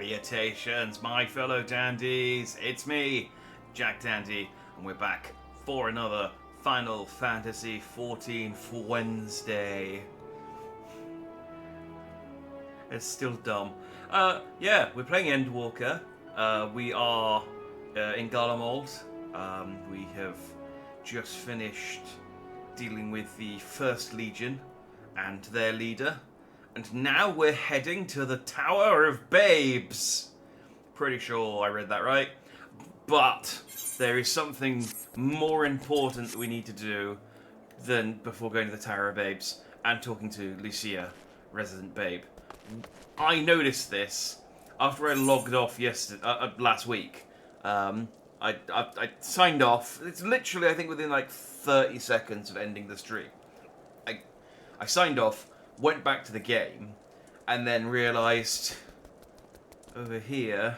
Salutations, my fellow dandies. It's me, Jack Dandy, and we're back for another Final Fantasy XIV for Wednesday. It's still dumb. Yeah, we're playing Endwalker. We are in Garlemald. We have just finished dealing with the First Legion and their leader. And now we're heading to the Tower of Babes. Pretty sure I read that right. But there is something more important that we need to do than before going to the Tower of Babes and talking to Lucia, Resident Babe. I noticed this after I logged off last week. I signed off. It's literally, I think, within like 30 seconds of ending the stream. I signed off, went back to the game, and then realised over here...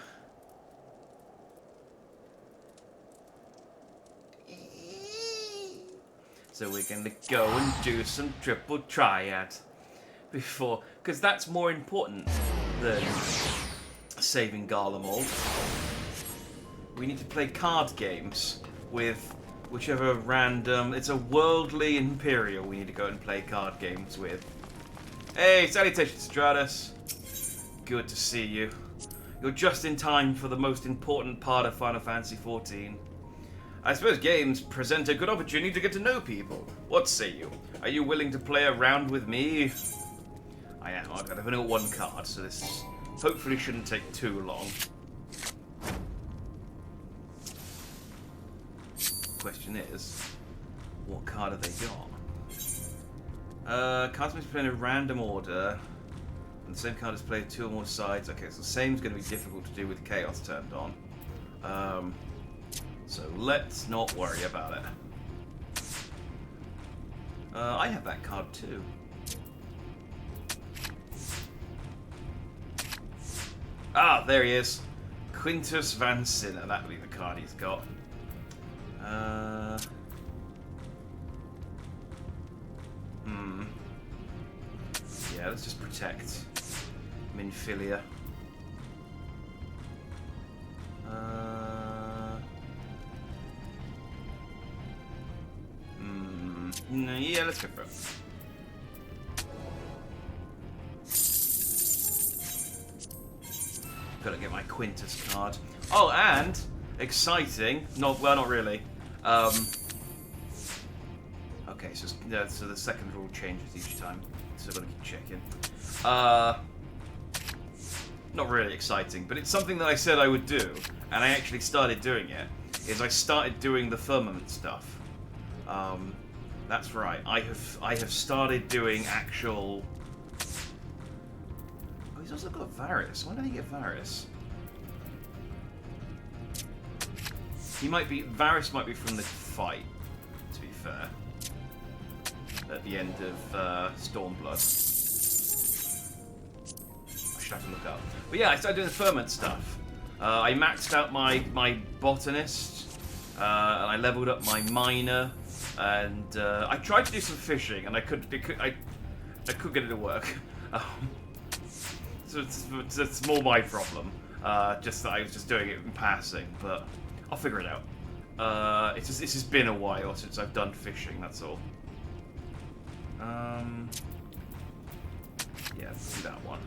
So we're going to go and do some triple triad before... Because that's more important than saving Garlemald. We need to play card games with whichever random... It's a worldly Imperial we need to go and play card games with. Hey, salutations, Stratus. Good to see you. You're just in time for the most important part of Final Fantasy XIV. I suppose games present a good opportunity to get to know people. What say you? Are you willing to play around with me? I am. I've only got one card, so this hopefully shouldn't take too long. Question is, what card have they got? Cards must be played in a random order, and the same card is played two or more sides. Okay, so the same is going to be difficult to do with Chaos turned on. So let's not worry about it. I have that card too. Ah, there he is. Quintus Van Sinner. That'll be the card he's got. Yeah, let's just protect Minfilia. Yeah, let's go for it. Gotta get my Quintus card. Oh, and exciting. Not really. Okay, so the second rule changes each time, so I've got to keep checking. Not really exciting, but it's something that I said I would do, and I actually started doing it. Is I started doing the firmament stuff. That's right. I have started doing actual. Oh, he's also got Varys. Why did he get Varys? Varys might be from the fight, to be fair. At the end of Stormblood. I should have to look up. But yeah, I started doing the ferment stuff. I maxed out my botanist, and I leveled up my miner, and I tried to do some fishing, and I could get it to work. So it's more my problem. Just that I was just doing it in passing, but I'll this has been a while since I've done fishing. That's all. Yeah, let's do that one.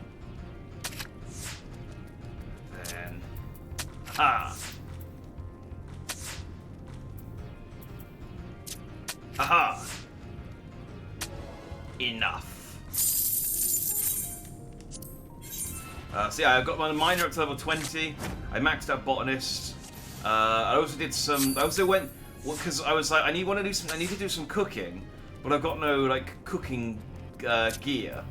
Then, aha! Aha! Enough. So yeah, I got my miner up to level 20. I maxed out botanist. I also did some. I also went because I was like, I need to do some cooking. But I've got no, like, cooking gear.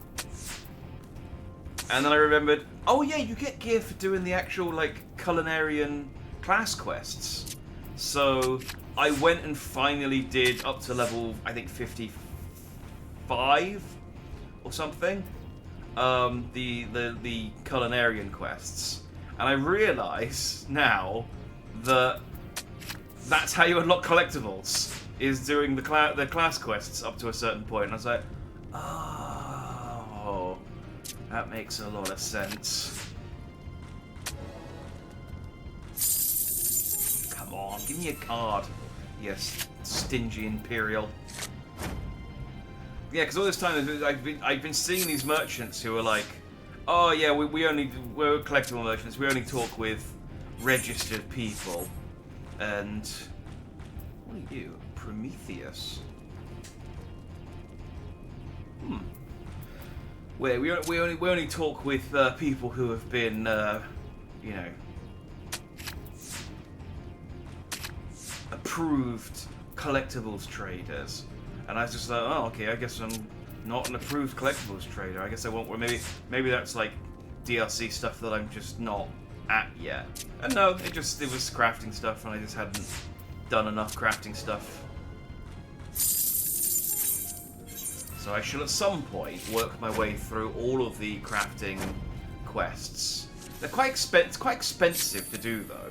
And then I remembered, oh yeah, you get gear for doing the actual, like, culinarian class quests. So I went and finally did up to level, I think, 55 or something. The culinarian quests. And I realise now that that's how you unlock collectibles. Is doing the class quests up to a certain point, and I was like, oh, that makes a lot of sense. Come on, give me a card. Yes, stingy Imperial. Yeah, because all this time I've been seeing these merchants who are like, oh yeah, we're collectible merchants. We only talk with registered people. And what are you, Prometheus? Where we only talk with people who have been, you know, approved collectibles traders. And I was just like, oh, okay, I guess I'm not an approved collectibles trader. I guess I won't. Maybe that's like DLC stuff that I'm just not at yet. And no, it was crafting stuff, and I just hadn't done enough crafting stuff. So I should at some point work my way through all of the crafting quests. They're quite expensive to do though.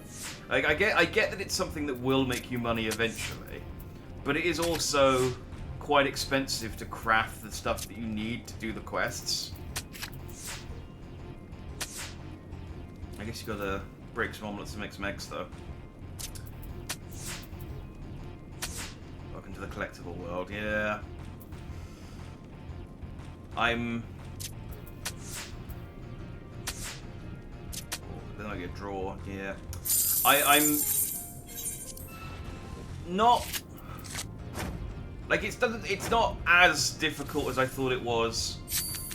Like I get that it's something that will make you money eventually, but it is also quite expensive to craft the stuff that you need to do the quests. I guess you gotta break some omelets to make some eggs though. Welcome to the collectible world, yeah. Then I get draw, yeah. I'm not like it's not as difficult as I thought it was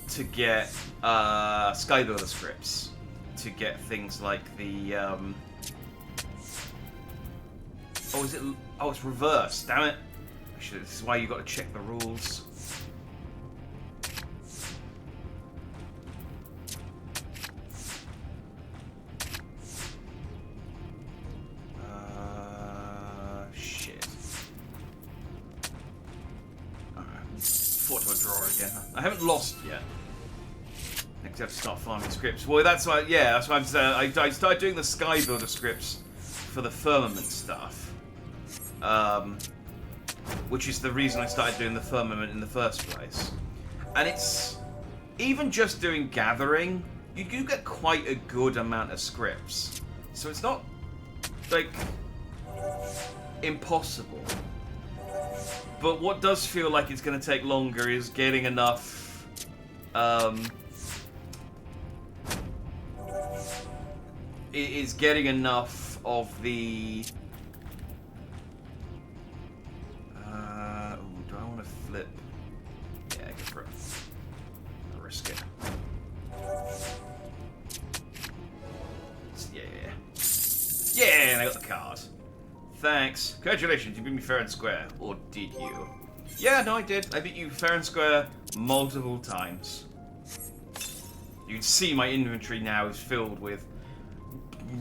to get Skybuilder scripts, to get things like the it's reversed, damn it. This is why you got to check the rules. I haven't lost yet. Next, I have to start farming scripts. Well, that's why. Yeah, that's why I'm saying. I started doing the Skybuilder scripts for the firmament stuff, which is the reason I started doing the firmament in the first place. And it's even just doing gathering, you do get quite a good amount of scripts. So it's not like impossible. But what does feel like it's going to take longer is getting enough, is getting enough of the, do I want to flip? Yeah, go for it. I'll risk it. Yeah, and I got the card. Thanks. Congratulations, you beat me fair and square. Or did you? Yeah, no, I did. I beat you fair and square multiple times. You can see my inventory now is filled with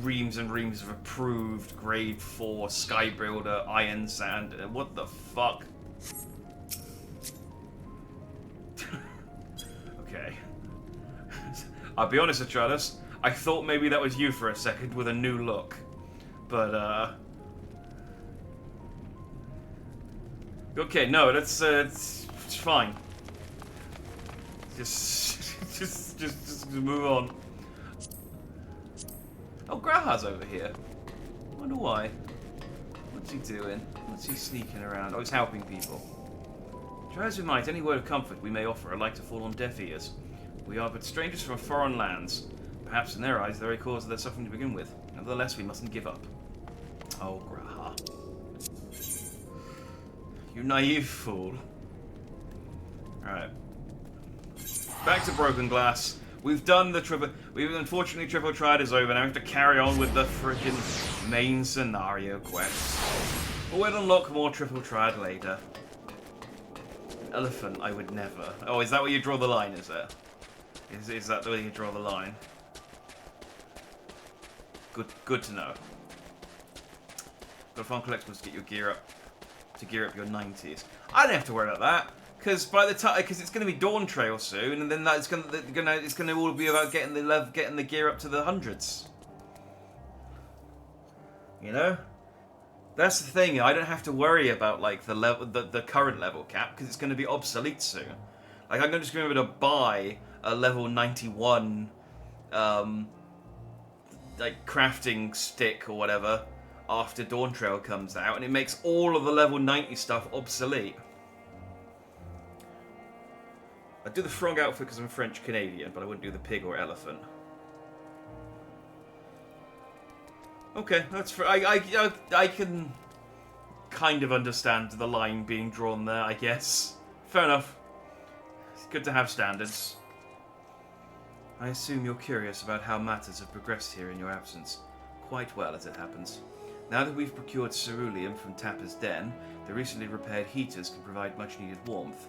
reams and reams of approved grade 4 Skybuilder iron sand. What the fuck? Okay. I'll be honest, Atratus. I thought maybe that was you for a second with a new look. But, okay, no, that's it's fine. Just move on. Oh, Graha's over here. I wonder why. What's he doing? What's he sneaking around? Oh, he's helping people. Try as we might, any word of comfort we may offer are like to fall on deaf ears. We are but strangers from foreign lands. Perhaps in their eyes, the very cause of their suffering to begin with. Nevertheless, we mustn't give up. Oh, Graha. You naive fool. Alright. Back to Broken Glass. We've done the triple... Unfortunately, Triple Triad is over. Now we have to carry on with the freaking main scenario quest. But we'll unlock more Triple Triad later. Elephant, I would never. Oh, is that where you draw the line, is it? Is that the way you draw the line? Good to know. Got to farm collectibles to get your gear up. To gear up your 90s. I don't have to worry about that. Because by the time, it's going to be Dawn Trail soon, and then it's going to all be about getting the gear up to the hundreds. You know, that's the thing. I don't have to worry about like the current level cap because it's going to be obsolete soon. Like I'm just going to be able to buy a level 91, like crafting stick or whatever, after Dawn Trail comes out, and it makes all of the level 90 stuff obsolete. I'd do the frog outfit because I'm French-Canadian, but I wouldn't do the pig or elephant. Okay, that's fair. I can kind of understand the line being drawn there, I guess. Fair enough. It's good to have standards. I assume you're curious about how matters have progressed here in your absence. Quite well, as it happens. Now that we've procured ceruleum from Tapper's Den, the recently repaired heaters can provide much-needed warmth.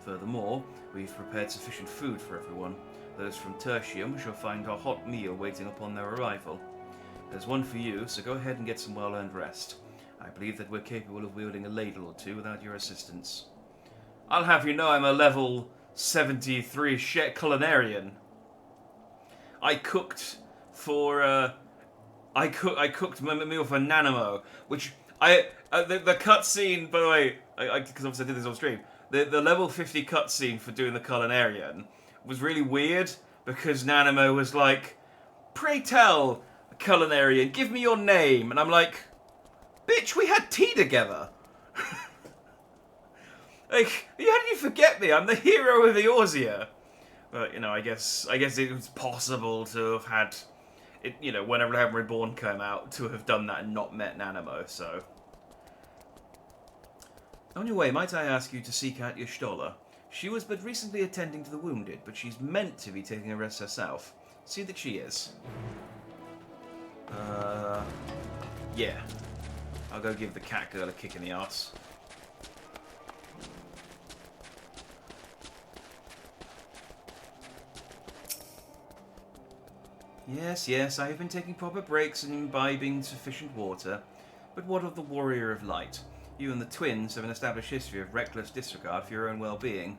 Furthermore, we've prepared sufficient food for everyone. Those from Tertium shall find a hot meal waiting upon their arrival. There's one for you, so go ahead and get some well-earned rest. I believe that we're capable of wielding a ladle or two without your assistance. I'll have you know I'm a level 73 culinarian. I cooked for, I cooked my meal for Nanamo, which the cutscene, by the way, because obviously I did this on stream, the level 50 cutscene for doing the culinarian was really weird, because Nanamo was like, pray tell, culinarian, give me your name, and I'm like, bitch, we had tea together. Like, how did you forget me? I'm the hero of Eorzea. But, you know, I guess it was possible to have had it, you know, whenever Heaven Reborn came out, to have done that and not met Nanamo, so. On your way, might I ask you to seek out your Stola? She was but recently attending to the wounded, but she's meant to be taking a rest herself. See that she is. Yeah. I'll go give the cat girl a kick in the arse. Yes, I have been taking proper breaks and imbibing sufficient water. But what of the Warrior of Light? You and the twins have an established history of reckless disregard for your own well-being.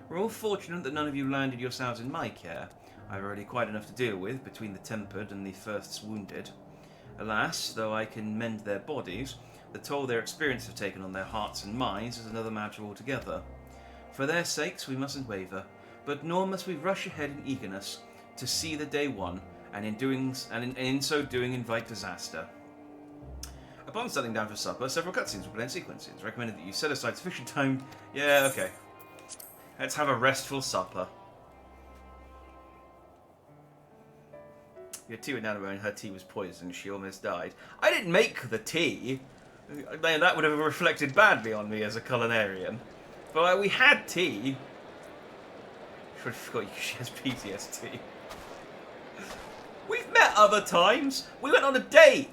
We're all fortunate that none of you landed yourselves in my care. I've already quite enough to deal with between the tempered and the first's wounded. Alas, though I can mend their bodies, the toll their experience have taken on their hearts and minds is another matter altogether. For their sakes we mustn't waver, but nor must we rush ahead in eagerness to see the day one, and in so doing invite disaster. Upon settling down for supper, several cutscenes will play in sequence. It's recommended that you set aside sufficient time. Yeah, okay. Let's have a restful supper. Your tea with Nanamo and her tea was poisoned. She almost died. I didn't make the tea. That would have reflected badly on me as a culinarian. But we had tea. I should have forgot she has PTSD. We've met other times. We went on a date.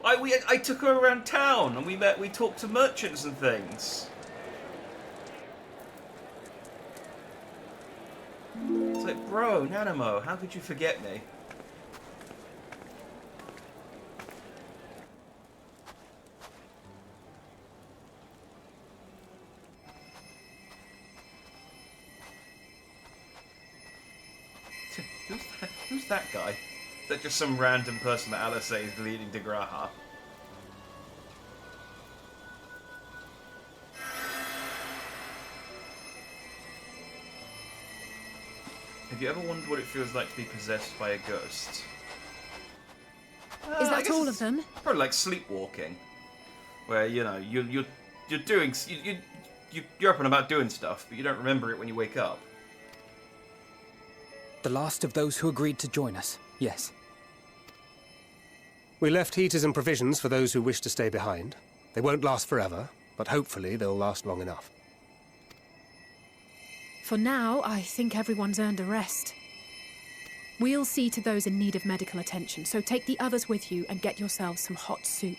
I took her around town and we talked to merchants and things. It's like, bro, Nanamo, how could you forget me? Who's that guy? Is that just some random person that Alice is leading to Graha? Have you ever wondered what it feels like to be possessed by a ghost? Is that all of them? Probably like sleepwalking, where you know you're doing you're up and about doing stuff, but you don't remember it when you wake up. The last of those who agreed to join us, yes. We left heaters and provisions for those who wish to stay behind. They won't last forever, but hopefully they'll last long enough. For now, I think everyone's earned a rest. We'll see to those in need of medical attention, so take the others with you and get yourselves some hot soup.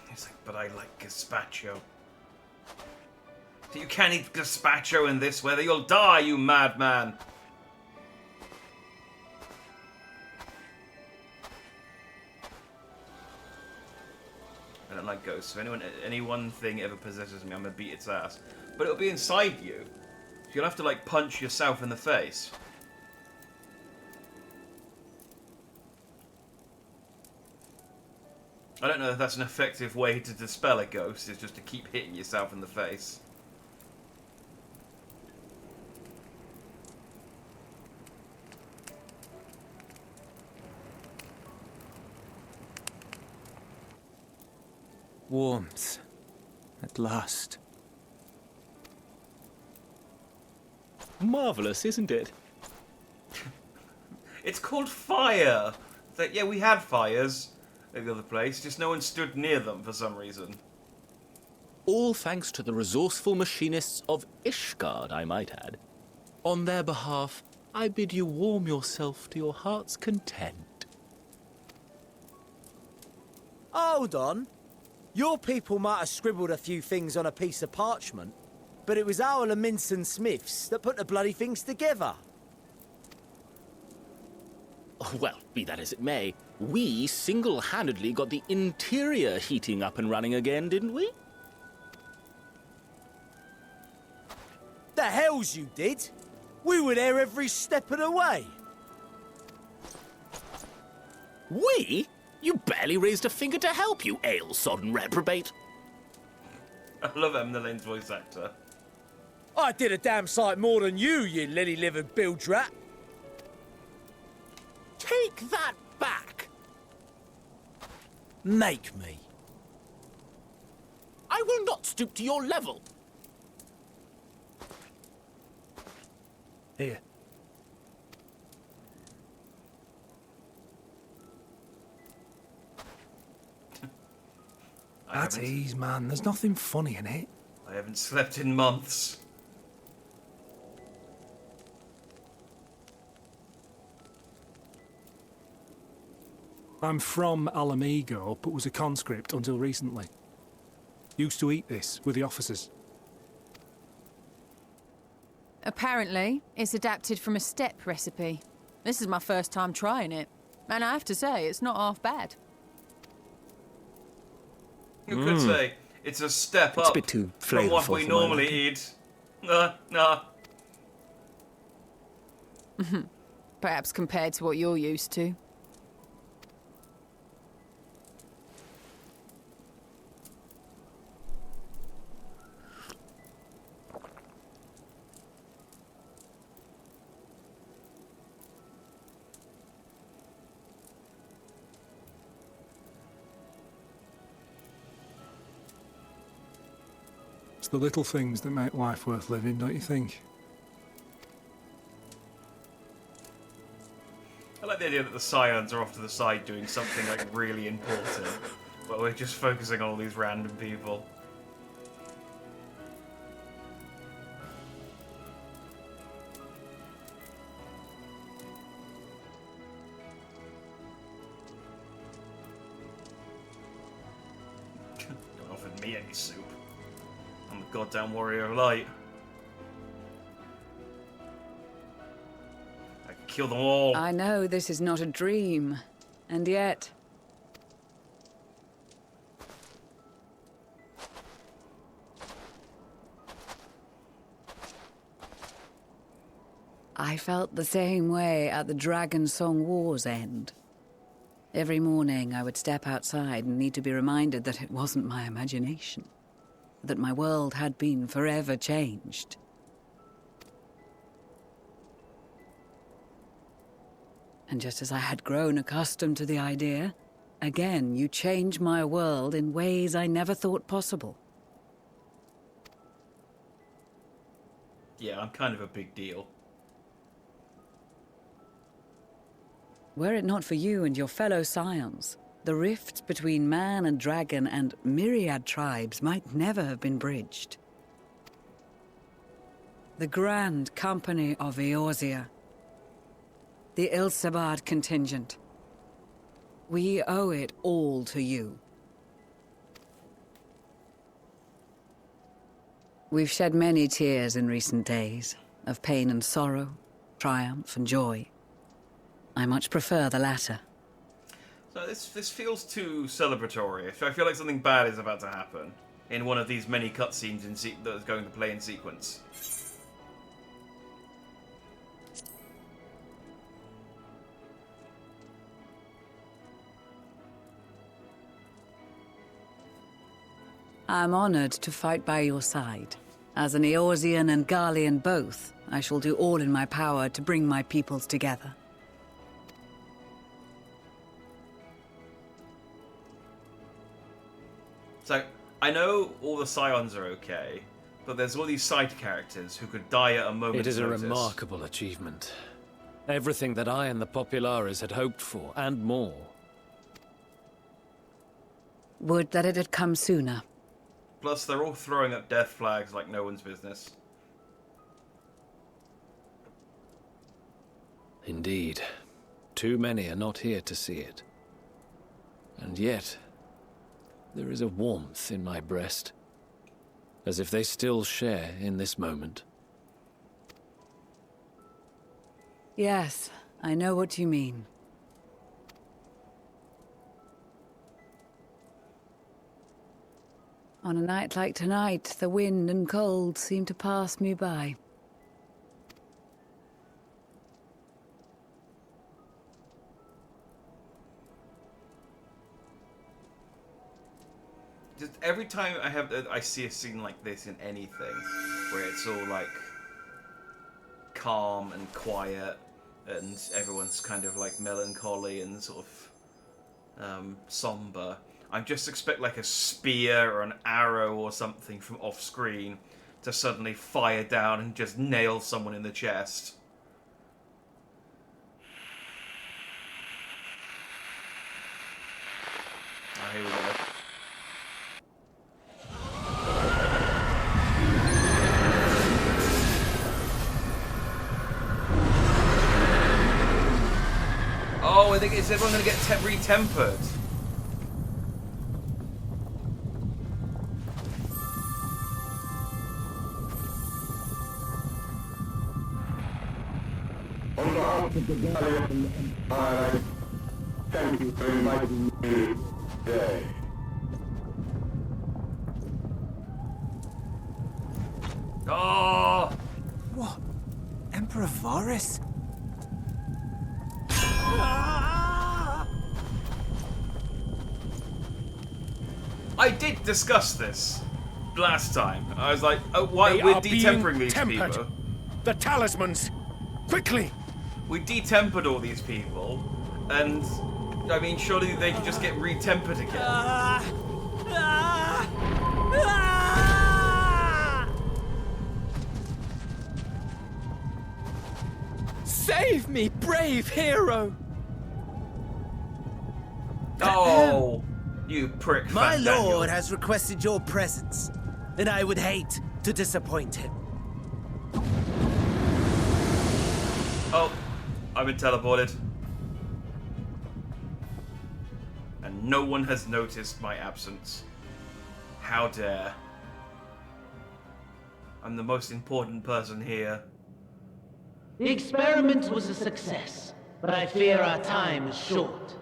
He's like, but I like gazpacho. You can't eat gazpacho in this weather. You'll die, you madman. I don't like ghosts. If any one thing ever possesses me, I'm gonna beat its ass. But it'll be inside you. So you'll have to like punch yourself in the face. I don't know if that's an effective way to dispel a ghost, is just to keep hitting yourself in the face. Warmth. At last. Marvelous, isn't it? It's called fire! So, yeah, we had fires at the other place, just no one stood near them for some reason. All thanks to the resourceful machinists of Ishgard, I might add. On their behalf, I bid you warm yourself to your heart's content. Hold on. Your people might have scribbled a few things on a piece of parchment, but it was our Minson Smiths that put the bloody things together. Well, be that as it may, we single-handedly got the interior heating up and running again, didn't we? The hells you did! We were there every step of the way. We? You barely raised a finger to help, you ale-sodden reprobate. I love Emma Lane's voice actor. I did a damn sight more than you lily-livered bilge-rat. Take that back! Make me. I will not stoop to your level. Here. At ease, man. There's nothing funny in it. I haven't slept in months. I'm from Alamigo, but was a conscript until recently. Used to eat this with the officers. Apparently, it's adapted from a steppe recipe. This is my first time trying it, and I have to say, it's not half bad. You could say it's a step It's a up bit too from what flavourful we for my normally liking. eat. Nah. Perhaps compared to what you're used to. It's the little things that make life worth living, don't you think? I like the idea that the Scions are off to the side doing something like really important, but we're just focusing on all these random people. Don't offer me any soup. I'm the goddamn warrior of light. I can kill them all. I know this is not a dream, and yet... I felt the same way at the Dragon Song War's end. Every morning I would step outside and need to be reminded that it wasn't my imagination, that my world had been forever changed. And just as I had grown accustomed to the idea, again you change my world in ways I never thought possible. Yeah, I'm kind of a big deal. Were it not for you and your fellow scions, the rifts between man and dragon and myriad tribes might never have been bridged. The Grand Company of Eorzea, the Ilsabard contingent, we owe it all to you. We've shed many tears in recent days, of pain and sorrow, triumph and joy. I much prefer the latter. So this feels too celebratory. I feel like something bad is about to happen in one of these many cutscenes that is going to play in sequence. I'm honored to fight by your side. As an Eorzean and Garlean both, I shall do all in my power to bring my peoples together. So, I know all the Scions are okay, but there's all these side characters who could die at a moment's It is a notice. remarkable achievement. Everything that I and the Populares had hoped for, and more. Would that it had come sooner. Plus, they're all throwing up death flags like no one's business. Indeed. Too many are not here to see it. And yet, there is a warmth in my breast, as if they still share in this moment. Yes, I know what you mean. On a night like tonight, the wind and cold seem to pass me by. Just every time I see a scene like this in anything, where it's all like calm and quiet, and everyone's kind of like melancholy and sort of somber, I just expect like a spear or an arrow or something from off screen to suddenly fire down and just nail someone in the chest. Ah, here we go. Oh, I think is everyone going to get re-tempered? On behalf of the Gallian Empire, thank you for inviting me today. Oh! What? Emperor Varys? I did discuss this last time. I was like, oh, why They we're are detempering being these tempered. people. The talismans! Quickly! We detempered all these people, and I mean, surely they can just get re-tempered again. Save me, brave hero! Oh, you prick! My Fat Daniel. lord has requested your presence, and I would hate to disappoint him. Oh, I've been teleported. And no one has noticed my absence. How dare. I'm the most important person here. The experiment was a success, but I fear our time is short.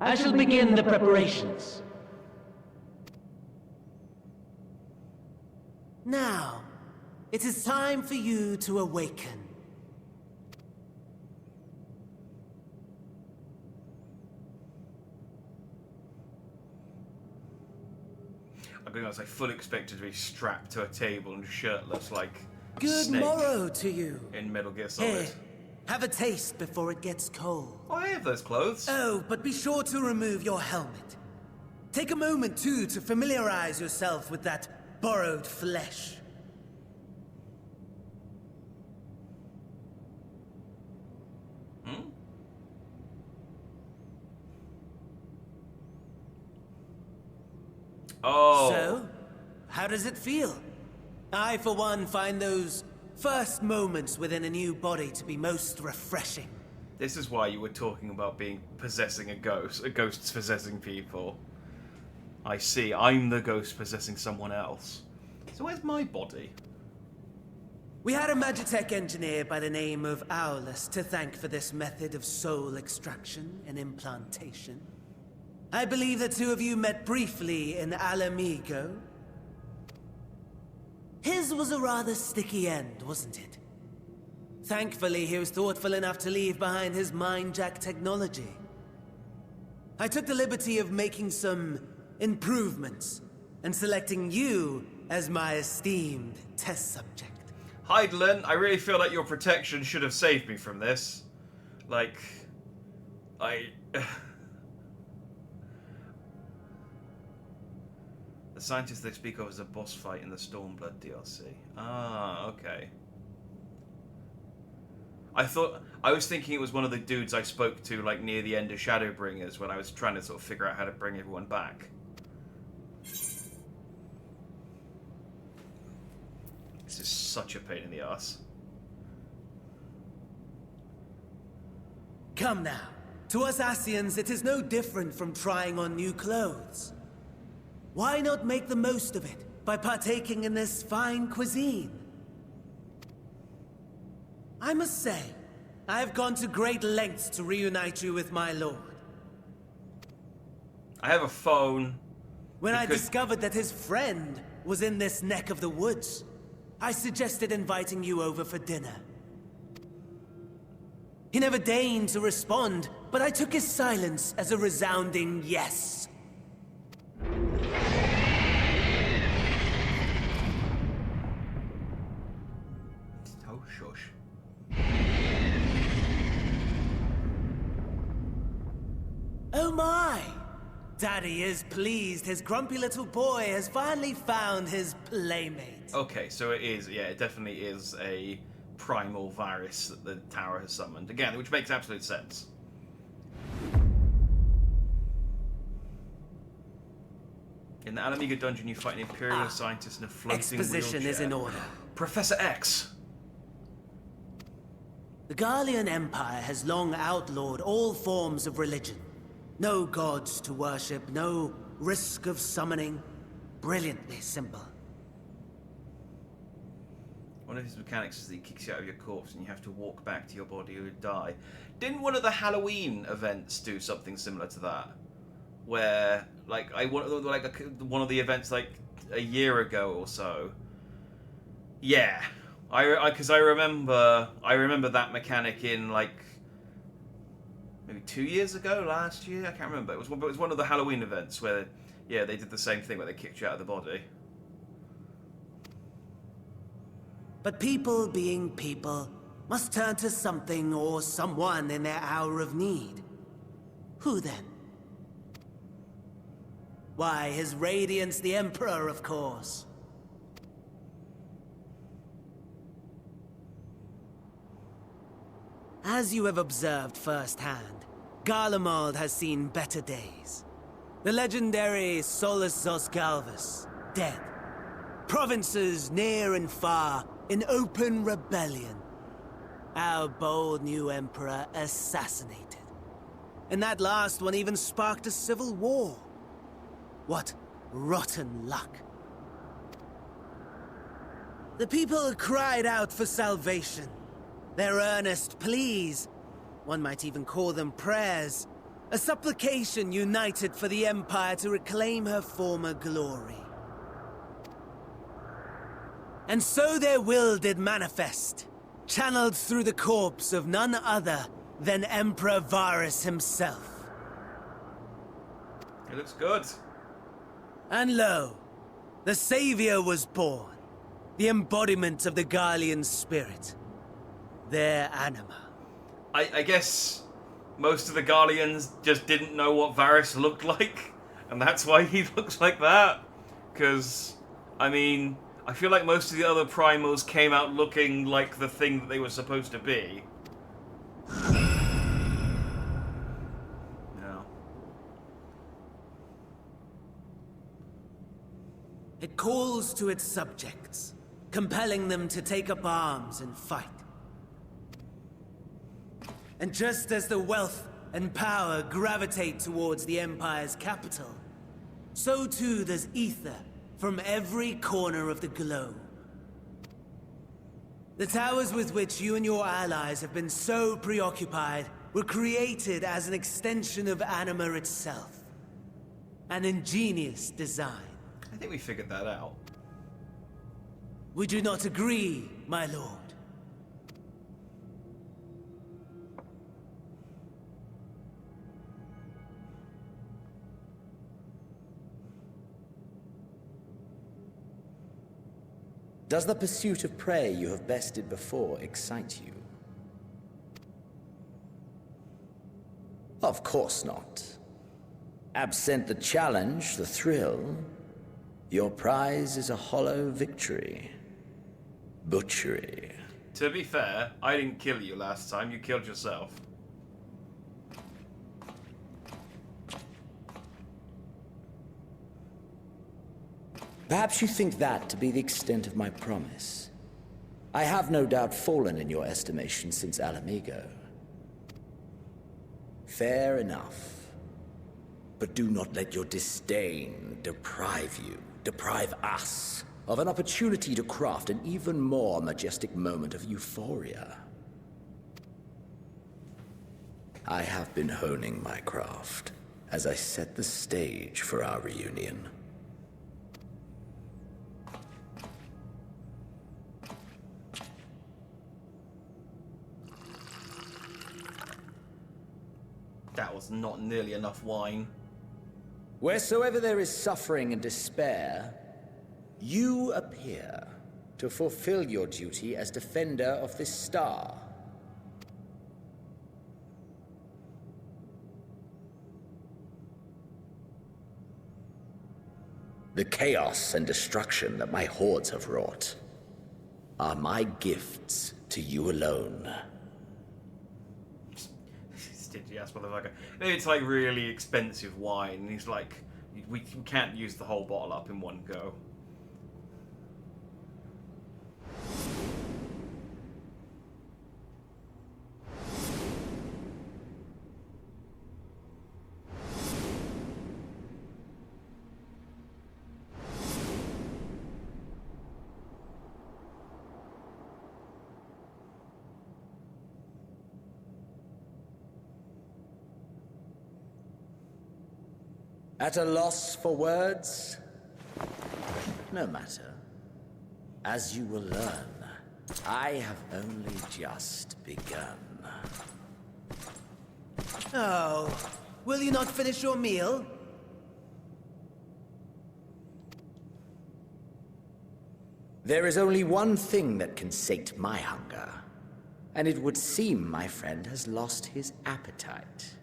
I shall begin the preparations. Now, it is time for you to awaken. I think I fully expected to be strapped to a table and shirtless like Good Snake morrow to you. in Metal Gear Solid. Here, have a taste before it gets cold. Oh, I have those clothes. Oh, but be sure to remove your helmet. Take a moment, too, to familiarize yourself with that borrowed flesh. Oh. So, how does it feel? I, for one, find those first moments within a new body to be most refreshing. This is why you were talking about possessing a ghosts possessing people. I see, I'm the ghost possessing someone else. So where's my body? We had a Magitech engineer by the name of Aulus to thank for this method of soul extraction and implantation. I believe the two of you met briefly in Alamigo. His was a rather sticky end, wasn't it? Thankfully, he was thoughtful enough to leave behind his mind-jack technology. I took the liberty of making some improvements and selecting you as my esteemed test subject. Heidelin, I really feel like your protection should have saved me from this. Like, The scientist they speak of as a boss fight in the Stormblood DLC. Ah, okay. I was thinking it was one of the dudes I spoke to, like, near the end of Shadowbringers when I was trying to sort of figure out how to bring everyone back. This is such a pain in the ass. Come now. To us Ascians, it is no different from trying on new clothes. Why not make the most of it by partaking in this fine cuisine? I must say, I have gone to great lengths to reunite you with my lord. I have a phone. When I discovered that his friend was in this neck of the woods, I suggested inviting you over for dinner. He never deigned to respond, but I took his silence as a resounding yes. Oh, shush. Oh my! Daddy is pleased his grumpy little boy has finally found his playmate. Okay, so it is, yeah, it definitely is a primal virus that the tower has summoned. Again, which makes absolute sense. In the Alamiga dungeon, you fight an Imperial scientist in a floating Exposition wheelchair. is in order. Professor X! The Garlean Empire has long outlawed all forms of religion. No gods to worship, no risk of summoning. Brilliantly simple. One of his mechanics is that he kicks you out of your corpse and you have to walk back to your body or die. Didn't one of the Halloween events do something similar to that? Where, like, one of the events, like, a year ago or so. Yeah. Because I remember that mechanic in, like, maybe 2 years ago, last year? I can't remember. It was one of the Halloween events where, yeah, they did the same thing where they kicked you out of the body. But people being people must turn to something or someone in their hour of need. Who then? Why, His Radiance the Emperor, of course. As you have observed firsthand, Garlemald has seen better days. The legendary Solus Zosgalvus, dead. Provinces near and far in open rebellion. Our bold new emperor assassinated. And that last one even sparked a civil war. What rotten luck. The people cried out for salvation. Their earnest pleas, one might even call them prayers, a supplication united for the Empire to reclaim her former glory. And so their will did manifest, channeled through the corpse of none other than Emperor Varus himself. It looks good. And lo, the Savior was born, the embodiment of the Garlean spirit. Their anima. I guess most of the Garleans just didn't know what Varus looked like, and that's why he looks like that. Because, I mean, I feel like most of the other primals came out looking like the thing that they were supposed to be. No. It calls to its subjects, compelling them to take up arms and fight. And just as the wealth and power gravitate towards the Empire's capital, so too does ether from every corner of the globe. The towers with which you and your allies have been so preoccupied were created as an extension of Anima itself. An ingenious design. I think we figured that out. Would you not agree, my lord? Does the pursuit of prey you have bested before excite you? Of course not. Absent the challenge, the thrill, your prize is a hollow victory. Butchery. To be fair, I didn't kill you last time, you killed yourself. Perhaps you think that to be the extent of my promise. I have no doubt fallen in your estimation since Alamigo. Fair enough. But do not let your disdain deprive us, of an opportunity to craft an even more majestic moment of euphoria. I have been honing my craft as I set the stage for our reunion. That was not nearly enough wine. Wheresoever there is suffering and despair, you appear to fulfill your duty as defender of this star. The chaos and destruction that my hordes have wrought are my gifts to you alone. Stingy ass motherfucker. It's like really expensive wine, and he's like, we can't use the whole bottle up in one go. At a loss for words? No matter. As you will learn, I have only just begun. Oh, will you not finish your meal? There is only one thing that can sate my hunger, and it would seem my friend has lost his appetite.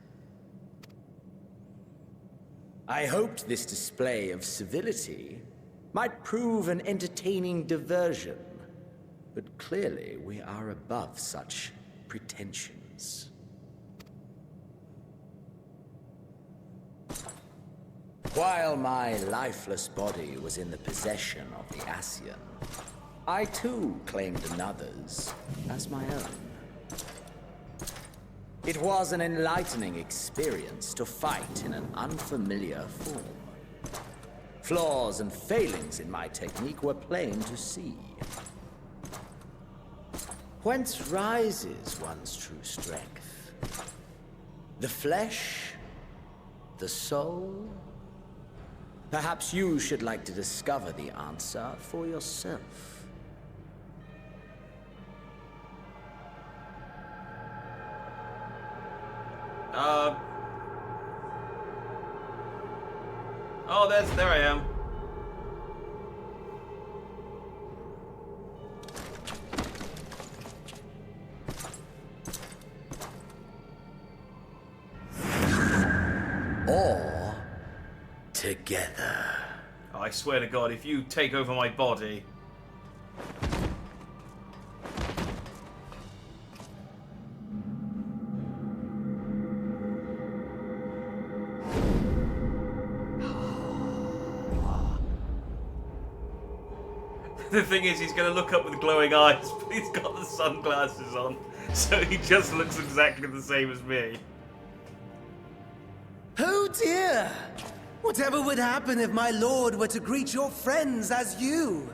I hoped this display of civility might prove an entertaining diversion, but clearly we are above such pretensions. While my lifeless body was in the possession of the Ascian, I too claimed another's as my own. It was an enlightening experience to fight in an unfamiliar form. Flaws and failings in my technique were plain to see. Whence rises one's true strength? The flesh? The soul? Perhaps you should like to discover the answer for yourself. Oh, there I am. Or together. I swear to God, if you take over my body... The thing is, he's going to look up with glowing eyes, but he's got the sunglasses on, so he just looks exactly the same as me. Oh dear! Whatever would happen if my lord were to greet your friends as you?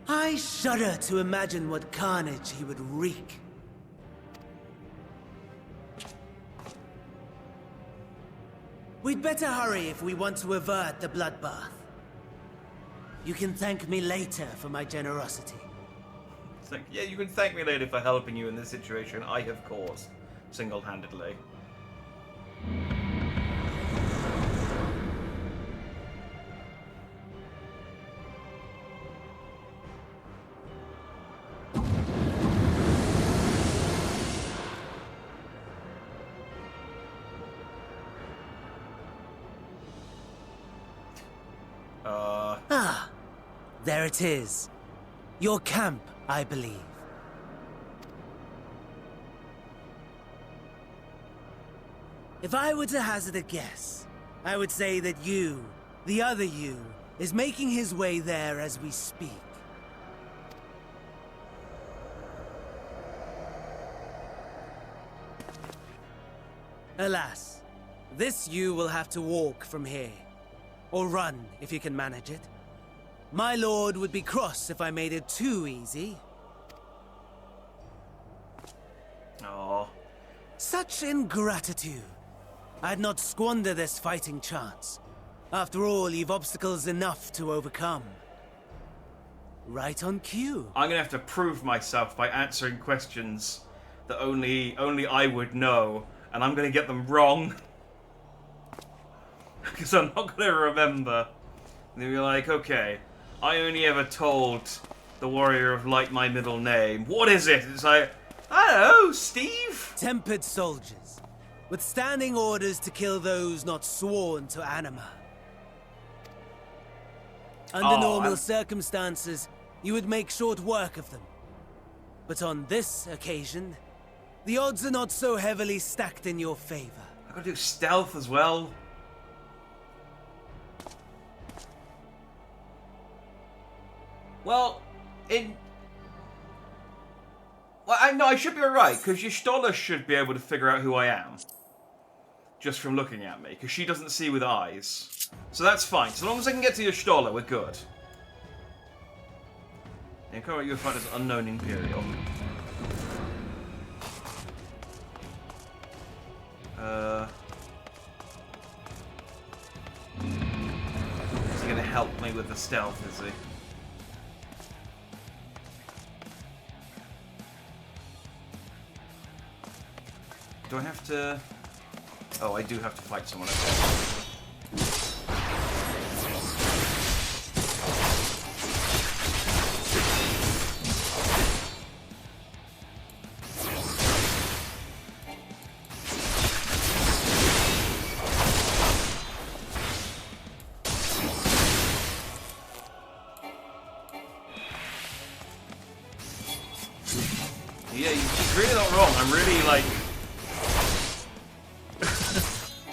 I shudder to imagine what carnage he would wreak. We'd better hurry if we want to avert the bloodbath. You can thank me later for my generosity. Yeah, you can thank me later for helping you in this situation I have caused, single-handedly. Ah, there it is. Your camp, I believe. If I were to hazard a guess, I would say that you, the other you, is making his way there as we speak. Alas, this you will have to walk from here. Or run, if you can manage it. My lord would be cross if I made it too easy. Oh. Such ingratitude. I'd not squander this fighting chance. After all, you've obstacles enough to overcome. Right on cue. I'm gonna have to prove myself by answering questions that only I would know, and I'm gonna get them wrong. Because I'm not gonna remember. And they'll be like, okay, I only ever told the Warrior of Light my middle name. What is it? It's like, I don't know, Steve? Tempered soldiers, with standing orders to kill those not sworn to anima. Under normal circumstances, you would make short work of them. But on this occasion, the odds are not so heavily stacked in your favor. I gotta do stealth as well. Well, I should be alright, because Y'shtola should be able to figure out who I am. Just from looking at me, because she doesn't see with eyes. So that's fine. So long as I can get to Y'shtola, we're good. Encounter you fight as unknown Imperial. Is he gonna help me with the stealth, is he? Do I have to... Oh, I do have to fight someone, okay. Yeah, he's really not wrong. I'm really, like...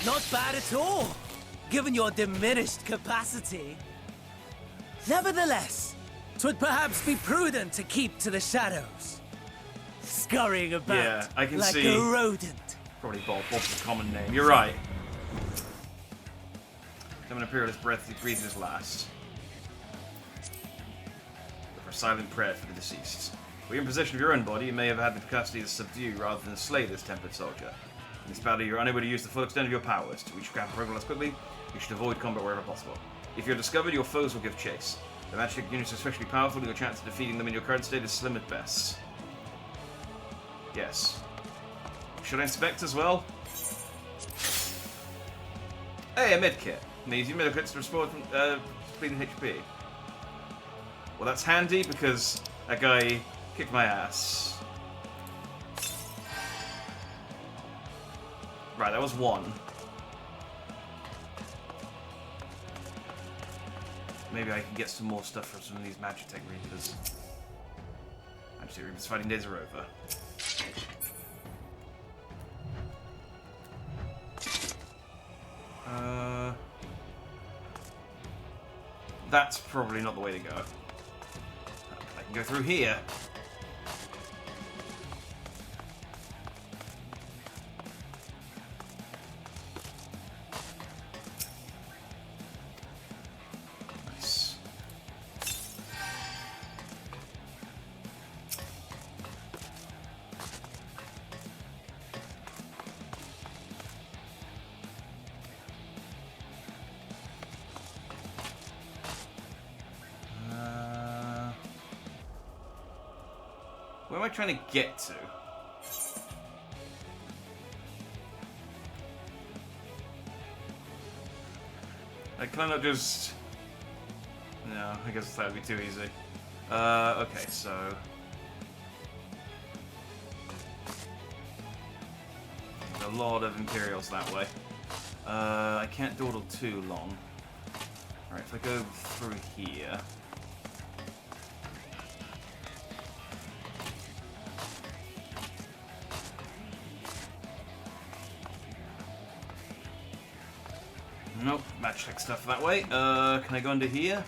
Not bad at all, given your diminished capacity. Nevertheless, 'twould perhaps be prudent to keep to the shadows. Scurrying about yeah, I can like see. a rodent. Probably Bob's a common name. You're right. Summon Imperialist breath, he breathes his last. For a silent prayer for the deceased. When you're in possession of your own body, you may have had the capacity to subdue rather than slay this tempered soldier. In this battle, you're unable to use the full extent of your powers. To reach your camp program less quickly, you should avoid combat wherever possible. If you're discovered, your foes will give chase. The magic units are especially powerful, and your chance of defeating them in your current state is slim at best. Yes. Should I inspect as well? Hey, a medkit. Means you medkits to restore from bleeding HP. Well, that's handy because that guy kicked my ass. Right, that was one. Maybe I can get some more stuff from some of these Magitech Reapers. Magitech Reapers fighting days are over. That's probably not the way to go. I can go through here. Nice. Where am I trying to get to? Can I not just... No, I guess that would be too easy. Okay, so... There's a lot of Imperials that way. I can't dawdle too long. Alright, if I go through here... Nope, matchstick stuff that way. Can I go under here?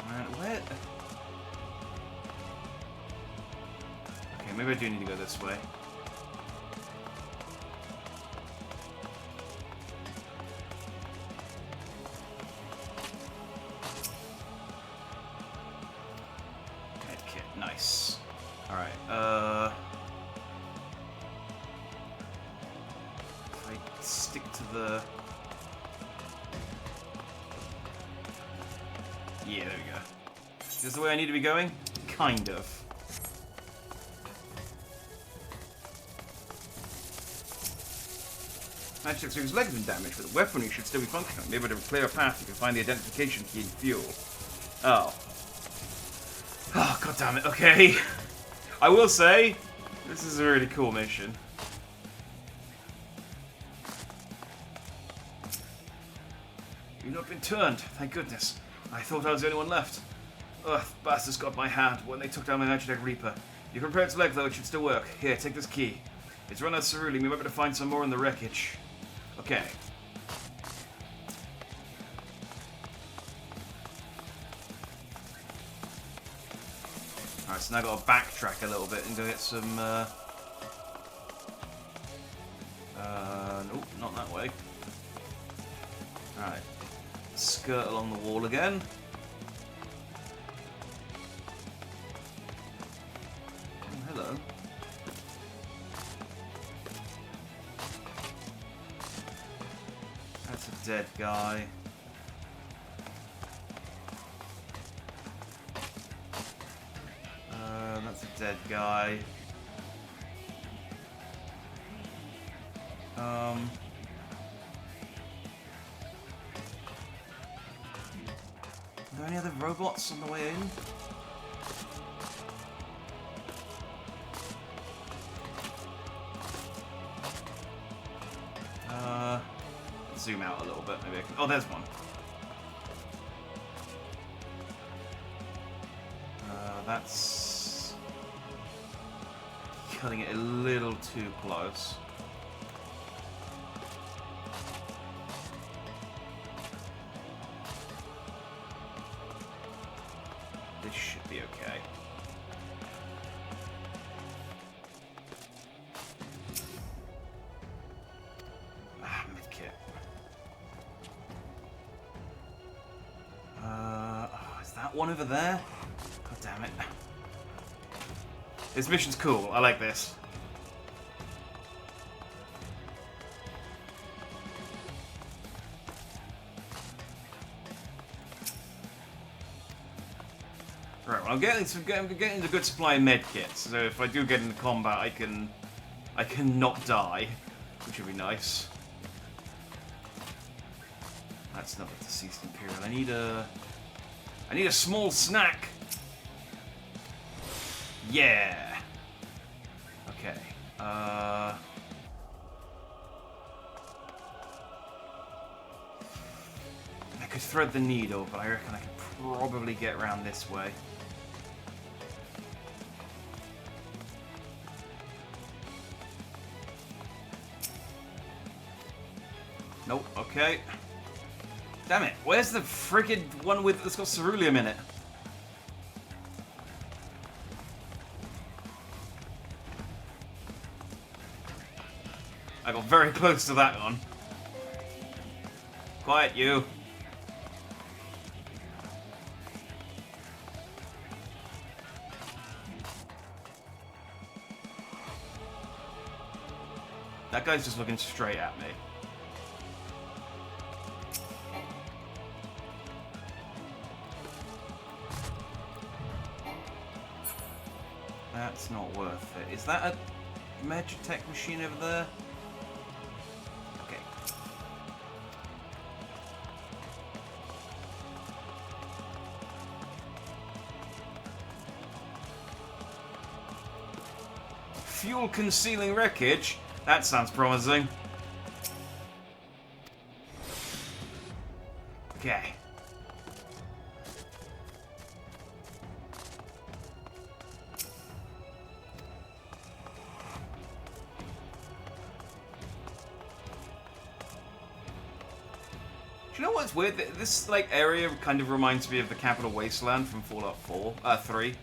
Man, where? Okay, maybe I do need to go this way. Okay, nice. Alright, stick to the... Yeah, there we go. Is this the way I need to be going? Kind of. Matchstick's leg has been damaged, but the weaponry should still be functional. Maybe to clear a path, you can find the identification key and fuel. Oh. Oh, god damn it. Okay. I will say, this is a really cool mission. You've not been turned, thank goodness. I thought I was the only one left. Ugh, bastards got my hand when they took down my Magitech Reaper. You can repair its leg, though, it should still work. Here, take this key. It's run out of cerulean, we might be able to find some more in the wreckage. Okay. Alright, so now I've got to backtrack a little bit and go get some, nope, not that way. Alright. Skirt along the wall again. Oh, hello. That's a dead guy. That's a dead guy. Are there any other robots on the way in? Zoom out a little bit, maybe I can... Oh, there's one. That's... cutting it a little too close. This should be okay. Ah, medkit. Oh, is that one over there? God damn it. This mission's cool. I like this. Right, well, I'm getting a good supply of medkits, so if I do get into combat, I can not die, which would be nice. That's not a deceased Imperial. I need a small snack. Yeah. Okay. I could thread the needle, but I reckon I could probably get around this way. Nope. Okay. Damn it! Where's the friggin' one that's got ceruleum in it? I got very close to that one. Quiet, you. That guy's just looking straight at me. That's not worth it. Is that a Magitech machine over there? Okay. Fuel concealing wreckage? That sounds promising. Okay. Do you know what's weird? This like area kind of reminds me of the Capital Wasteland from Fallout 3.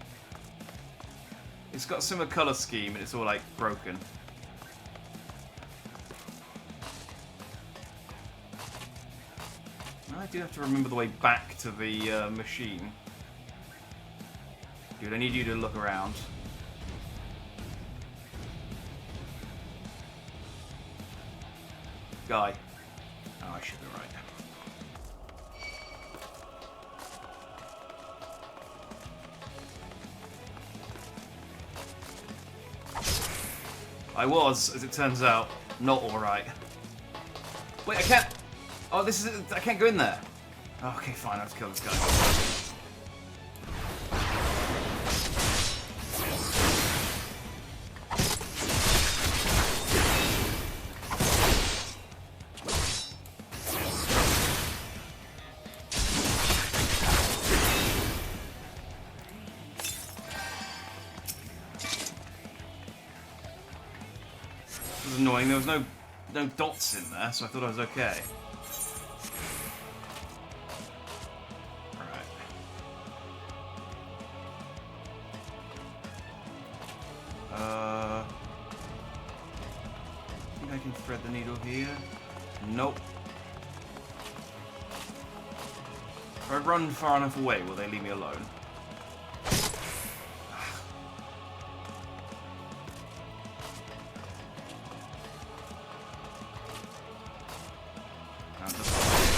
It's got a similar color scheme and it's all like broken. I do have to remember the way back to the machine. Dude, I need you to look around. Guy. Oh, I should be right. I was, as it turns out, not alright. Wait, I can't... Oh, this is... I can't go in there. Oh, okay, fine, I have to kill this guy. This was annoying. There was no dots in there, so I thought I was okay. Think I can thread the needle here? Nope. If I run far enough away, will they leave me alone?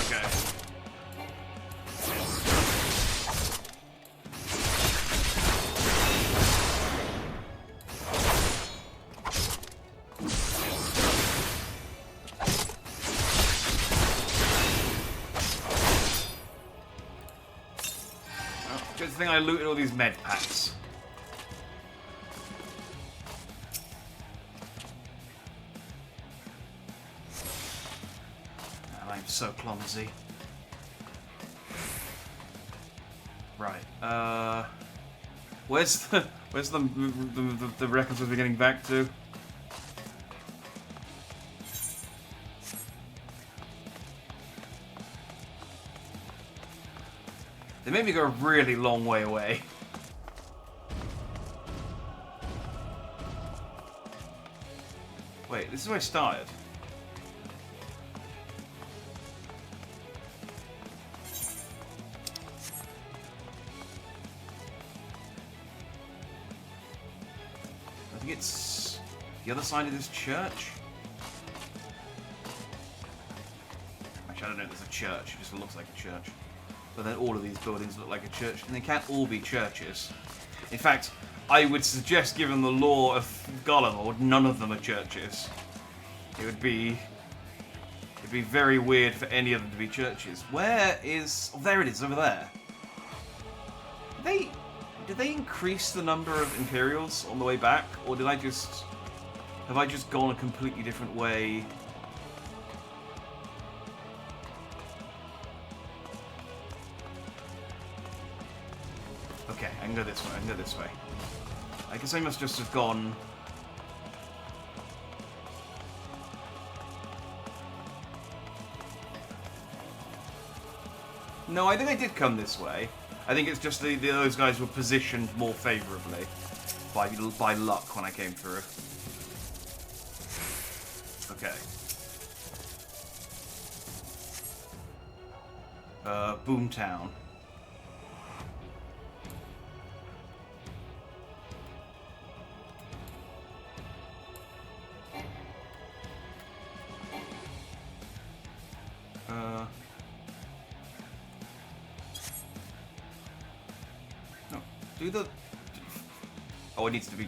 Okay. Good thing I looted all these med packs. Oh, I'm so clumsy. Right. Where's the records we're getting back to? They made me go a really long way away. Wait, this is where I started. I think it's the other side of this church. Actually, I don't know if it's a church. It just looks like a church. But then all of these buildings look like a church, and they can't all be churches. In fact, I would suggest, given the law of Garlemald, none of them are churches. It would be very weird for any of them to be churches. Where is... Oh, there it is, over there. Did they increase the number of Imperials on the way back? Or did I just... Have I just gone a completely different way? Okay, I can go this way, I can go this way. I guess I must just have gone... No, I think I did come this way. I think it's just those guys were positioned more favourably by luck when I came through. Okay. Boomtown. No. Do the... Oh, it needs to be...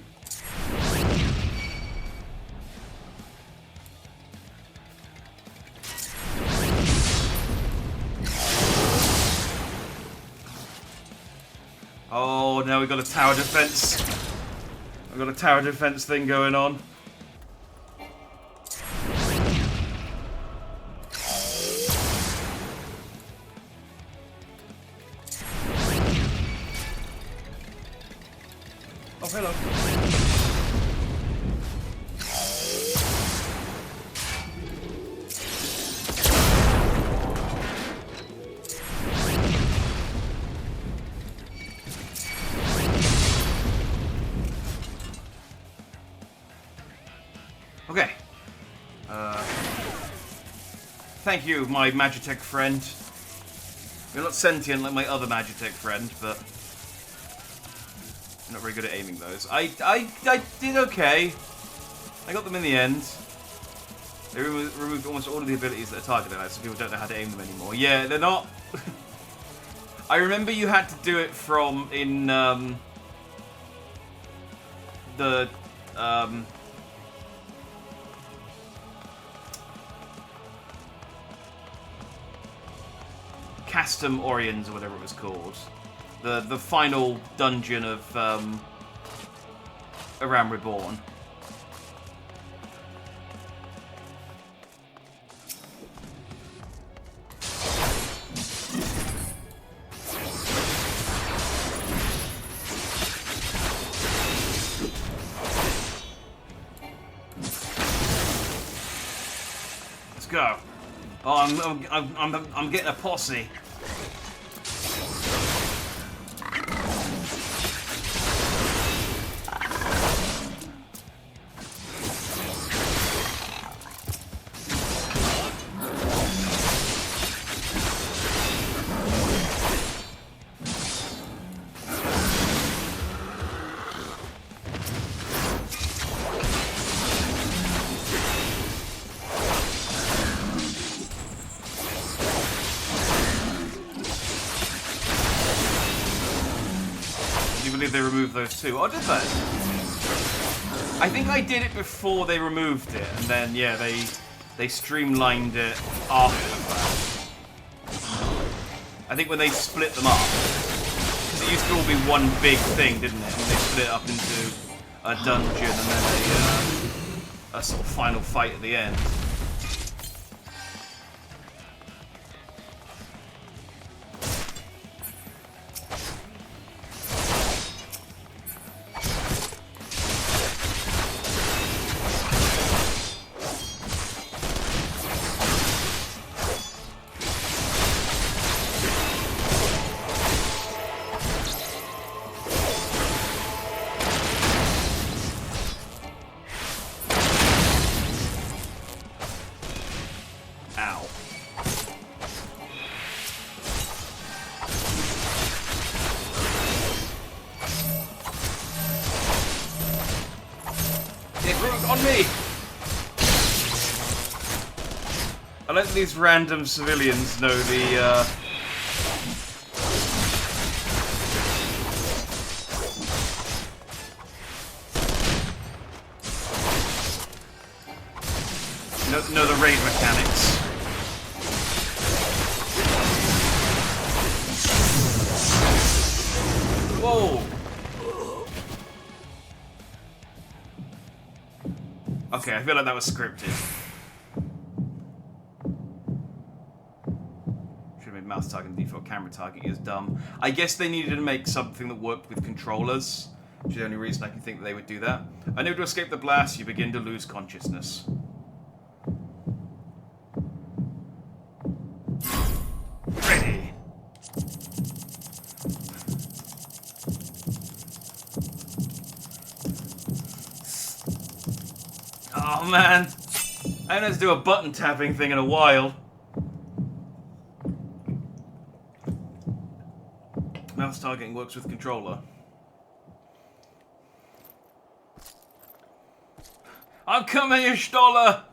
Oh, now we've got a tower defense. I've got a tower defense thing going on. hello. Okay. Thank you, my Magitech friend. You're not sentient like my other Magitech friend, but I'm not very good at aiming those. I did okay. I got them in the end. They removed almost all of the abilities that are targeted at, so people don't know how to aim them anymore. Yeah, they're not... I remember you had to do it from in the Castum Oriens or whatever it was called. The final dungeon of Aram Reborn. Let's go. Oh, I'm getting a posse. They removed those too. Oh, did they? I think I did it before they removed it, and then yeah, they streamlined it after the fact. I think when they split them up, because it used to all be one big thing, didn't it? And they split it up into a dungeon and then a sort of final fight at the end. I let these random civilians know the, know the raid mechanics. Whoa! Okay, I feel like that was scripted. Mouse targeting default camera targeting is dumb. I guess they needed to make something that worked with controllers, which is the only reason I can think that they would do that. Unable to escape the blast, you begin to lose consciousness. Ready. Oh man, I haven't had to do a button tapping thing in a while. Mouse targeting works with controller. I'm coming, you Stoller!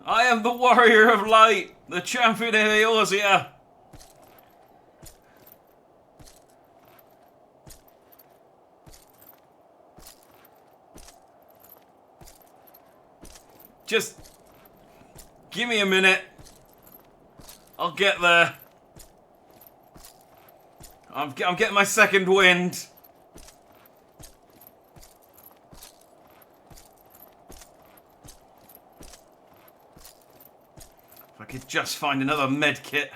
I am the warrior of light, the champion of Eorzea! Just give me a minute. I'll get there. I'm getting my second wind. If I could just find another med kit.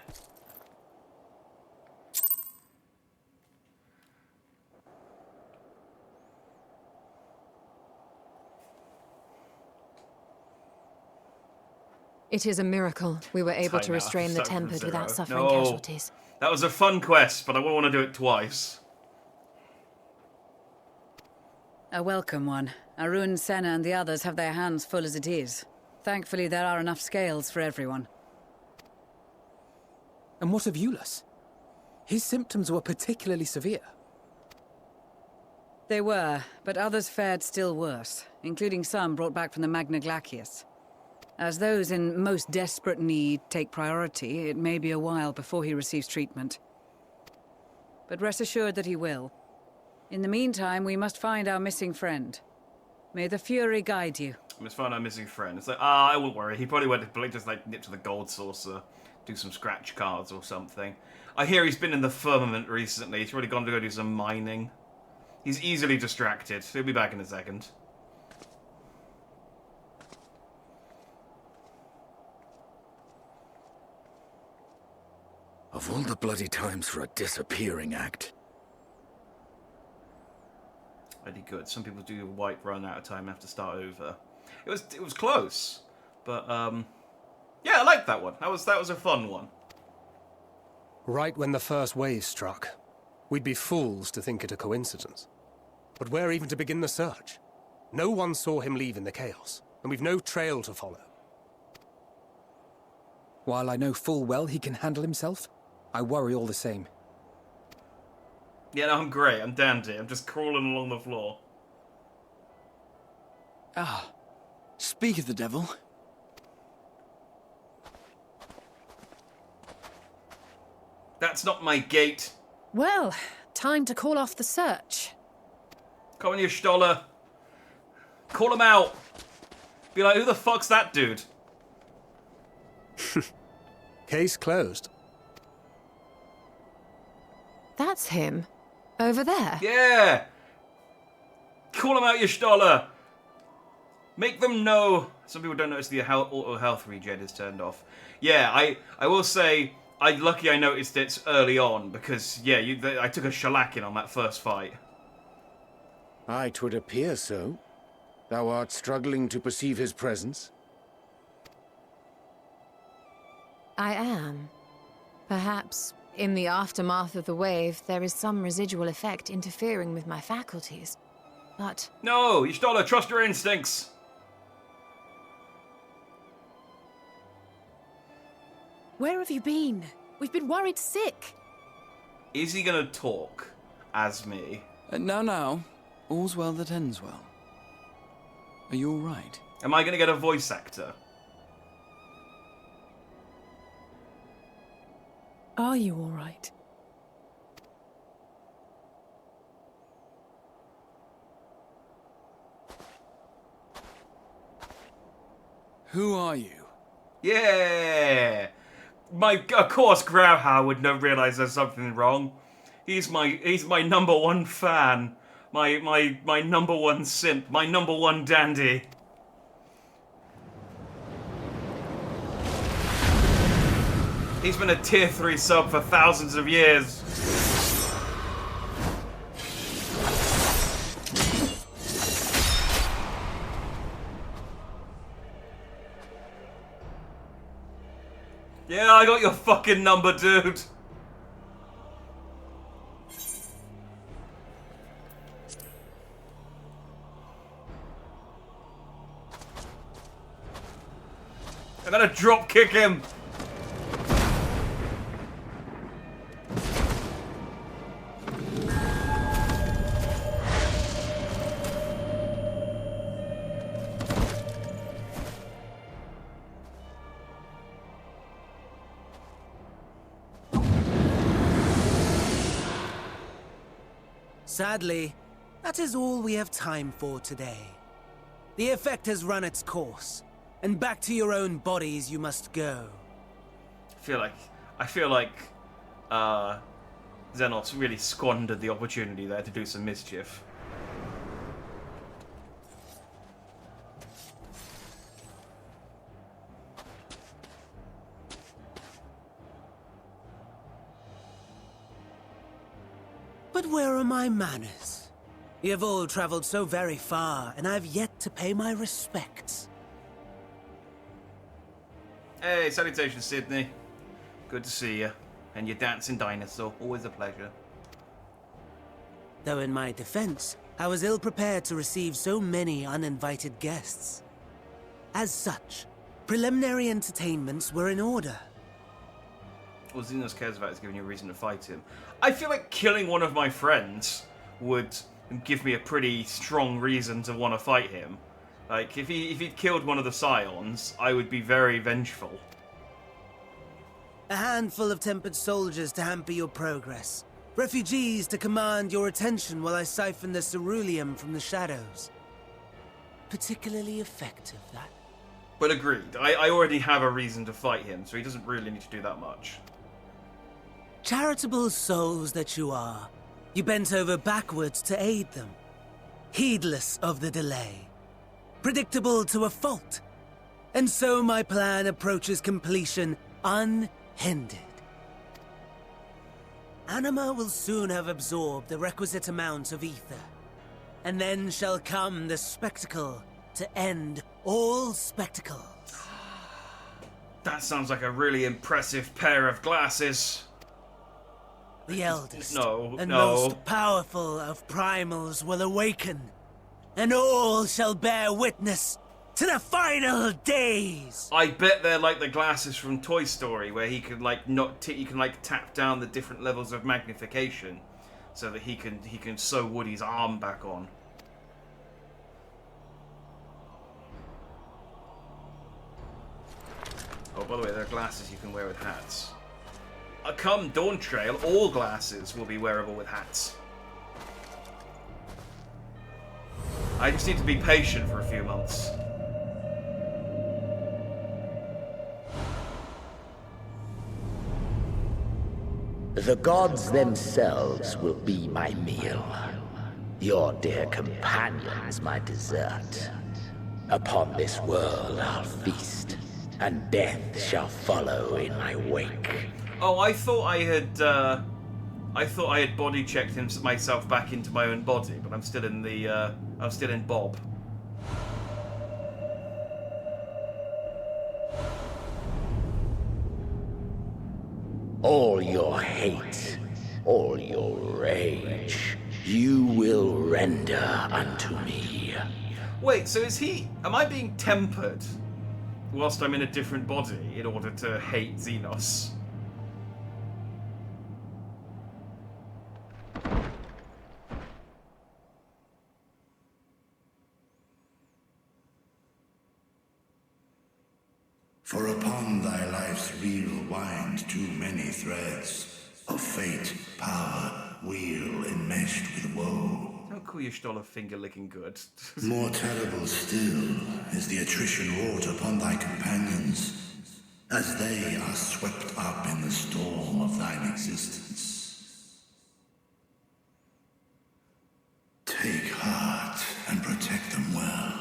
It is a miracle we were able to Time out. restrain the Start from Tempest zero. without suffering No. casualties. That was a fun quest, but I wouldn't want to do it twice. A welcome one. Arun, Senna and the others have their hands full as it is. Thankfully, there are enough scales for everyone. And what of Euless? His symptoms were particularly severe. They were, but others fared still worse, including some brought back from the Magna Glacius. As those in most desperate need take priority, it may be a while before he receives treatment. But rest assured that he will. In the meantime, we must find our missing friend. May the Fury guide you. I must find our missing friend. It's like, I wouldn't worry. He probably went to just like nip to the gold saucer, do some scratch cards or something. I hear he's been in the firmament recently. He's probably gone to go do some mining. He's easily distracted. He'll be back in a second. Of all the bloody times for a disappearing act. Pretty good. Some people do a wipe run out of time and have to start over. It was close, but yeah, I liked that one. That was a fun one. Right when the first wave struck, we'd be fools to think it a coincidence. But where even to begin the search? No one saw him leave in the chaos, and we've no trail to follow. While I know full well he can handle himself, I worry all the same. Yeah, no, I'm great. I'm dandy. I'm just crawling along the floor. Ah, speak of the devil. That's not my gate. Well, time to call off the search. Come on, you Stoller. Call him out. Be like, who the fuck's that dude? Case closed. That's him. Over there. Yeah. Call him out, you Stoller. Make them know. Some people don't notice the auto health regen is turned off. Yeah, I will say, lucky I noticed it early on because yeah, I took a shellacking on that first fight. Aye, 'twould appear so. Thou art struggling to perceive his presence. I am. Perhaps, in the aftermath of the wave, there is some residual effect interfering with my faculties. But... No, you Stoller, trust your instincts. Where have you been? We've been worried sick. Is he gonna talk as me? Now. All's well that ends well. Are you all right? Am I gonna get a voice actor? Are you all right? Who are you? Yeah! Of course Grauhau would not realise there's something wrong. He's my number one fan. My number one simp. My number one dandy. He's been a tier 3 sub for thousands of years. Yeah, I got your fucking number, dude. I'm gonna drop kick him. Sadly, that is all we have time for today. The effect has run its course, and back to your own bodies you must go. I feel like Xenos really squandered the opportunity there to do some mischief. But where are my manners? You have all traveled so very far, and I've yet to pay my respects. Hey, salutations, Sydney. Good to see you. And your dancing dinosaur. Always a pleasure. Though in my defense, I was ill-prepared to receive so many uninvited guests. As such, preliminary entertainments were in order. All Xenos cares about is giving you a reason to fight him. I feel like killing one of my friends would give me a pretty strong reason to want to fight him. Like, if he'd killed one of the Scions, I would be very vengeful. A handful of tempered soldiers to hamper your progress. Refugees to command your attention while I siphon the ceruleum from the shadows. Particularly effective, that. But agreed, I already have a reason to fight him, so he doesn't really need to do that much. Charitable souls that you are, you bent over backwards to aid them. Heedless of the delay. Predictable to a fault. And so my plan approaches completion unhindered. Anima will soon have absorbed the requisite amount of ether. And then shall come the spectacle to end all spectacles. That sounds like a really impressive pair of glasses. The eldest and most powerful of primals will awaken, and all shall bear witness to the final days. I bet they're like the glasses from Toy Story, where he can like tap down the different levels of magnification, so that he can sew Woody's arm back on. Oh, by the way, there are glasses you can wear with hats. Come Dawn Trail, all glasses will be wearable with hats. I just need to be patient for a few months. The gods themselves will be my meal. Your dear companions my dessert. Upon this world I'll feast, and death shall follow in my wake. Oh, I thought I had body checked myself back into my own body, but I'm still in I'm still in Bob. All your hate, all your rage, you will render unto me. Wait, so am I being tempered whilst I'm in a different body in order to hate Xenos? For upon thy life's reel wind too many threads of fate, power, wheel enmeshed with woe. Don't call your Stoller finger licking good. More terrible still is the attrition wrought upon thy companions, as they are swept up in the storm of thine existence. Take heart and protect them well.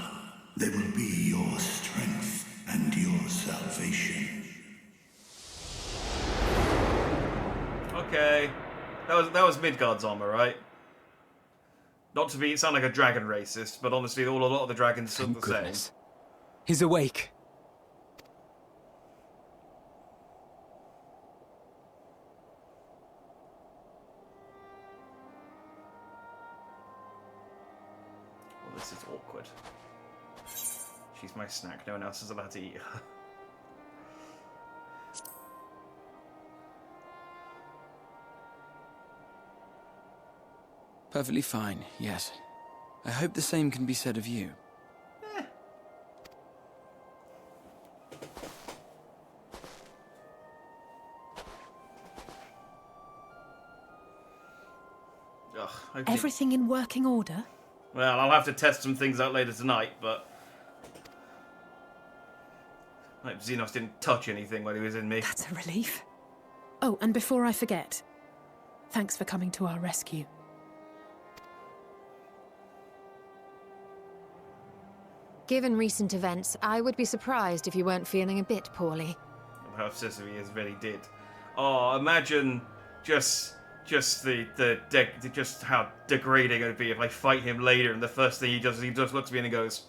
They will be your strength and your salvation. Okay, that was Midgard's armor, right? Not to sound like a dragon racist, but honestly, a lot of the dragons look the same. He's awake. Well, this is awkward. She's my snack. No one else is allowed to eat her. Perfectly fine, yes. I hope the same can be said of you. Ugh, Everything in working order? Well, I'll have to test some things out later tonight, but I hope Xenos didn't touch anything while he was in me. That's a relief. Oh, and before I forget, thanks for coming to our rescue. Given recent events, I would be surprised if you weren't feeling a bit poorly. How Sesame is really did. Oh, imagine just how degrading it would be if I fight him later and the first thing he does is he just looks at me and he goes,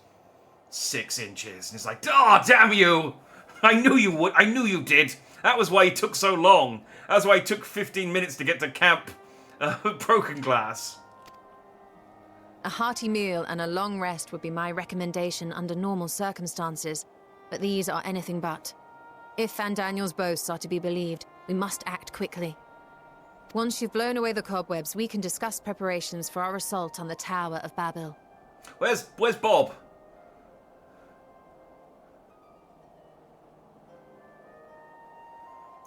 6 inches. And it's like, oh, damn you! I knew you would. I knew you did. That was why it took so long. That's why it took 15 minutes to get to Camp Broken Glass. A hearty meal and a long rest would be my recommendation under normal circumstances, but these are anything but. If Van Daniel's boasts are to be believed, we must act quickly. Once you've blown away the cobwebs, we can discuss preparations for our assault on the Tower of Babel. Where's Bob?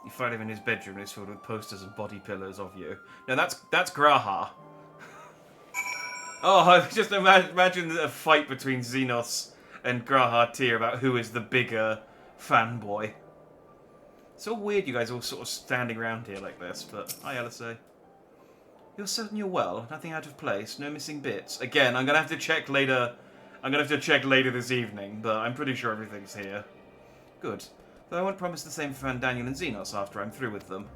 You find him in his bedroom and it's filled with posters and body pillows of you. No, that's Graha. Oh, I just imagine a fight between Xenos and Graha Tyr about who is the bigger fanboy. It's all weird you guys all sort of standing around here like this, but hi LSA. You're certain you're well? Nothing out of place? No missing bits? Again, I'm gonna have to check later. I'm gonna have to check later this evening, but I'm pretty sure everything's here. Good. Though I won't promise the same for Van Daniel and Xenos after I'm through with them.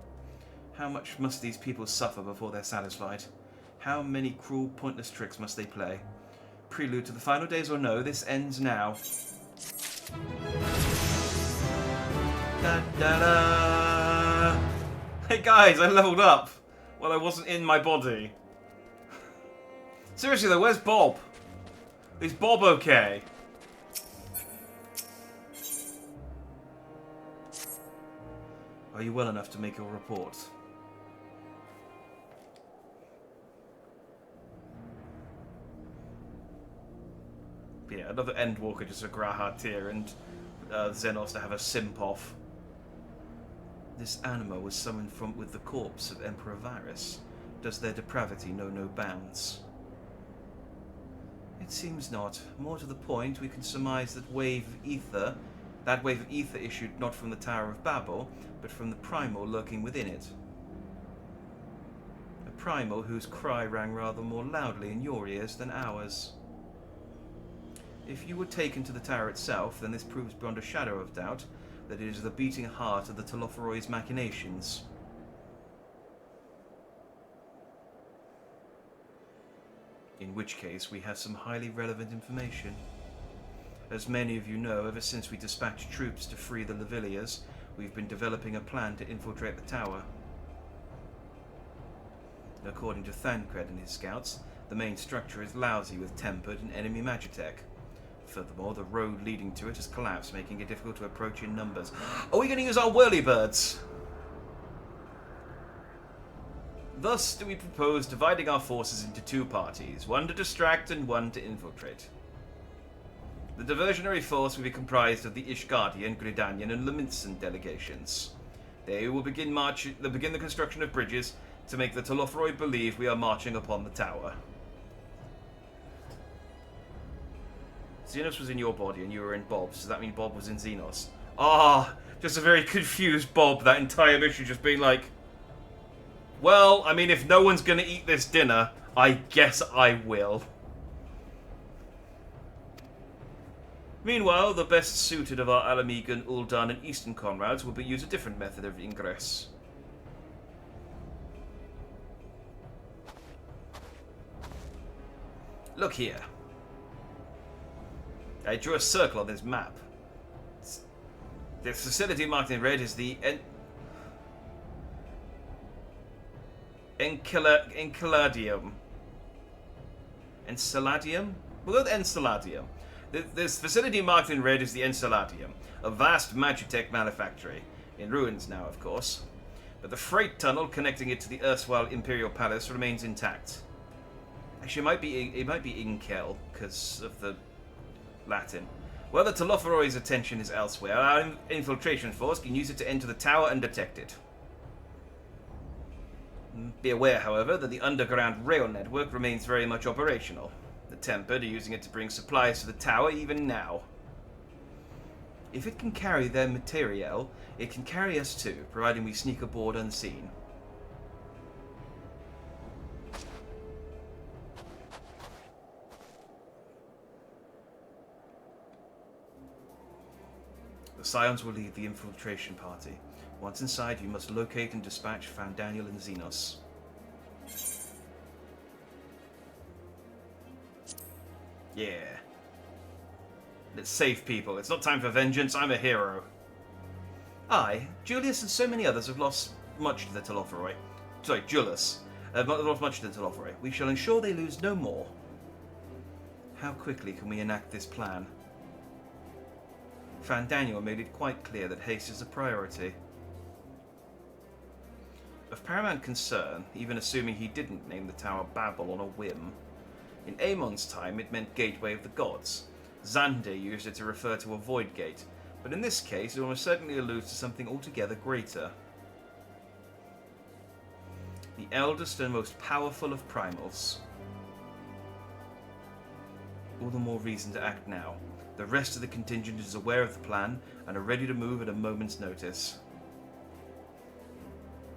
How much must these people suffer before they're satisfied? How many cruel, pointless tricks must they play? Prelude to the final days or no, this ends now. Da, da, da. Hey guys, I leveled up while I wasn't in my body. Seriously though, where's Bob? Is Bob okay? Are you well enough to make your report? Yeah, another Endwalker just a Graha Tyr and Xenos to have a simp off. This anima was summoned from with the corpse of Emperor Varus. Does their depravity know no bounds? It seems not. More to the point, we can surmise that wave of ether issued not from the Tower of Babel, but from the primal lurking within it. A primal whose cry rang rather more loudly in your ears than ours. If you were taken to the tower itself, then this proves beyond a shadow of doubt that it is the beating heart of the Telophoroid's machinations. In which case, we have some highly relevant information. As many of you know, ever since we dispatched troops to free the Lavilliers, we've been developing a plan to infiltrate the tower. According to Thancred and his scouts, the main structure is lousy with tempered and enemy magitech. Furthermore, the road leading to it has collapsed, making it difficult to approach in numbers. Are we going to use our whirlybirds? Thus do we propose dividing our forces into two parties, one to distract and one to infiltrate. The diversionary force will be comprised of the Ishgardian, Gridanian, and Leminson delegations. They will begin the construction of bridges to make the Telophoroid believe we are marching upon the tower. Xenos was in your body and you were in Bob's. Does that mean Bob was in Xenos? Just a very confused Bob that entire mission just being like, well, I mean, if no one's going to eat this dinner, I guess I will. Meanwhile, the best suited of our Alamegan, Uldan, and Eastern comrades will use a different method of ingress. Look here. I drew a circle on this map. This facility marked in red is the Enceladium. Enceladium? We'll go with Enceladium. This facility marked in red is the Enceladium, a vast magitech manufactory. In ruins now, of course. But the freight tunnel connecting it to the erstwhile Imperial Palace remains intact. Actually, it might be Inkel, because of the Latin. Well, the Telophoroid's attention is elsewhere. Our infiltration force can use it to enter the tower undetected. Be aware, however, that the underground rail network remains very much operational. The Tempered are using it to bring supplies to the tower even now. If it can carry their materiel, it can carry us too, providing we sneak aboard unseen. The Scions will lead the infiltration party. Once inside, you must locate and dispatch Van Daniel and Xenos. Yeah. Let's save people. It's not time for vengeance. I'm a hero. I, Julius and so many others have lost much to the Telophoroi. Sorry, Julius. Have lost much to the Telophoroi. We shall ensure they lose no more. How quickly can we enact this plan? Fandaniel made it quite clear that haste is a priority. Of paramount concern, even assuming he didn't name the tower Babel on a whim. In Amon's time, it meant Gateway of the Gods. Xande used it to refer to a void gate, but in this case, it almost certainly alludes to something altogether greater. The eldest and most powerful of primals. All the more reason to act now. The rest of the contingent is aware of the plan and are ready to move at a moment's notice.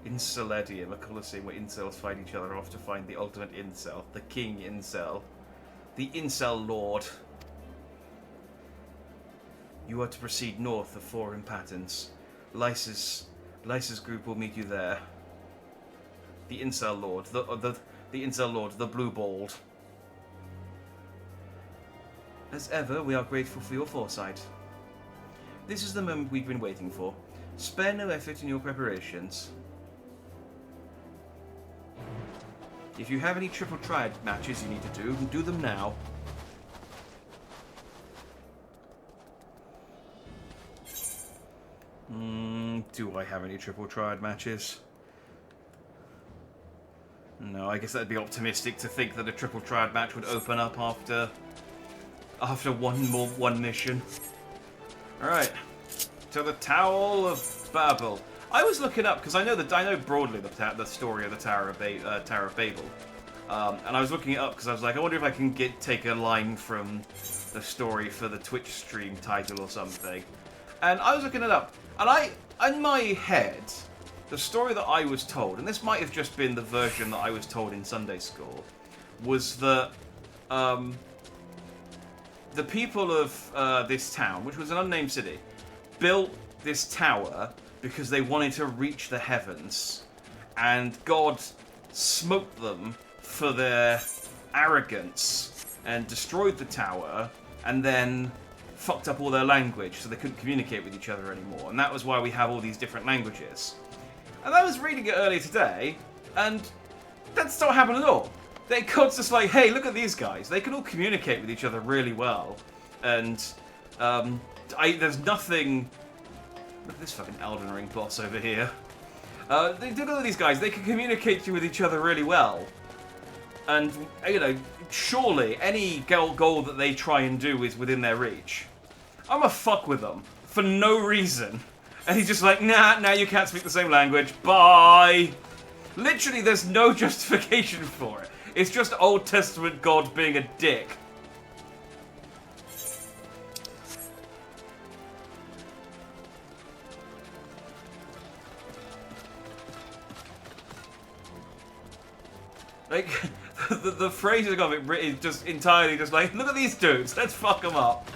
Inceledium, a coliseum where incels fight each other off to find the ultimate incel, the king incel, the incel lord. You are to proceed north of 4 Impatens. Lysa's group will meet you there. The incel lord, the incel lord, the blue-balled. As ever, we are grateful for your foresight. This is the moment we've been waiting for. Spare no effort in your preparations. If you have any triple triad matches you need to do them now. Do I have any triple triad matches? No, I guess that'd be optimistic to think that a triple triad match would open up after one mission. Alright. To the Tower of Babel. I was looking up because I know broadly the story of the Tower of Babel, and I was looking it up because I was like, I wonder if I can take a line from the story for the Twitch stream title or something. And I was looking it up, and in my head, the story that I was told, and this might have just been the version that I was told in Sunday school, was that the people of this town, which was an unnamed city, built this tower because they wanted to reach the heavens, and God smote them for their arrogance and destroyed the tower, and then fucked up all their language so they couldn't communicate with each other anymore. And that was why we have all these different languages. And I was reading it earlier today, and that's not happened at all. God's just like, hey, look at these guys. They can all communicate with each other really well. And there's nothing... Look at this fucking Elden Ring boss over here. Look at these guys. They can communicate with each other really well. And, surely any goal that they try and do is within their reach. I'm a fuck with them. For no reason. And he's just like, nah, you can't speak the same language. Bye! Literally, there's no justification for it. It's just Old Testament God being a dick. Like, the phrasing of it is just entirely just like, look at these dudes, let's fuck them up.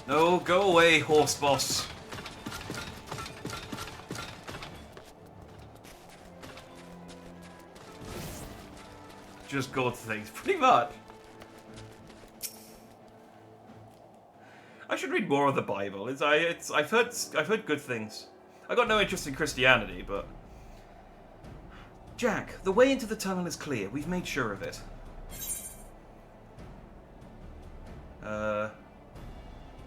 No, go away, horse boss. Just God things, pretty much. I should read more of the Bible. I've heard good things. I got no interest in Christianity, but Jack, the way into the tunnel is clear. We've made sure of it. And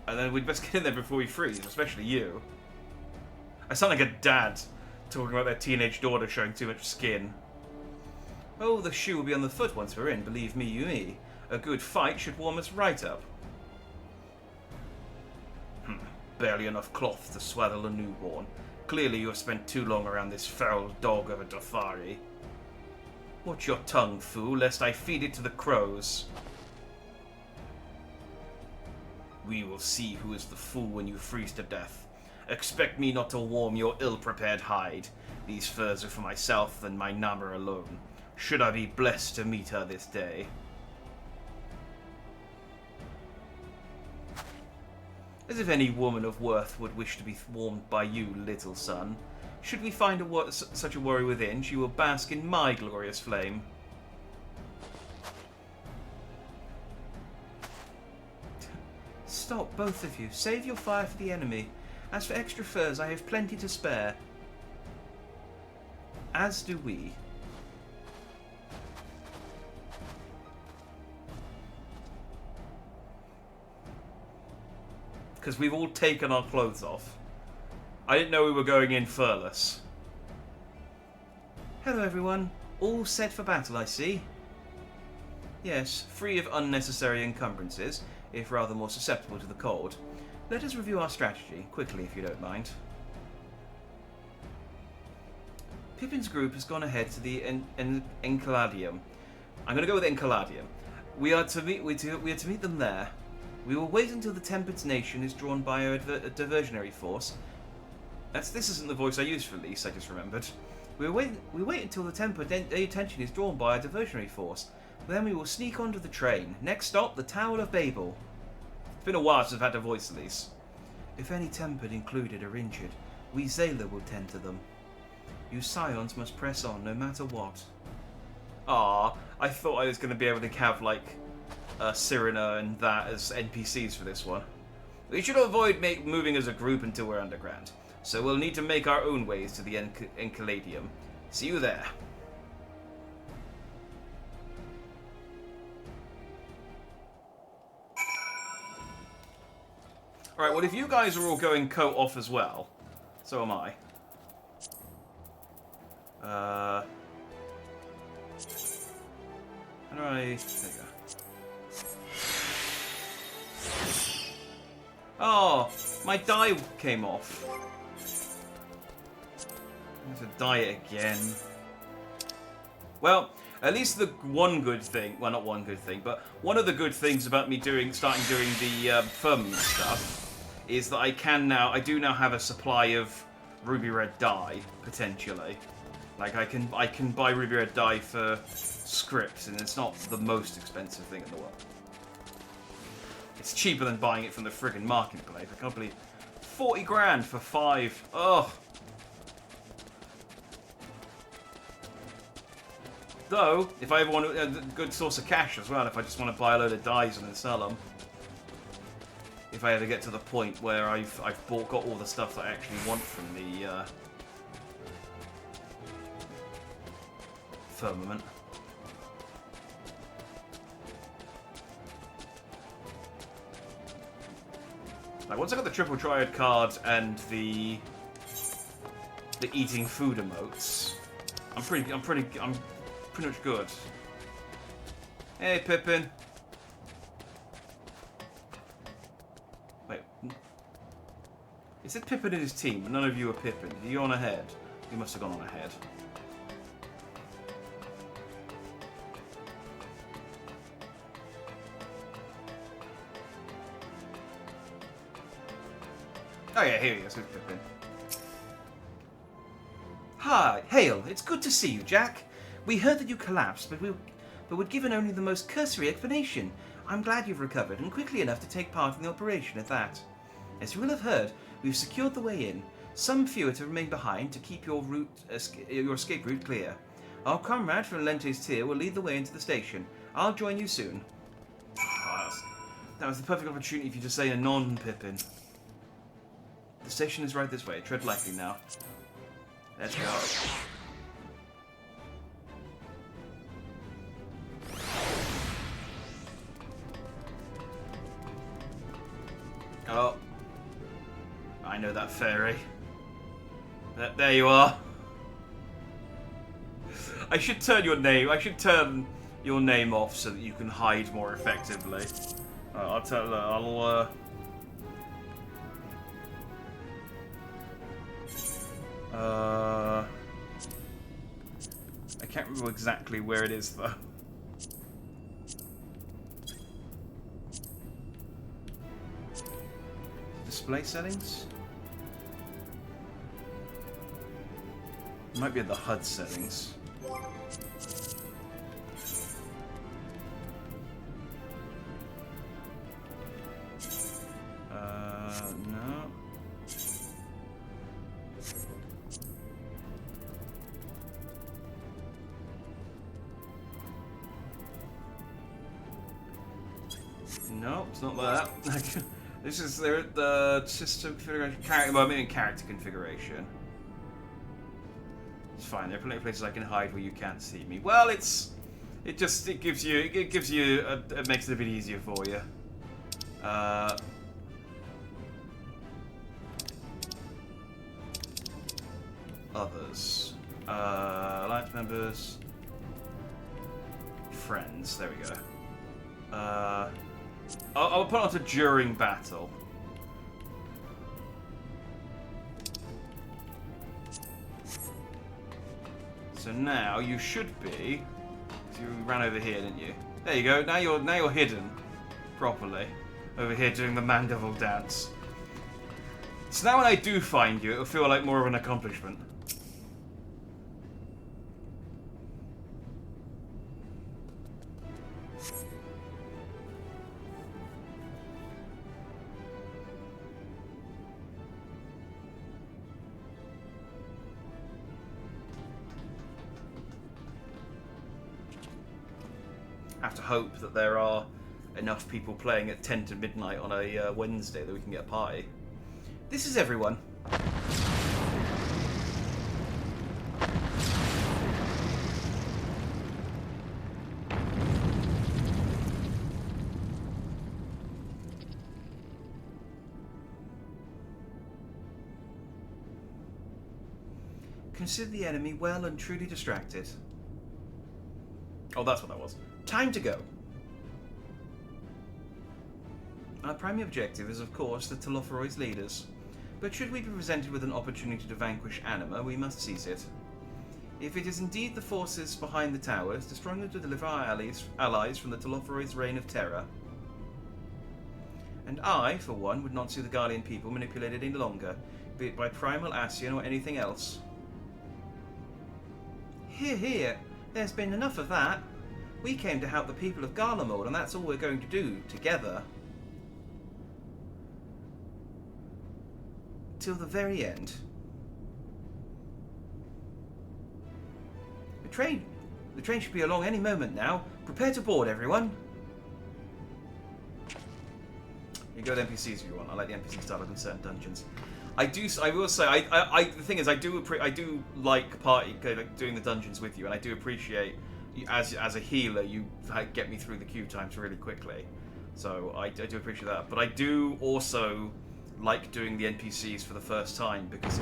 then we'd best get in there before we freeze, especially you. I sound like a dad talking about their teenage daughter showing too much skin. Oh, the shoe will be on the foot once we're in, believe me, you me. A good fight should warm us right up. Barely enough cloth to swaddle a newborn. Clearly you have spent too long around this feral dog of a Dafari. Watch your tongue, fool, lest I feed it to the crows. We will see who is the fool when you freeze to death. Expect me not to warm your ill-prepared hide. These furs are for myself and my Nama alone. Should I be blessed to meet her this day. As if any woman of worth would wish to be warmed by you, little son. Should we find such a worry within, she will bask in my glorious flame. Stop, both of you. Save your fire for the enemy. As for extra furs, I have plenty to spare. As do we. Because we've all taken our clothes off. I didn't know we were going in furless. Hello everyone. All set for battle, I see. Yes, free of unnecessary encumbrances, if rather more susceptible to the cold. Let us review our strategy, quickly if you don't mind. Pippin's group has gone ahead to the Enceladium. I'm going to go with Enceladium. We are to meet them there. We will wait until the Tempered's nation is drawn by a diversionary force. This isn't the voice I used for Lise, I just remembered. We wait until the Tempered attention is drawn by a diversionary force. Then we will sneak onto the train. Next stop, the Tower of Babel. It's been a while since I've had to voice Lise. If any Tempered included are injured, we Zayla will tend to them. You Scions must press on no matter what. Ah, I thought I was going to be able to have, like, Cyrena and that as NPCs for this one. We should avoid moving as a group until we're underground. So we'll need to make our own ways to the Enceladium. See you there. Alright, well if you guys are all going coat off as well, so am I. How do I... There you go. Oh, my die came off. I have to die it again. Well, at least the one good thing, well not one good thing, but one of the good things about me starting doing the firmament stuff is that I do now have a supply of ruby red dye, potentially. Like I can buy ruby red dye for scripts, and it's not the most expensive thing in the world. It's cheaper than buying it from the friggin' marketplace. I can't believe 40 grand for 5. Ugh. Though, if I ever want a good source of cash as well, if I just want to buy a load of dyes and then sell them. If I ever get to the point where I've got all the stuff that I actually want from the firmament. Like once I got the triple triad card and the eating food emotes, I'm pretty much good. Hey Pippin. Wait. It said Pippin in his team, but none of you are Pippin. Are you on ahead? You must have gone on ahead. Oh yeah, here he is. Who's Pippin? Hi, hail. It's good to see you, Jack. We heard that you collapsed, but we'd given only the most cursory explanation. I'm glad you've recovered, and quickly enough to take part in the operation at that. As you will have heard, we've secured the way in. Some few are to remain behind to keep your escape route clear. Our comrade from Lente's tier will lead the way into the station. I'll join you soon. Oh, that was the perfect opportunity for you to say a non-Pippin. The station is right this way. Tread lightly now. Let's go. Oh. I know that fairy. There you are. I should turn your name off so that you can hide more effectively. I can't remember exactly where it is though. Display settings? It might be at the HUD settings. No. No, it's not like that. This is the system configuration, character. Well, maybe character configuration. It's fine. There are plenty of places I can hide where you can't see me. Well, it gives you it makes it a bit easier for you. Others, alliance members, friends. There we go. I'll put it onto during battle. So now you should be. So you ran over here, didn't you? There you go. Now you're hidden properly over here doing the Mandeville dance. So now when I do find you, it'll feel like more of an accomplishment. Have to hope that there are enough people playing at 10 to midnight on a Wednesday that we can get a party. This is everyone. Consider the enemy well and truly distracted. Oh, that's what that was. Time to go. Our primary objective is, of course, the Telophoroid's leaders. But should we be presented with an opportunity to vanquish Anima, we must seize it. If it is indeed the forces behind the towers, destroying them to deliver our allies from the Telophoroid's reign of terror. And I, for one, would not see the Guardian people manipulated any longer, be it by Primal Ascian or anything else. Hear, hear. There's been enough of that. We came to help the people of Garlemald, and that's all we're going to do, together. Till the very end. The train should be along any moment now. Prepare to board, everyone. You go to NPCs if you want. I like the NPC style in certain dungeons. I will say, the thing is, I do like doing the dungeons with you, and I do appreciate. As a healer, you get me through the queue times really quickly, so I do appreciate that. But I do also like doing the NPCs for the first time because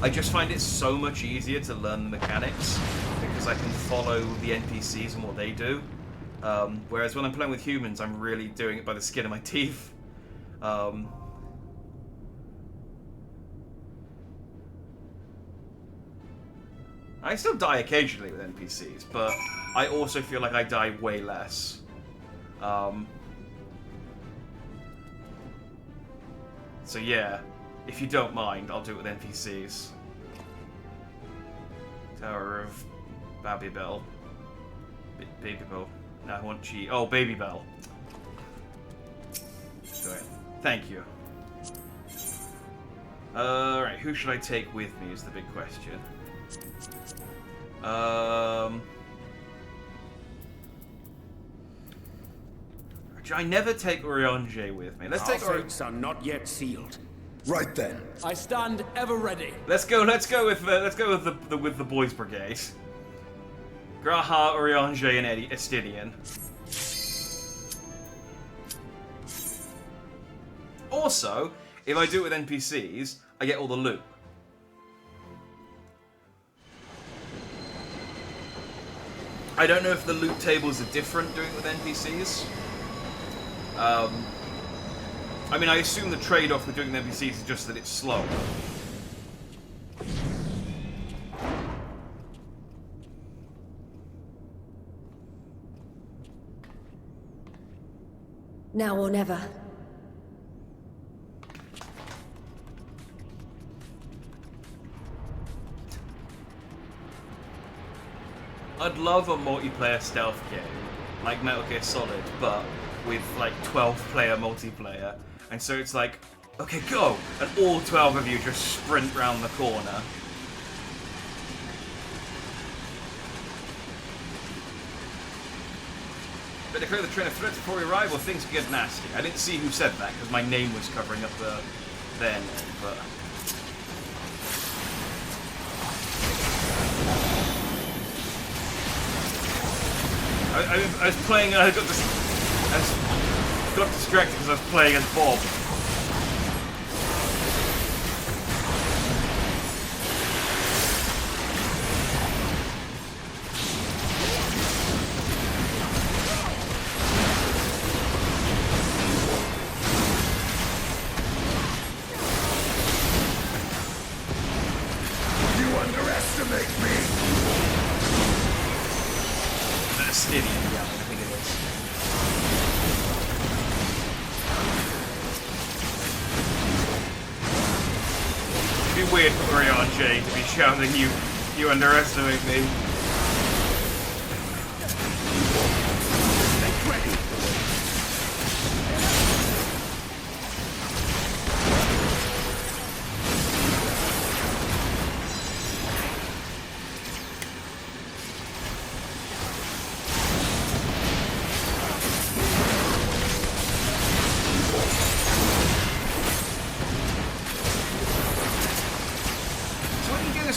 I just find it so much easier to learn the mechanics because I can follow the NPCs and what they do. Whereas when I'm playing with humans, I'm really doing it by the skin of my teeth. I still die occasionally with NPCs, but I also feel like I die way less. So yeah, if you don't mind, I'll do it with NPCs. Tower of Babybel. Babybel. No, I want Chi. Oh, Babybel. Sorry. Thank you. Alright, who should I take with me is the big question. I never take Urianger with me. Let's take Our fates are not yet sealed. Right then. I stand ever ready. Let's go with the boys' brigade. Graha, Urianger, and Estidian. Also, if I do it with NPCs, I get all the loot. I don't know if the loot tables are different doing it with NPCs. I mean, I assume the trade-off with doing the NPCs is just that it's slow. Now or never. I'd love a multiplayer stealth game, like Metal Gear Solid, but with like 12-player multiplayer. And so it's like, okay, go! And all 12 of you just sprint round the corner. Better clear the train of threats before we arrive or things get nasty. I didn't see who said that because my name was covering up their name, but... I was playing, I got distracted because I was playing as Bob. Weird for Jay to be shouting you underestimate me.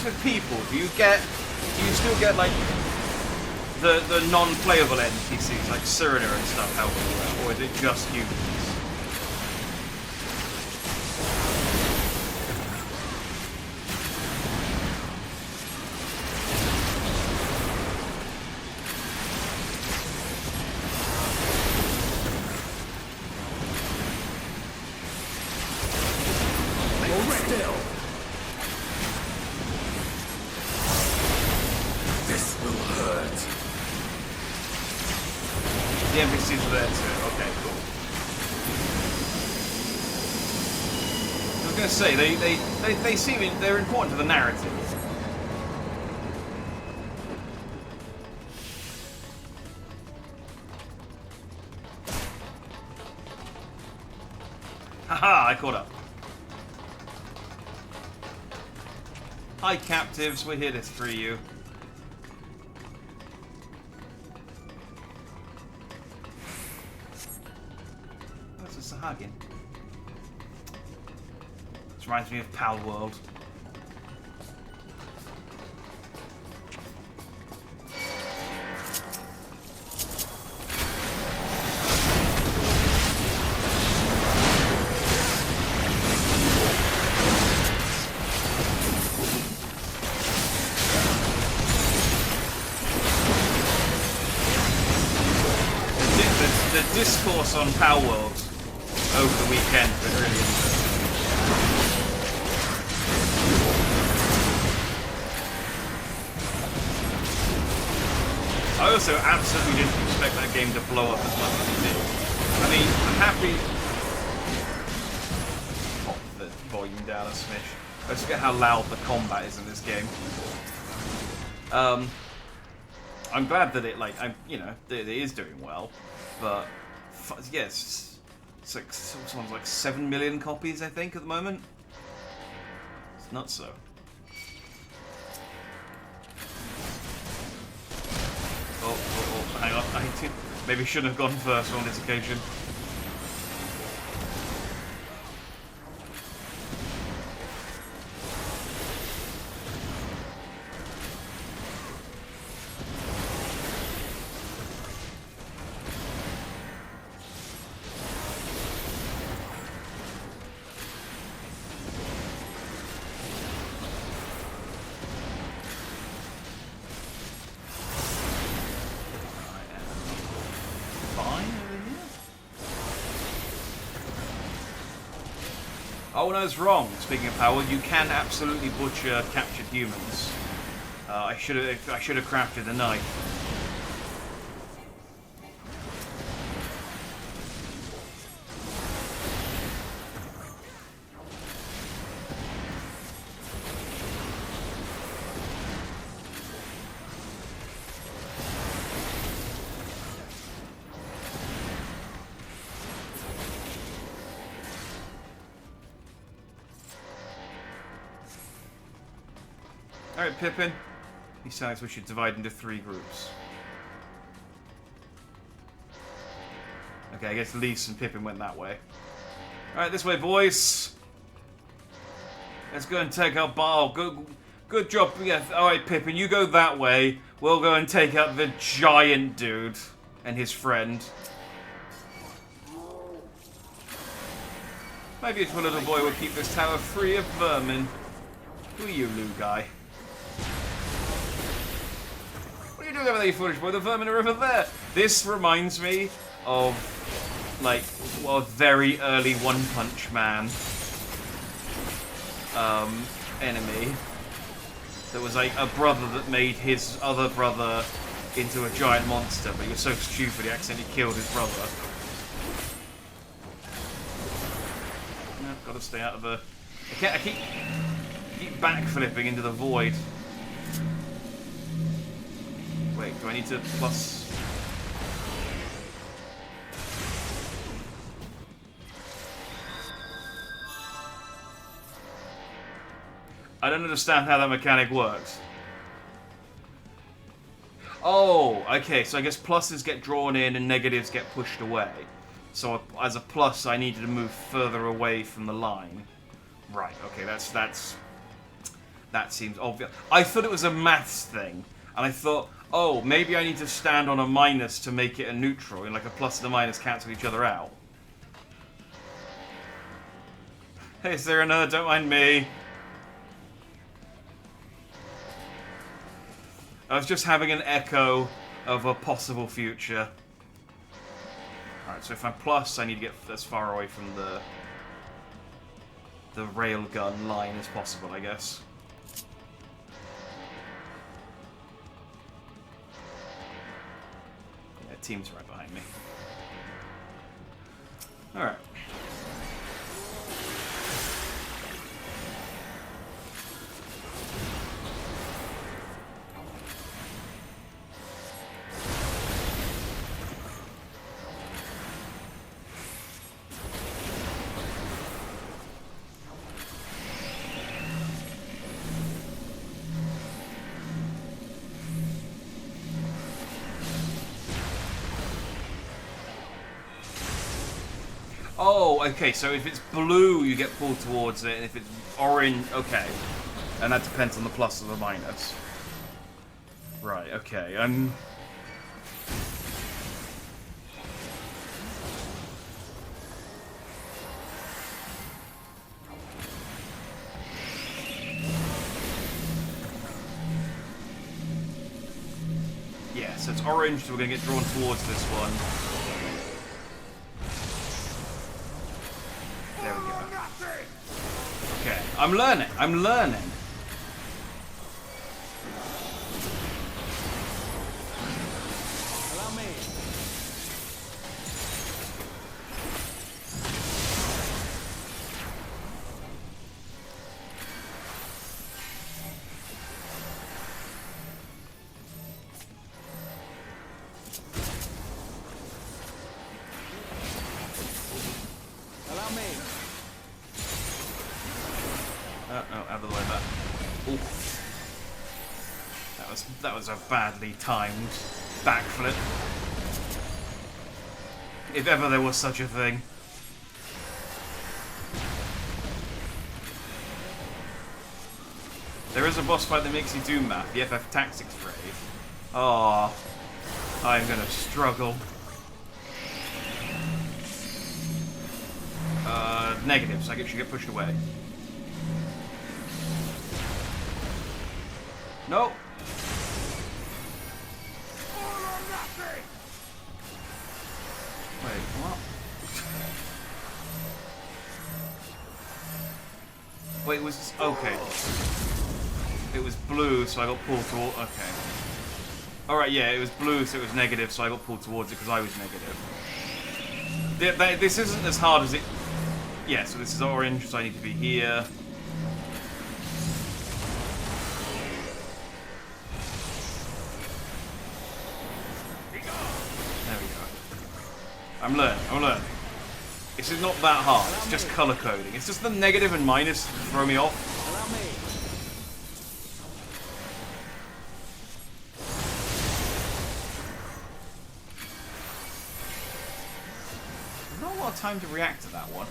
With people, do you still get like the non-playable NPCs like Cyrano and stuff helping you out, or is it just humans? The NPCs are there too. Okay, cool. I was going to say they seem they're important to the narrative. Haha! I caught up. Hi, captives. We're here to free you. Hagen. This reminds me of Pal World. The discourse on Pal World over the weekend was really interesting. I also absolutely didn't expect that game to blow up as much as it did. I mean, I'm happy... Pop the volume down a smidge. I just forget how loud the combat is in this game. I'm glad that it, like, it is doing well, but yes. It's like someone's like 7 million copies, I think, at the moment. It's nuts, so. Oh, hang on. Maybe shouldn't have gone first on this occasion. Oh no, I was wrong. Speaking of power, you can absolutely butcher captured humans. I should have crafted a knife. Alright, Pippin. Besides, we should divide into 3 groups. Okay, I guess Lise and Pippin went that way. Alright, this way, boys. Let's go and take out Baal. Good job. Yeah, alright, Pippin, you go that way. We'll go and take out the giant dude and his friend. Maybe a little boy will keep this tower free of vermin. Who are you, Lou guy? What are you doing over there, you foolish boy? The vermin are over there. This reminds me of, like, well, a very early One Punch Man enemy. There was like a brother that made his other brother into a giant monster, but he was so stupid he accidentally killed his brother. No, gotta stay out of the... I keep backflipping into the void. Wait, do I need to plus... I don't understand how that mechanic works. Oh, okay, so I guess pluses get drawn in and negatives get pushed away. So as a plus, I needed to move further away from the line. Right, okay, that seems obvious. I thought it was a maths thing, and I thought, oh, maybe I need to stand on a minus to make it a neutral, and like a plus and a minus cancel each other out. Hey, Cyrano, don't mind me. I was just having an echo of a possible future. Alright, so if I'm plus, I need to get as far away from the railgun line as possible, I guess. Yeah, team's right behind me. Alright. Oh, okay, so if it's blue, you get pulled towards it, and if it's orange, okay. And that depends on the plus or the minus. Right, okay, yeah, so it's orange, so we're gonna get drawn towards this one. There we go. Okay, I'm learning. Allow me. Allow me. No, out of the way that. Oof. That was a badly timed backflip. If ever there was such a thing. There is a boss fight that makes you do math, the FFXIV. Oh, I'm gonna struggle. Negatives, I should get pushed away. No. Wait, what? Wait, it was okay. It was blue, so I got pulled toward. Okay. All right, yeah, it was blue, so it was negative, so I got pulled towards it because I was negative. This isn't as hard as it. Yeah, so this is orange, so I need to be here. There we go. I'm learning. This is not that hard, it's just color coding. It's just the negative and minus that throw me off. Allow me. time to react to that one.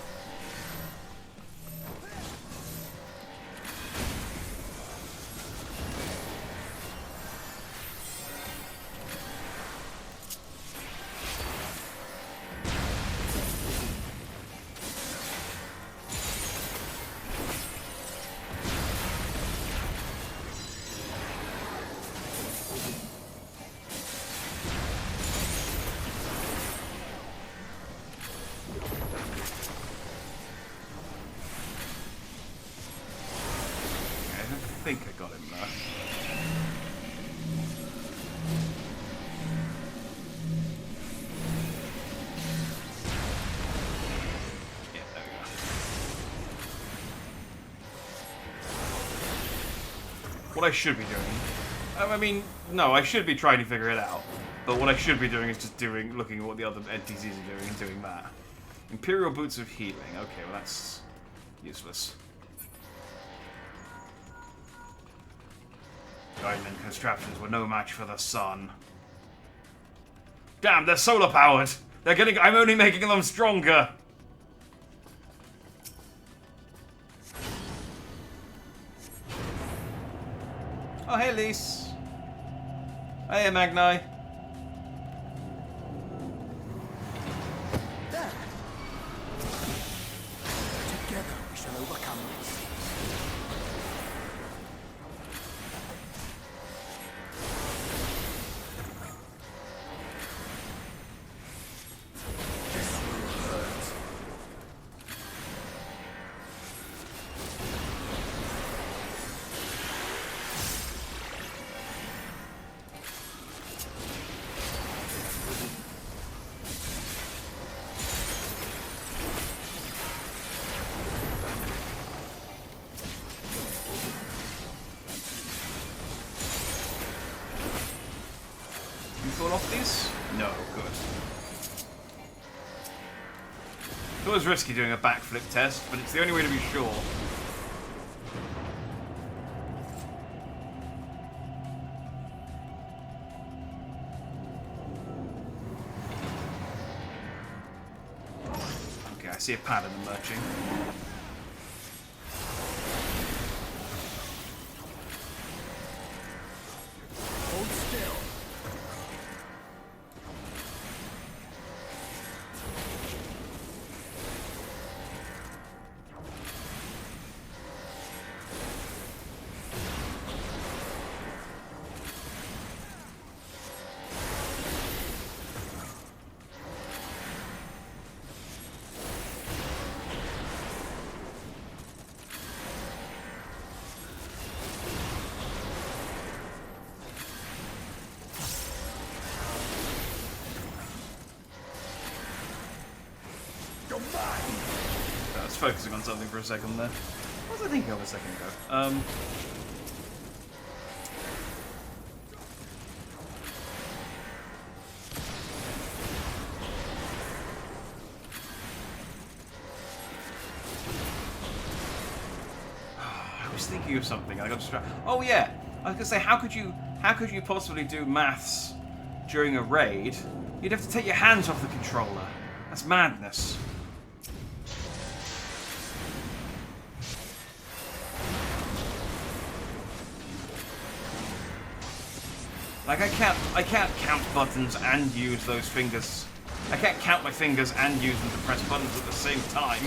I think I got him there. Yeah, there we go. What I should be doing... I mean, no, I should be trying to figure it out. But what I should be doing is just looking at what the other NPCs are doing and doing that. Imperial Boots of Healing. Okay, well that's useless. Diamond contraptions were no match for the sun. Damn, they're solar powered! I'm only making them stronger! Oh, hey, Lise. Hey, Magni. Together we shall overcome this. Off these? No, good. It was risky doing a backflip test, but it's the only way to be sure. Okay, I see a pattern emerging. Hold still. I was focusing on something for a second there. What was I thinking of a second ago? I was thinking of something and I got distracted. Oh yeah, I was gonna say, how could you possibly do maths during a raid? You'd have to take your hands off the controller. That's madness. Like I can't count buttons and use those fingers. I can't count my fingers and use them to press buttons at the same time.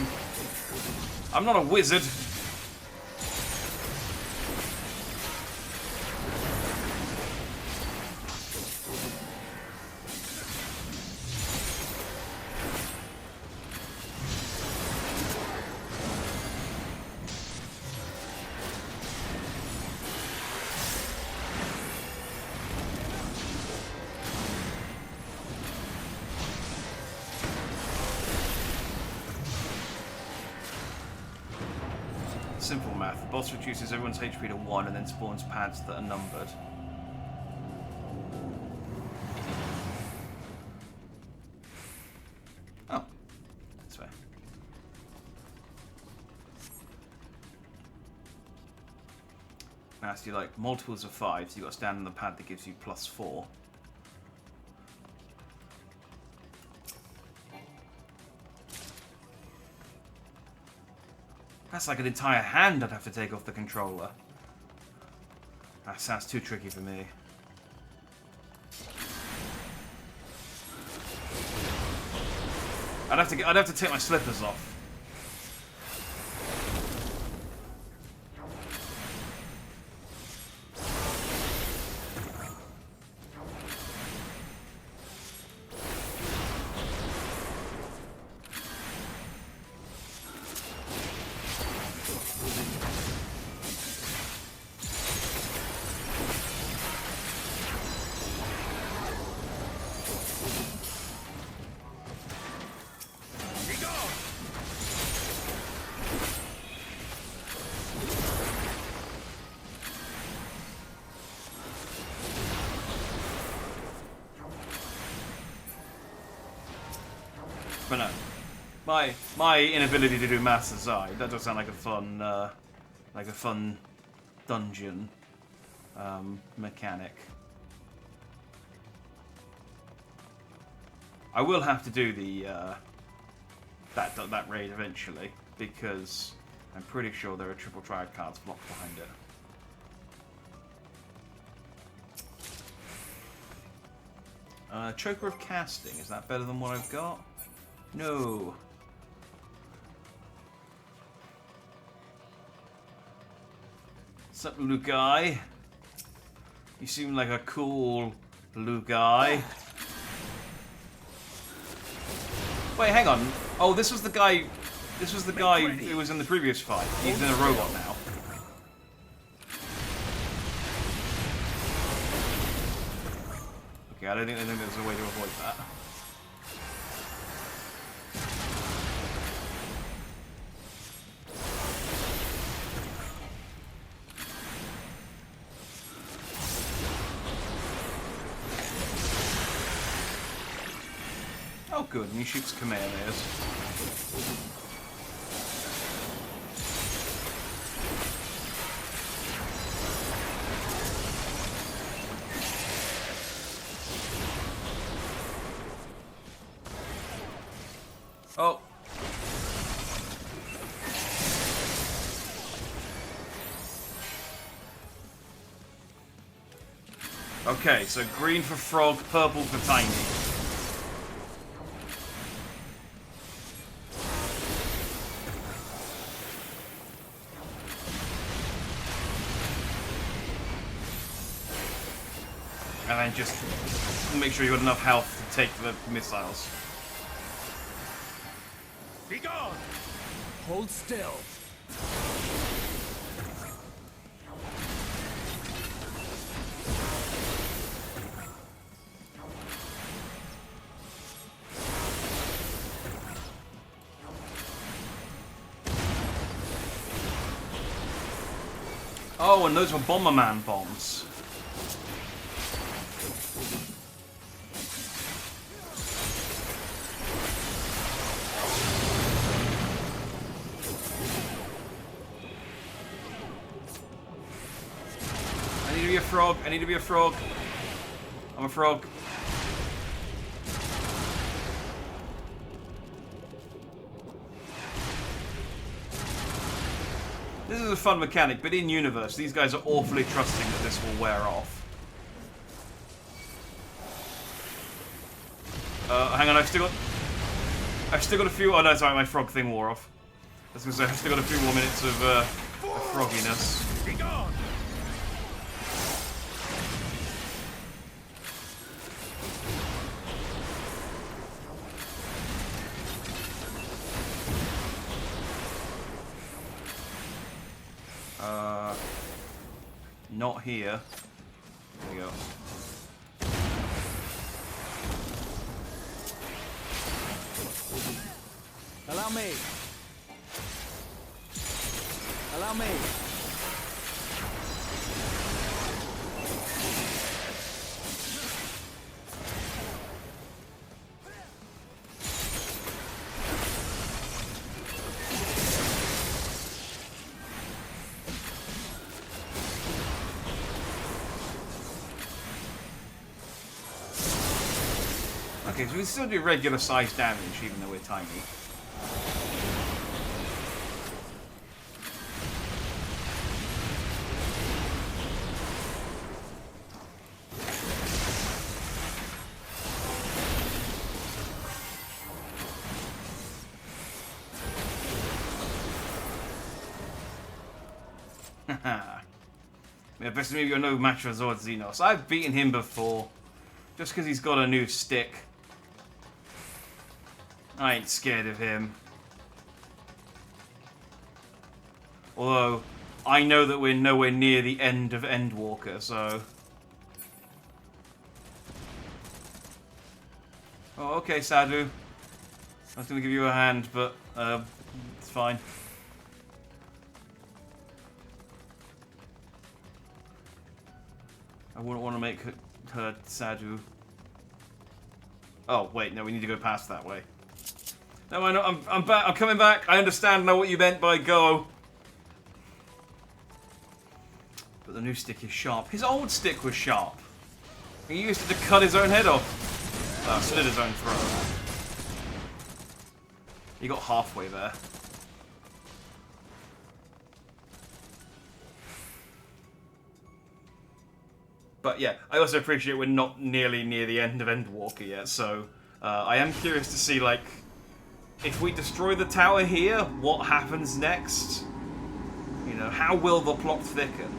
I'm not a wizard. Simple math. The boss reduces everyone's HP to 1 and then spawns pads that are numbered. Oh. That's fair. Now, so you like multiples of 5, so you've got to stand on the pad that gives you +4. That's like an entire hand I'd have to take off the controller. That sounds too tricky for me. I'd have to take my slippers off. But no, my inability to do maths aside, that does sound like a fun dungeon mechanic. I will have to do the that raid eventually because I'm pretty sure there are triple triad cards blocked behind it. Choker of Casting, is that better than what I've got? No. What's up, blue guy? You seem like a cool blue guy. Wait, hang on. Oh, this was the guy. This was the guy who was in the previous fight. He's in a robot now. Okay, I don't think there's a way to avoid that. Oh good, and he shoots Kamehamehas. Oh. Okay, so green for Frog, purple for Tiny. And then just make sure you've got enough health to take the missiles. Be gone! Hold still. Oh, and those were Bomberman bombs. I need to be a frog. I need to be a frog. I'm a frog. This is a fun mechanic, but in universe, these guys are awfully trusting that this will wear off. Hang on, I've still got a few. Oh no, sorry, my frog thing wore off. I was gonna say I've still got a few more minutes of frogginess. Be gone! Not here. There we go. Allow me. Allow me. Okay, so we can still do regular size damage even though we're tiny. Yeah, best maybe you're no match for Zord Xenos. I've beaten him before. Just because he's got a new stick. I ain't scared of him. Although, I know that we're nowhere near the end of Endwalker, so... Oh, okay, Sadhu. I was going to give you a hand, but it's fine. I wouldn't want to make her Sadhu. Oh, wait, no, we need to go past that way. No, I'm back. I'm coming back. I understand now what you meant by go. But the new stick is sharp. His old stick was sharp. He used it to cut his own head off. Slit his own throat. He got halfway there. But yeah, I also appreciate we're not nearly near the end of Endwalker yet, so I am curious to see, like, if we destroy the tower here, what happens next? You know, how will the plot thicken?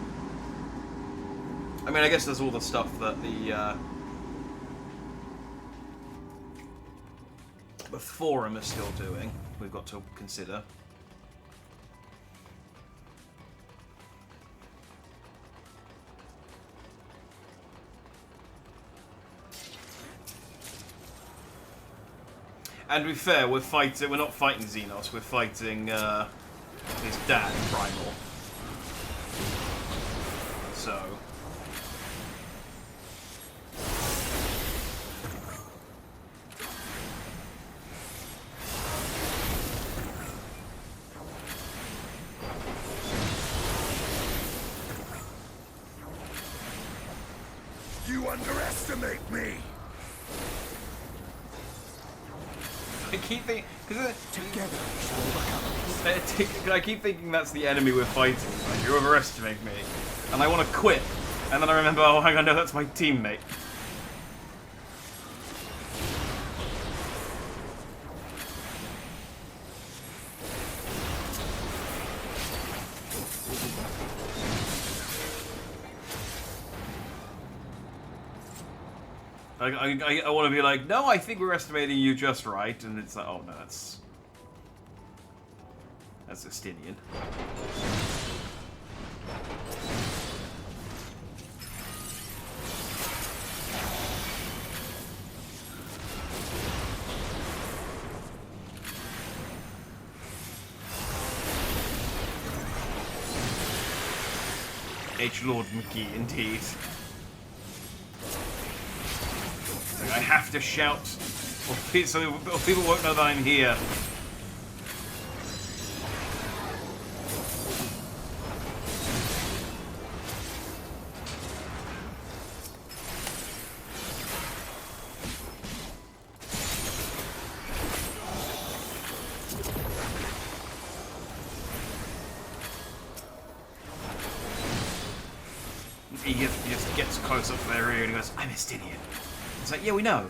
I mean, I guess there's all the stuff that the forum is still doing. We've got to consider. And to be fair, we're not fighting Xenos, we're fighting his dad, Primal. So You underestimate me! I keep thinking, together I keep thinking that's the enemy we're fighting. Like, you overestimate me, and I want to quit, and then I remember, oh, hang on, no, that's my teammate. I want to be like, no, I think we're estimating you just right, and it's like, oh no, that's Estinian. H. Lord McGee, indeed. I have to shout, or people won't know that I'm here. He just gets close up to their ear and he goes, I'm Estinian. It's like, yeah, we know.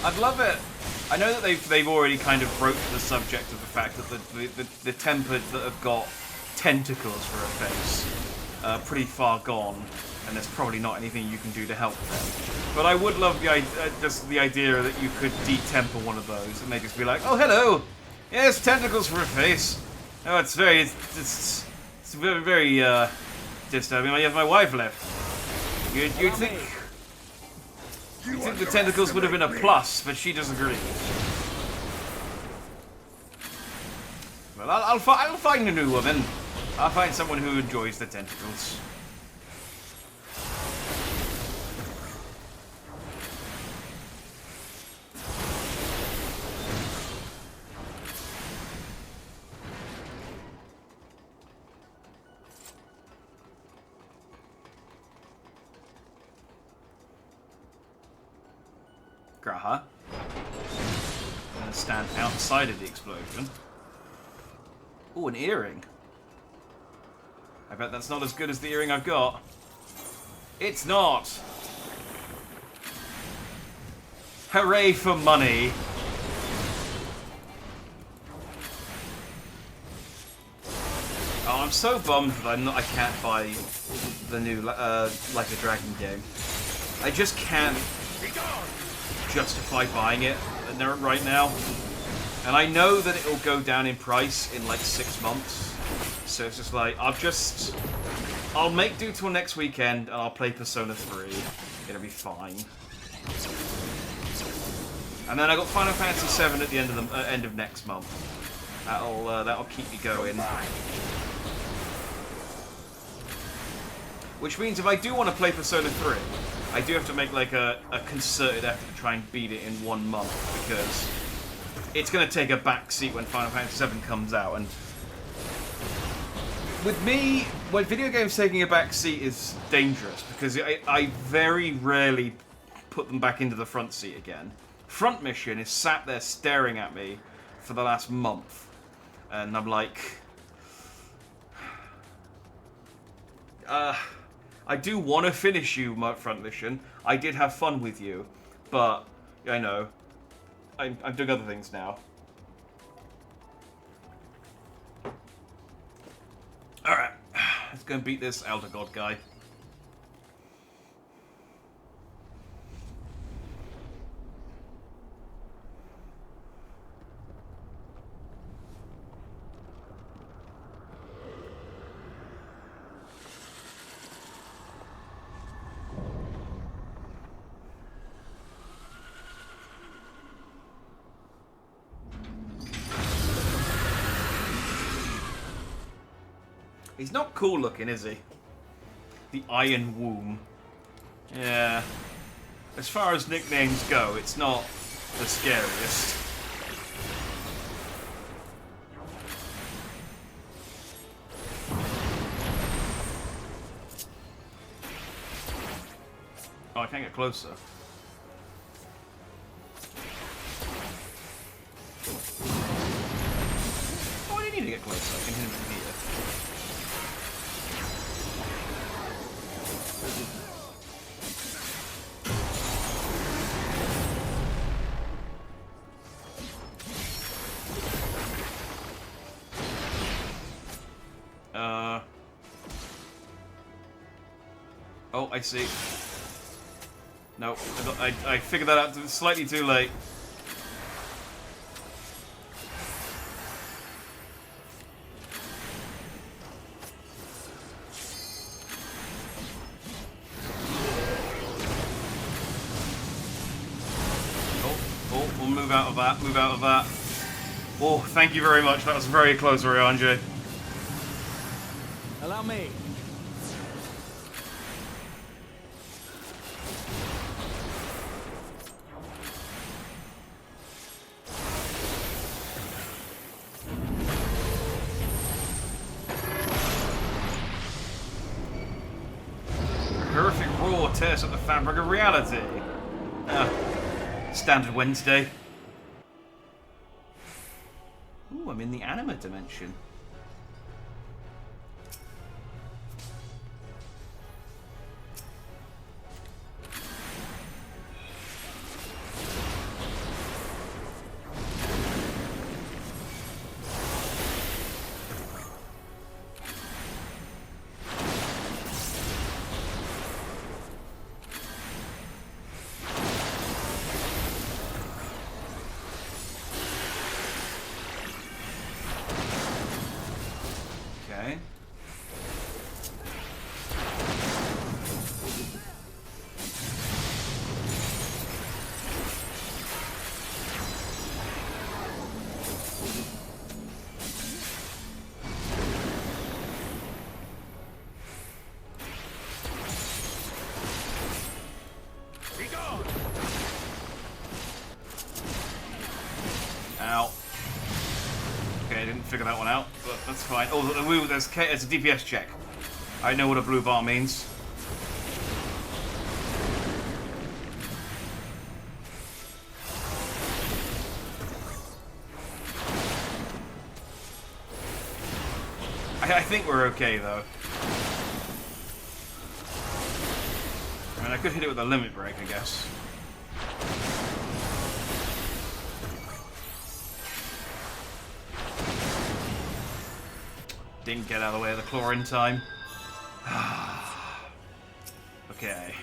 I'd love it. I know that they've already kind of broached the subject of the fact that the Tempered that have got tentacles for a face are pretty far gone, and there's probably not anything you can do to help them. But I would love just the idea that you could detemper one of those, and they just be like, oh, hello! Yes, tentacles for a face! Oh, it's very disturbing. I have my wife left. You'd think... You'd think the tentacles would have been a plus, but she doesn't agree. Well, I'll find a new woman. I'll find someone who enjoys the tentacles. Graha. going to stand outside of the explosion. Oh, an earring. I bet that's not as good as the earring I've got. It's not! Hooray for money! Oh, I'm so bummed that I can't buy the new Like a Dragon game. I just can't justify buying it right now. And I know that it'll go down in price in like 6 months. So it's just like, I'll make do till next weekend and I'll play Persona 3. It'll be fine. And then I got Final Fantasy 7 at the end of next month. That'll keep me going. Which means if I do want to play Persona 3, I do have to make like a concerted effort to try and beat it in 1 month, because it's going to take a back seat when Final Fantasy 7 comes out. And with me, when video games taking a back seat is dangerous, because I very rarely put them back into the front seat again. Front Mission is sat there staring at me for the last month, and I'm like, I do want to finish you, Front Mission. I did have fun with you, but I know I'm doing other things now. All right, let's go and beat this Elder God guy. He's not cool looking, is he? The Iron Womb. Yeah. As far as nicknames go, it's not the scariest. Oh, I can't get closer. Oh, I didn't need to get closer. I can hit him from here. Oh, I see. No, I figured that out slightly too late. Oh, we'll move out of that, move out of that. Oh, thank you very much. That was very close, Ryanje. Allow me. Horrific roar tears at the fabric of reality. Standard Wednesday. Ooh, I'm in the anima dimension. Ow. Okay, I didn't figure that one out, but that's fine. Oh, there's a DPS check. I know what a blue bar means. I think we're okay, though. I mean, I could hit it with a limit break, I guess. Didn't get out of the way of the claw in time. Okay.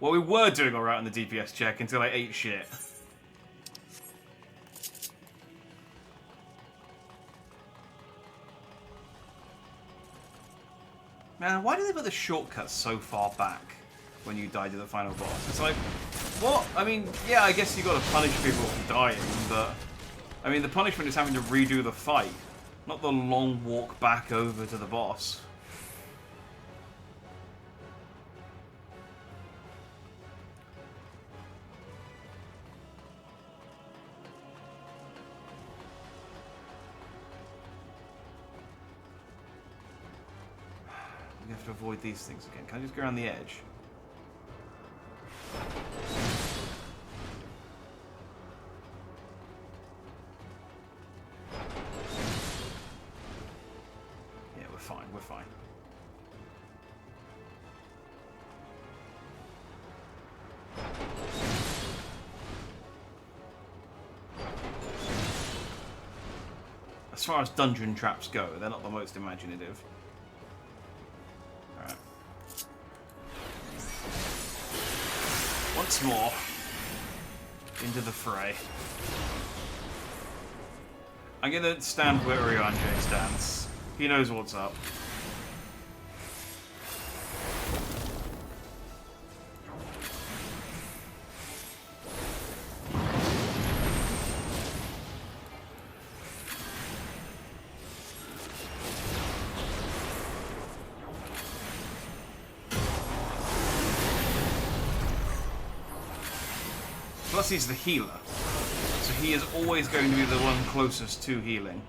Well, we were doing alright on the DPS check until I ate shit. Man, why do they put the shortcuts so far back when you die to the final boss? It's like, what? I mean, yeah, I guess you gotta punish people for dying, but... I mean, the punishment is having to redo the fight, not the long walk back over to the boss. We have to avoid these things again. Can I just go around the edge? Yeah, we're fine, we're fine. As far as dungeon traps go, they're not the most imaginative. Alright. Once more, into the fray. I'm gonna stand where Ryanje stands. He knows what's up. Plus he's the healer, so he is always going to be the one closest to healing.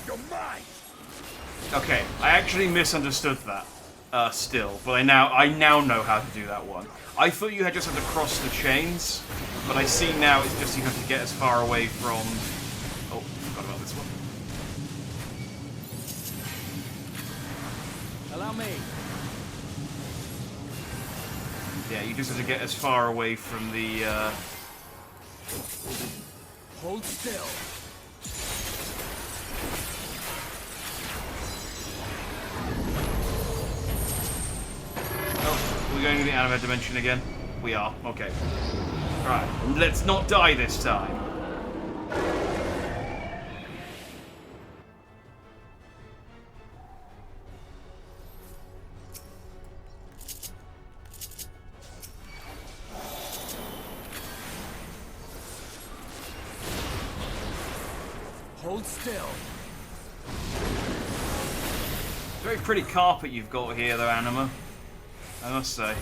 You're mine. Okay, I actually misunderstood that still, but I now know how to do that one. I thought you had just had to cross the chains, but I see now it's just you have to get as far away from... Oh, forgot about this one. Allow me. Yeah, you just have to get as far away from the, Hold still. Oh, we're going to the anime dimension again? We are, okay. Right, let's not die this time. Hold still. Very pretty carpet you've got here, though, Anima. I must say.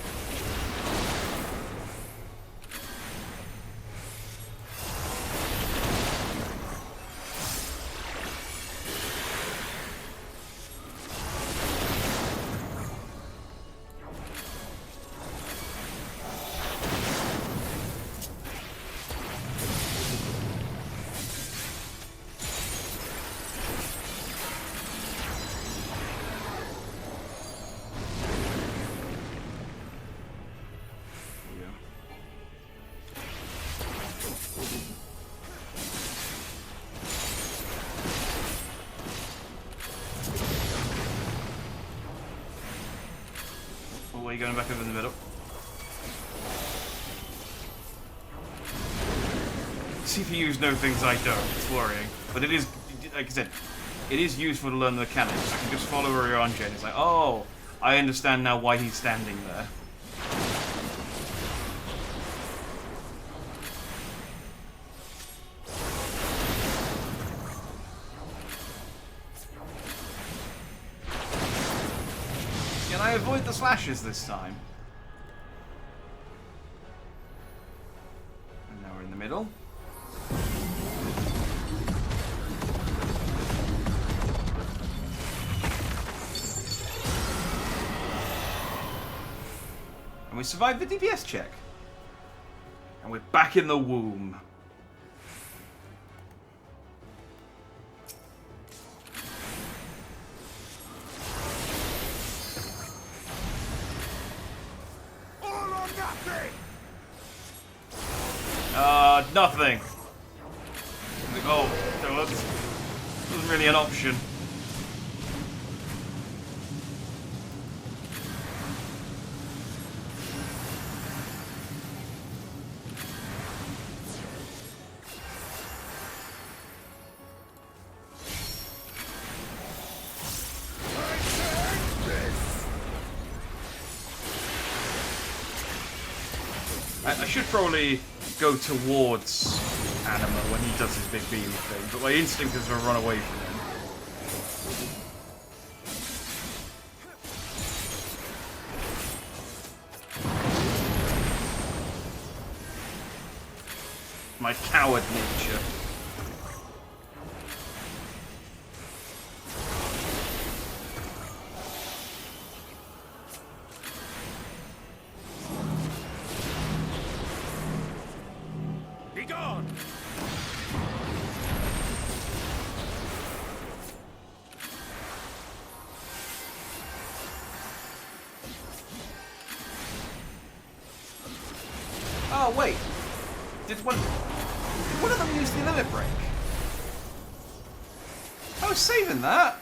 Are you going back over in the middle? CPUs know things I don't. It's worrying. But it is, like I said, it is useful to learn the mechanics. I can just follow Ryanje and it's like, oh, I understand now why he's standing there. Can I avoid the slashes this time? And now we're in the middle. we survived the DPS check. And we're back in the womb. Nothing. Oh, that wasn't really an option. I should probably go towards Anima when he does his big beam thing, but my instinct is to run away from him. My coward nature. Be gone! Oh, wait. Did one of them use the limit break? I was saving that.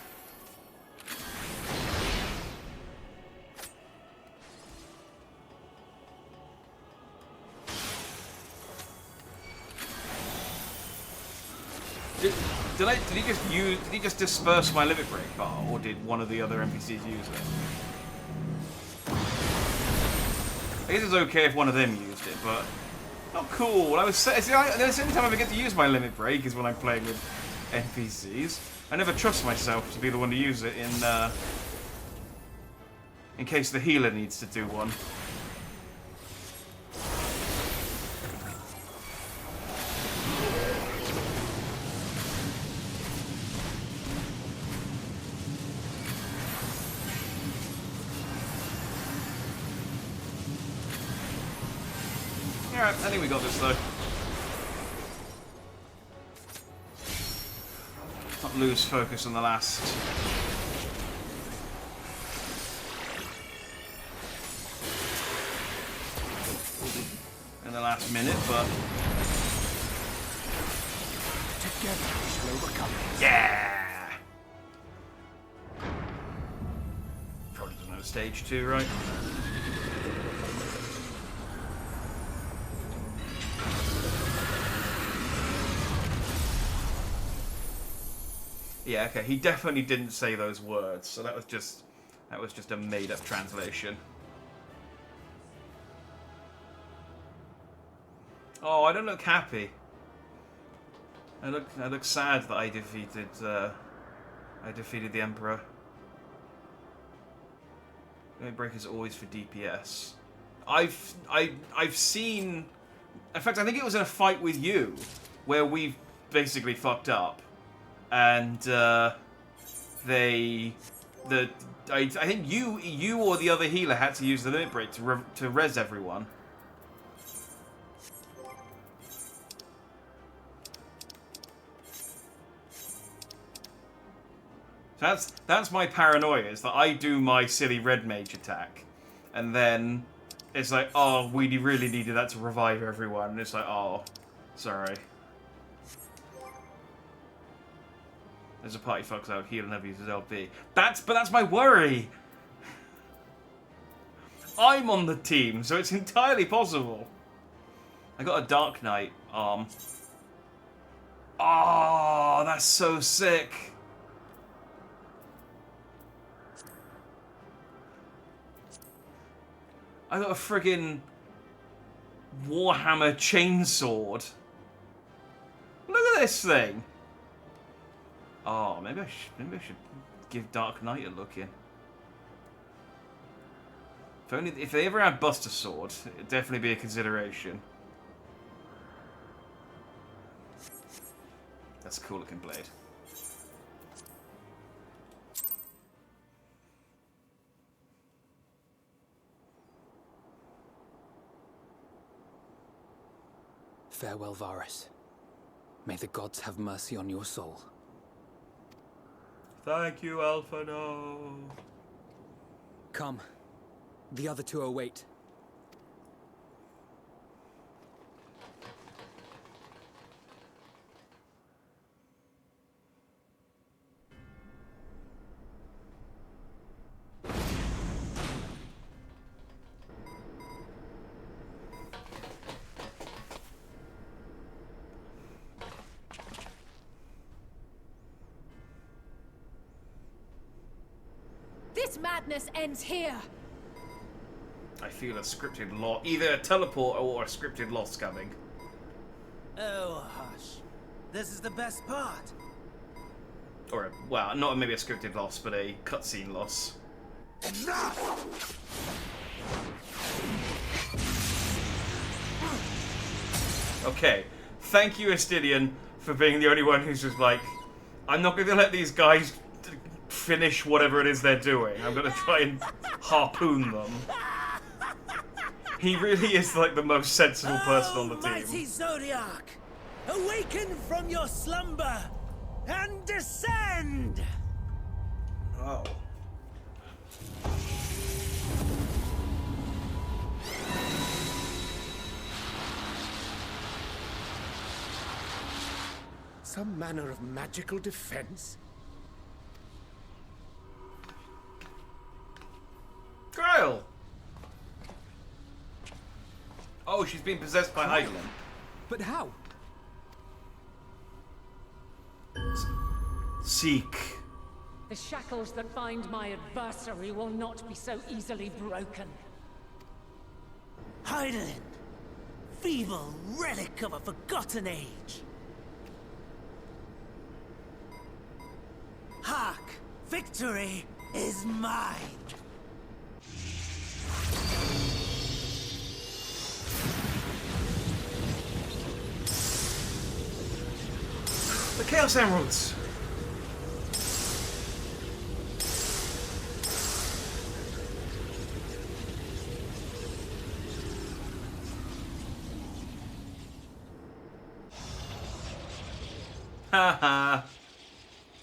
Did he just disperse my limit break bar, or did one of the other NPCs use it? I guess it's okay if one of them used it, but not cool. The only time I ever get to use my limit break is when I'm playing with NPCs. I never trust myself to be the one to use it in case the healer needs to do one. Alright, I think we got this though. Not lose focus on the last. In the last minute, but. Together we shall overcome. Yeah! Probably doesn't have stage 2, right? Yeah, okay, he definitely didn't say those words, so that was just a made-up translation. Oh, I don't look happy. I look sad that I defeated the Emperor. Limit break is always for DPS. I've seen, in fact, I think it was in a fight with you where we basically fucked up. And I think you or the other healer had to use the limit break to res everyone. So that's my paranoia, is that I do my silly red mage attack, and then it's like, oh, we really needed that to revive everyone, and it's like, oh, sorry. There's a party fucks out, heal and never uses LB. But that's my worry! I'm on the team, so it's entirely possible. I got a Dark Knight arm. Oh, that's so sick! I got a friggin' Warhammer chainsword. Look at this thing! Oh, maybe I should give Dark Knight a look in. If they ever had Buster Sword, it'd definitely be a consideration. That's a cool looking blade. Farewell, Varus. May the gods have mercy on your soul. Thank you, Alphino. Come. The other two await. This madness ends here. I feel a scripted loss, either a teleport or a scripted loss coming. Oh, hush. This is the best part. Or, well, not maybe a scripted loss, but a cutscene loss. Okay, thank you, Astidian, for being the only one who's just like, I'm not going to let these guys finish whatever it is they're doing. I'm going to try and harpoon them. He really is like the most sensible person on the team. Mighty Zodiac, awaken from your slumber and descend! Oh. Some manner of magical defense? Grail! Oh, she's been possessed by Hydaelyn. But how? Seek. The shackles that bind my adversary will not be so easily broken. Hydaelyn, feeble relic of a forgotten age. Hark! Victory is mine! The Chaos Emeralds! Haha.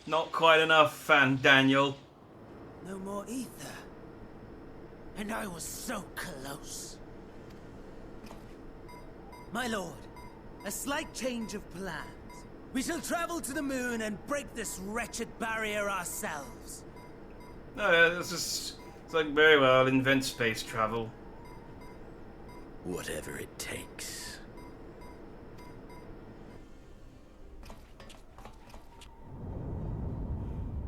Not quite enough, Fan Daniel. No more ether. And I was so close. My lord, a slight change of plans. We shall travel to the moon and break this wretched barrier ourselves. No, it's like, very well, invent space travel. Whatever it takes.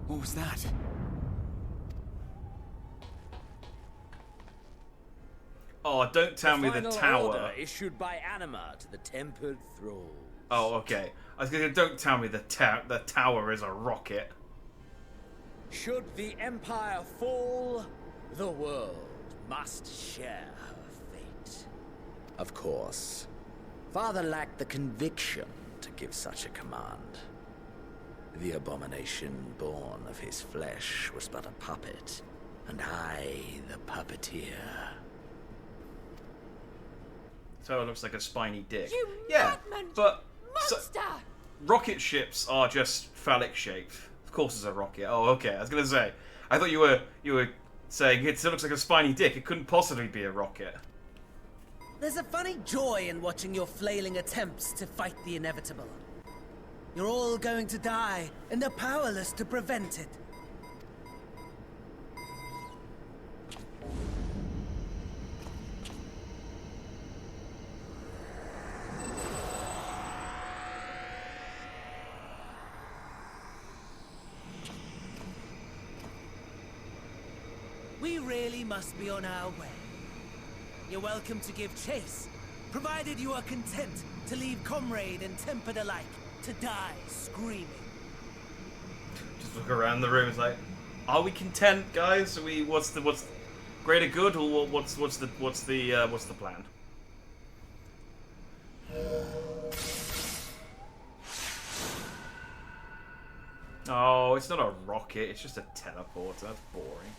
What was that? Oh, don't tell me the tower. Order issued by Anima to the tempered thralls. Oh, okay. I was gonna don't tell me the tower is a rocket. Should the Empire fall, the world must share her fate. Of course, Father lacked the conviction to give such a command. The abomination born of his flesh was but a puppet, and I the puppeteer. So it looks like a spiny dick. You yeah, madman! but Monster! Rocket ships are just phallic shaped. Of course, it's a rocket. Oh, okay. I was gonna say. I thought you were saying it looks like a spiny dick. It couldn't possibly be a rocket. There's a funny joy in watching your flailing attempts to fight the inevitable. You're all going to die, and they're powerless to prevent it. We really must be on our way. You're welcome to give chase, provided you are content to leave comrade and tempered alike to die screaming. Just look around the room. It's like, are we content, guys? Are we? What's greater good, or what's the plan? Oh, it's not a rocket. It's just a teleporter. That's boring.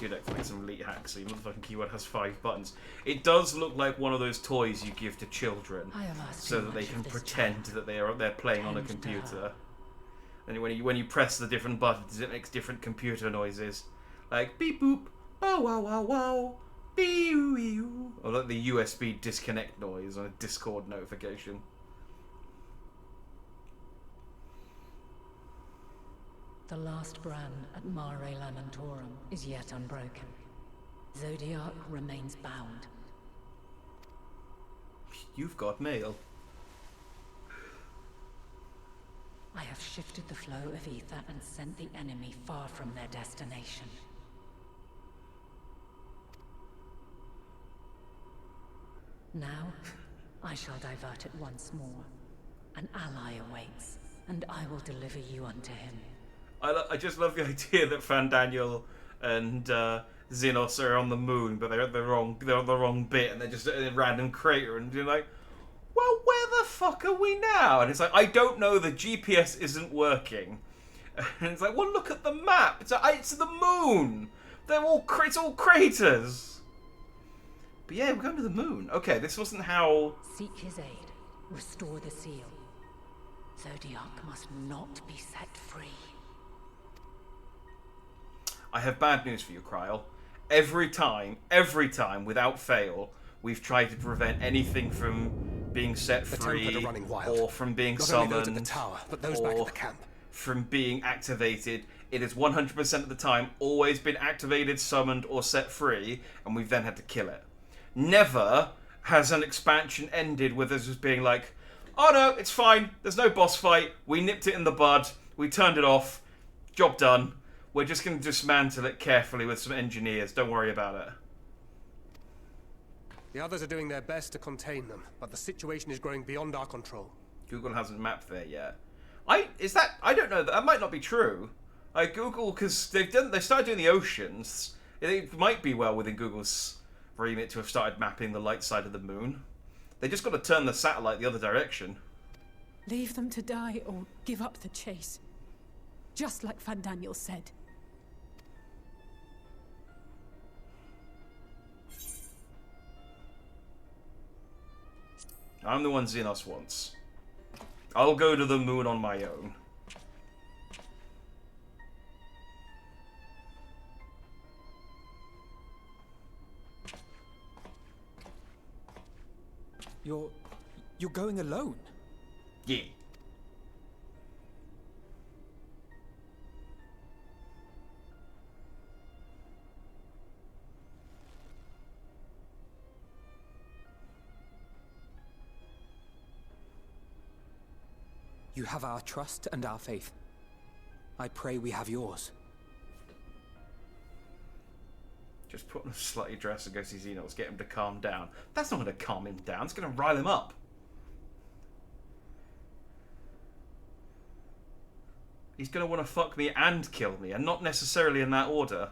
do that for like some elite hack, so your motherfucking keyboard has 5 buttons. It does look like one of those toys you give to children, so that they can pretend that they're playing on a computer. And when you press the different buttons, it makes different computer noises, like beep boop, oh wow wow wow, beep wee, or like the USB disconnect noise on a Discord notification. The last brand at Mare Lamentorum is yet unbroken. Zodiac remains bound. You've got mail. I have shifted the flow of ether and sent the enemy far from their destination. Now, I shall divert it once more. An ally awaits, and I will deliver you unto him. I just love the idea that Fandaniel and Xenos are on the moon, but they're on the wrong bit, and they're just in a random crater, and you're like, well, where the fuck are we now? And it's like, I don't know, the GPS isn't working. And it's like, well, look at the map. It's the moon. It's all craters. But yeah, we're going to the moon. Okay, this wasn't how... Seek his aid. Restore the seal. Zodiac must not be set free. I have bad news for you, Kryl. Every time, without fail, we've tried to prevent anything from being set free, or from being summoned, those at the tower, but those back at the camp. From being activated. It has 100% of the time always been activated, summoned, or set free, and we've then had to kill it. Never has an expansion ended with us just being like, oh no, it's fine, there's no boss fight, we nipped it in the bud, we turned it off, job done. We're just going to dismantle it carefully with some engineers. Don't worry about it. The others are doing their best to contain them, but the situation is growing beyond our control. Google hasn't mapped there yet. I don't know. That might not be true. Google, because they started doing the oceans. It might be well within Google's remit to have started mapping the light side of the moon. They just got to turn the satellite the other direction. Leave them to die or give up the chase. Just like Fandaniel said. I'm the one Xenos wants. I'll go to the moon on my own. You're going alone? Yeah. You have our trust and our faith. I pray we have yours. Just put on a slutty dress and go see Xenos, get him to calm down. That's not going to calm him down, it's going to rile him up. He's going to want to fuck me and kill me, and not necessarily in that order.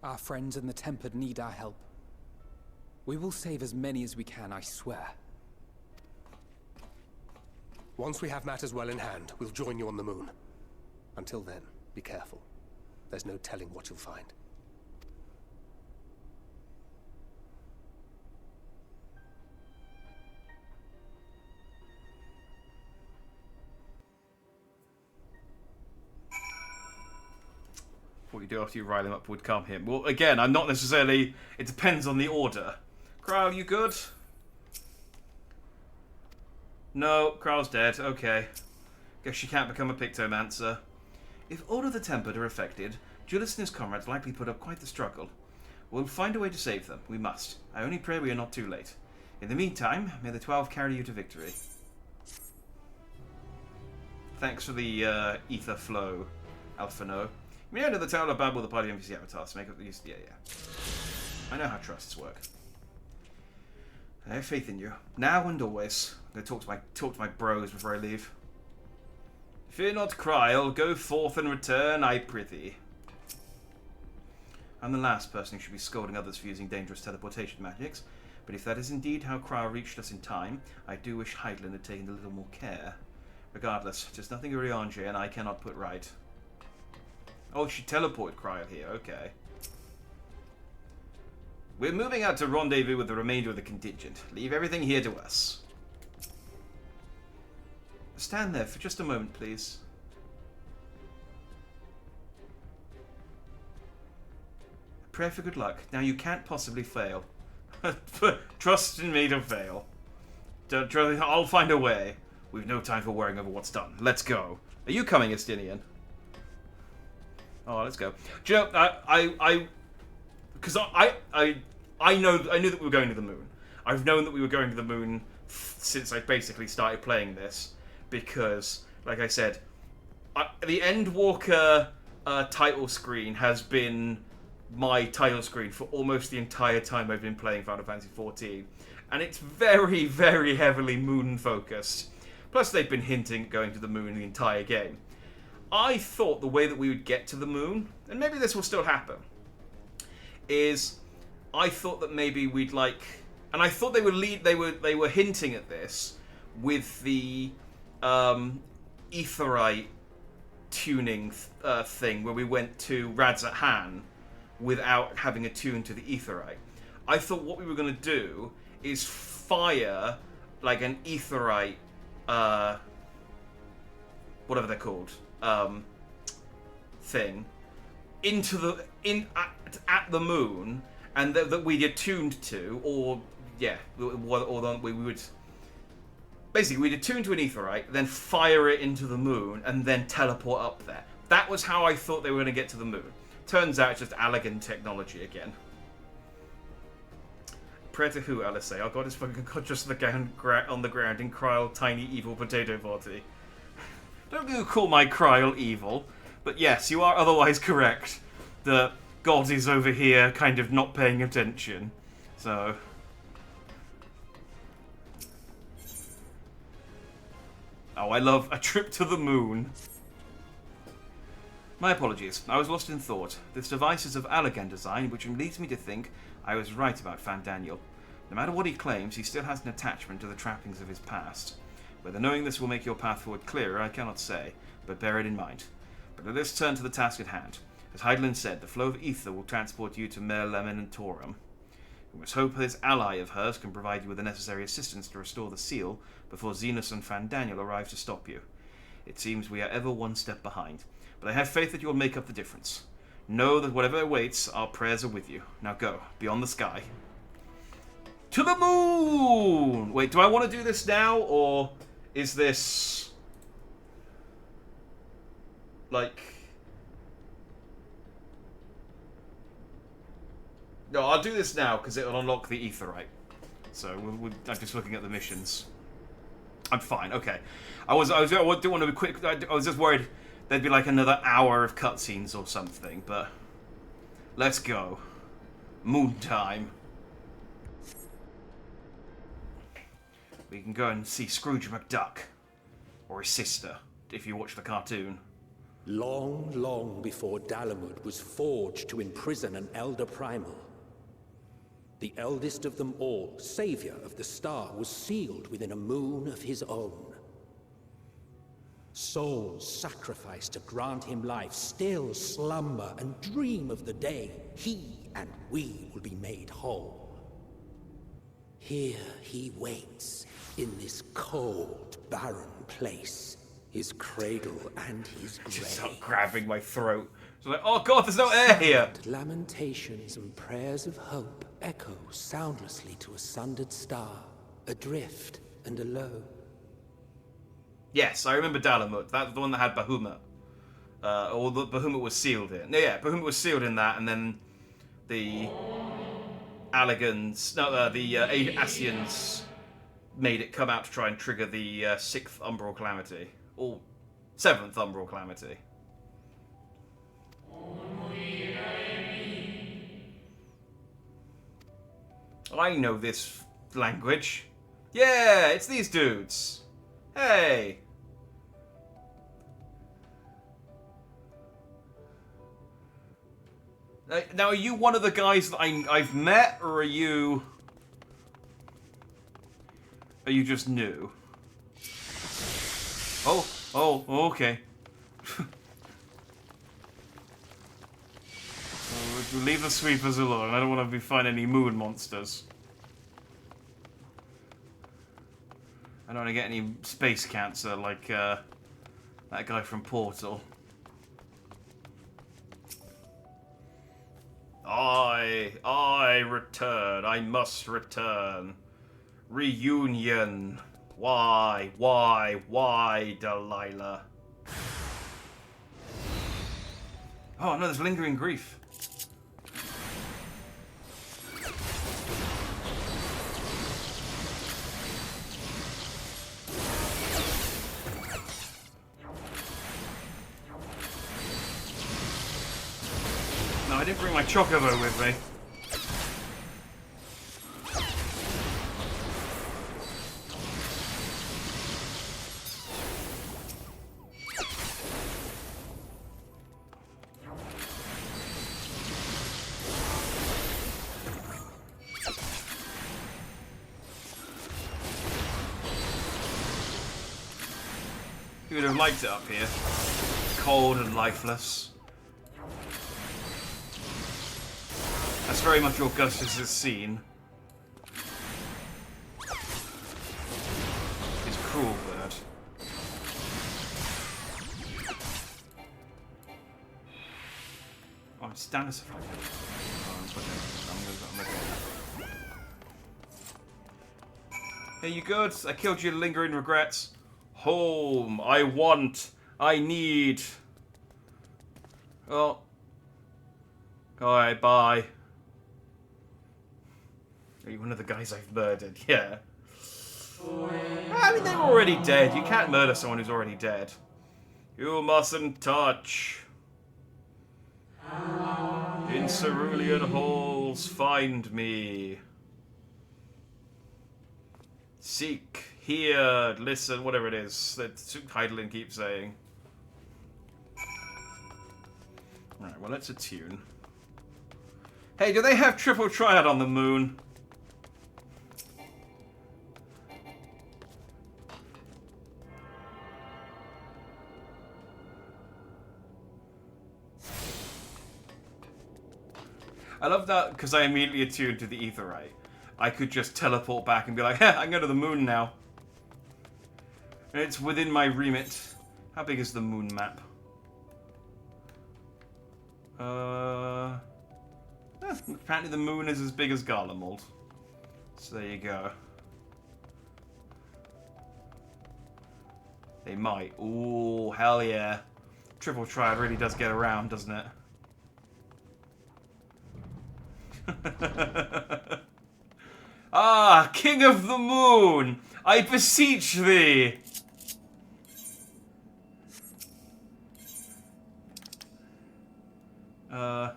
Our friends and the Tempered need our help. We will save as many as we can, I swear. Once we have matters well in hand, we'll join you on the moon. Until then, be careful. There's no telling what you'll find. What you do after you rile him up would calm him. Well, again, I'm not necessarily... It depends on the order. Kryl, you good? No, Kryl's dead. Okay. Guess she can't become a Pictomancer. If all of the Tempered are affected, Julius and his comrades likely put up quite the struggle. We'll find a way to save them. We must. I only pray we are not too late. In the meantime, may the 12 carry you to victory. Thanks for the ether flow, Alphano. You may enter the Tower of Babel with the party NPC avatars to make up the use. Yeah. I know how trusts work. I have faith in you, now and always. I'm going to talk to my bros before I leave. Fear not, Kryl. Go forth and return, I prithee. I'm the last person who should be scolding others for using dangerous teleportation magics, but if that is indeed how Kryl reached us in time, I do wish Heidlin had taken a little more care. Regardless, just nothing Urianger and I cannot put right. Oh, she teleported Cryle here. Okay. We're moving out to rendezvous with the remainder of the contingent. Leave everything here to us. Stand there for just a moment, please. Pray for good luck. Now you can't possibly fail. Trust in me to fail. I'll find a way. We've no time for worrying over what's done. Let's go. Are you coming, Estinian? Oh, let's go. Do you know, because I knew that we were going to the moon. I've known that we were going to the moon since I basically started playing this, because, like I said, the Endwalker title screen has been my title screen for almost the entire time I've been playing Final Fantasy XIV, and it's very, very heavily moon focused. Plus, they've been hinting at going to the moon the entire game. I thought the way that we would get to the moon, and maybe this will still happen, is I thought that maybe we'd and I thought they were hinting at this with the Aetheryte tuning thing where we went to Radzat Han without having attuned to the Aetheryte. I thought what we were going to do is fire like an Aetheryte, whatever they're called, thing into at the moon, and that we'd attuned to, or we would basically we'd attune to an Aetheryte, then fire it into the moon, and then teleport up there. That was how I thought they were going to get to the moon. Turns out it's just Allegan technology again. Prayer to who, Alice say? Our god is fucking god just on the ground in Cryle, tiny evil potato body. Don't you call my Cryle evil, but yes, you are otherwise correct. The god is over here kind of not paying attention. So... Oh, I love a trip to the moon. My apologies. I was lost in thought. This device is of Allegan design, which leads me to think I was right about Fandaniel. No matter what he claims, he still has an attachment to the trappings of his past. Whether knowing this will make your path forward clearer, I cannot say, but bear it in mind. But let us turn to the task at hand. As Hydaelyn said, the flow of ether will transport you to Mer Lementorum. We must hope this ally of hers can provide you with the necessary assistance to restore the seal before Xenos and Fandaniel arrive to stop you. It seems we are ever one step behind, but I have faith that you will make up the difference. Know that whatever awaits, our prayers are with you. Now go, beyond the sky. To the moon! Wait, do I want to do this now, or is this... like... No, I'll do this now, because it'll unlock the Aetheryte. So, I'm just looking at the missions. I'm fine, okay. I didn't want to be quick, I was just worried there'd be like another hour of cutscenes or something, but... Let's go. Moon time. We can go and see Scrooge McDuck. Or his sister, if you watch the cartoon. Long, long before Dalamud was forged to imprison an Elder Primal, the eldest of them all, savior of the star, was sealed within a moon of his own. Souls sacrificed to grant him life still slumber and dream of the day he and we will be made whole. Here he waits, in this cold, barren place, his cradle and his grave. Just start grabbing my throat. It's like, oh god, there's no air here! Lamentations and prayers of hope echo soundlessly to a sundered star, adrift and alone. Yes, I remember Dalamud. That's the one that had Bahamut. Or the Bahamut was sealed in. No, yeah, Bahamut was sealed in that, and then the Allegans, the Asians made it come out to try and trigger the 6th Umbral Calamity. Or 7th Umbral Calamity. I know this language. Yeah, it's these dudes. Hey. Now, are you one of the guys that I've met, or are you just new? Oh, okay. We'll leave the sweepers alone. I don't want to be finding any moon monsters. I don't want to get any space cancer like that guy from Portal. I return. I must return. Reunion. Why, Delilah? Oh no, there's lingering grief. No, I didn't bring my chocobo with me. You would have liked it up here. Cold and lifeless. That's very much Augustus' scene. His cruel bird. Oh, it's down as a flag. I'm okay. Hey, you good? I killed your lingering regrets. Home. I want. I need. Oh. Alright, bye. Are you one of the guys I've murdered? Yeah. I mean, they're already dead. You can't murder someone who's already dead. You mustn't touch. In cerulean halls, find me. Seek, hear, listen, whatever it is that Heidelin keeps saying. Alright, well, let's attune. Hey, do they have triple triad on the moon? I love that because I immediately attuned to the Aetheryte. I could just teleport back and be like, I can go to the moon now. And it's within my remit. How big is the moon map? Apparently the moon is as big as Garlemald. So there you go. They might. Ooh, hell yeah. Triple Triad really does get around, doesn't it? Ah, King of the Moon, I beseech thee. I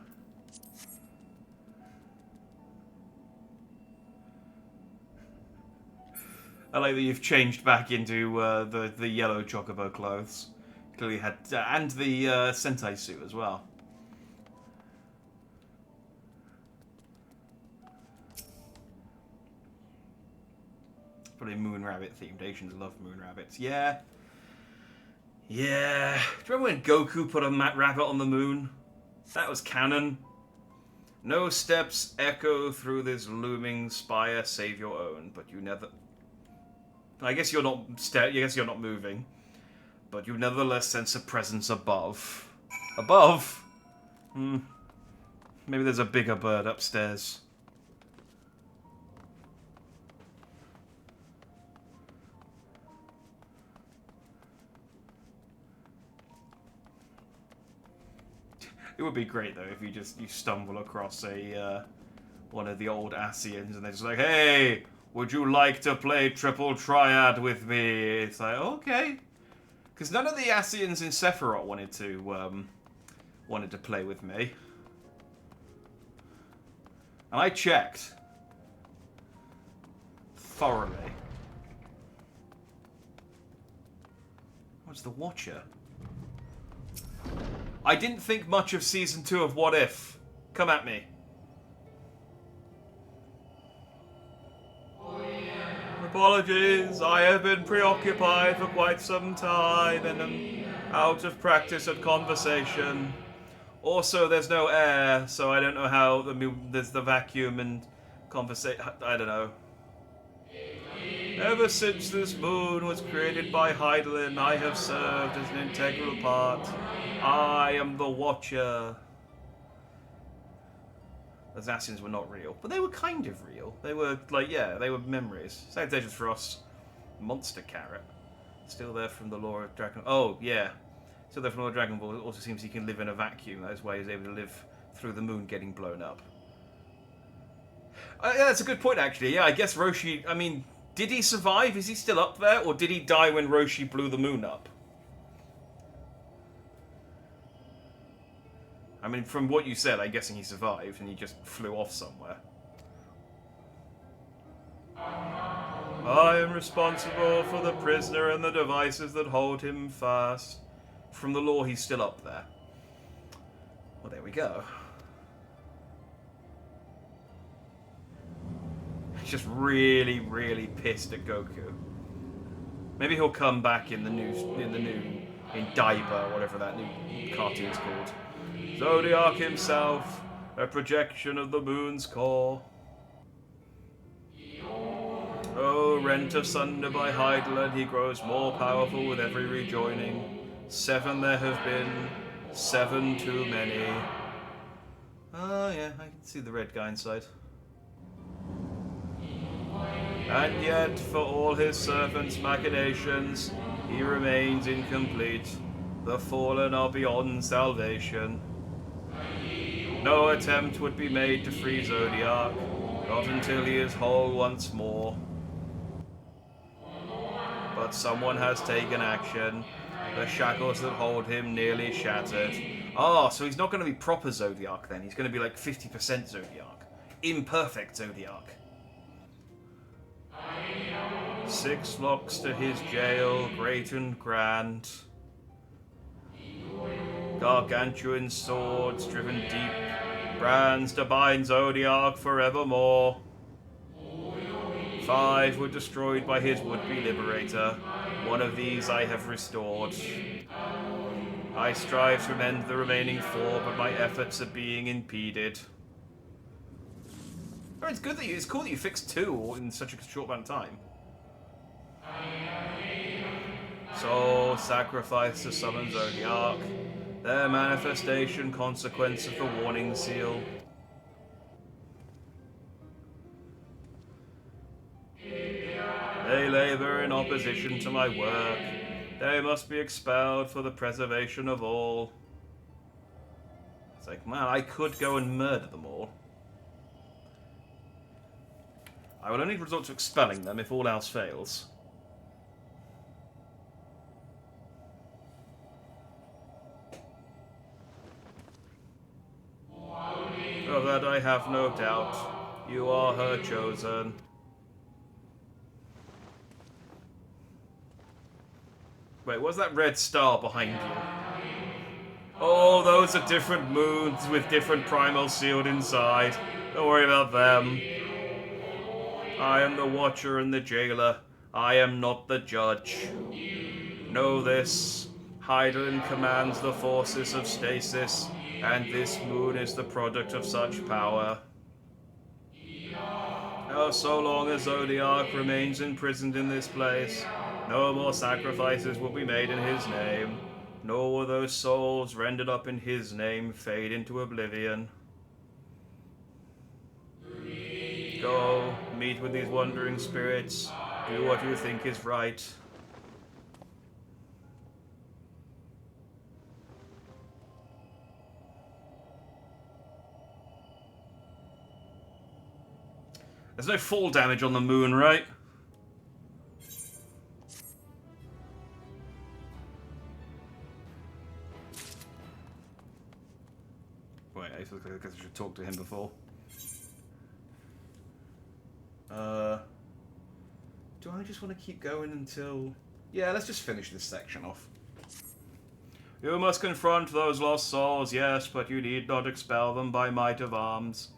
like that you've changed back into the yellow chocobo clothes. Clearly had and the Sentai suit as well. Probably moon rabbit themed. Asians love moon rabbits. Yeah. Yeah. Do you remember when Goku put a rabbit on the moon? That was canon. No steps echo through this looming spire save your own, but you never... I guess you're not moving, but you nevertheless sense a presence above. Above? Maybe there's a bigger bird upstairs. It would be great though if you stumble across a one of the old Asians and they're just like, hey, would you like to play Triple Triad with me? It's like, okay, because none of the Asians in Sephiroth wanted to play with me, and I checked thoroughly. What's the Watcher? I didn't think much of Season 2 of What If. Come at me. Apologies, I have been preoccupied for quite some time and am out of practice at conversation. Also, there's no air, so I don't know how. I mean, there's the vacuum and conversation. I don't know. Ever since this moon was created by Heidelin, I have served as an integral part. I am the Watcher. The assassins were not real, but they were kind of real. They were like, yeah, they were memories. Salutations for us, Monster Carrot. Still there from the lore of Dragon. Oh yeah, still there from the lore of Dragon Ball. It also seems he can live in a vacuum. That is why he's able to live through the moon getting blown up. Yeah, that's a good point actually. Yeah, I guess Roshi. I mean, did he survive? Is he still up there, or did he die when Roshi blew the moon up? I mean, from what you said, I'm guessing he survived and he just flew off somewhere. I am responsible for the prisoner and the devices that hold him fast. From the lore, he's still up there. Well, there we go. He's just really, really pissed at Goku. Maybe he'll come back in the new Daiba, whatever that new cartoon's called. Zodiac himself, a projection of the moon's core. Oh, rent asunder by Heidelin, he grows more powerful with every rejoining. 7 there have been, 7 too many. Oh yeah, I can see the red guy inside. And yet, for all his servants' machinations, he remains incomplete. The fallen are beyond salvation. No attempt would be made to free Zodiac, not until he is whole once more. But someone has taken action. The shackles that hold him nearly shattered. Oh, so he's not going to be proper Zodiac then. He's going to be like 50% Zodiac. Imperfect Zodiac. 6 locks to his jail, great and grand. Gargantuan swords driven deep, brands to bind Zodiac forevermore. 5 were destroyed by his would-be liberator. 1 of these I have restored. I strive to mend the remaining 4, but my efforts are being impeded. Oh, it's good that it's cool that you fixed 2 in such a short amount of time. So sacrifice to summon Zodiac. Their manifestation, consequence of the warning seal. They labor in opposition to my work. They must be expelled for the preservation of all. It's like, man, I could go and murder them all. I will only resort to expelling them if all else fails. Of that I have no doubt. You are her chosen. Wait, what's that red star behind you? Oh, those are different moons with different primals sealed inside. Don't worry about them. I am the Watcher and the Jailer. I am not the Judge. Know this. Heidelin commands the forces of stasis, and this moon is the product of such power. Now, so long as Zodiac remains imprisoned in this place, no more sacrifices will be made in his name, nor will those souls rendered up in his name fade into oblivion. Go, meet with these wandering spirits, do what you think is right. There's no fall damage on the moon, right? Wait, I guess I should talk to him before. Do I just want to keep going until... Yeah, let's just finish this section off. You must confront those lost souls, yes, but you need not expel them by might of arms.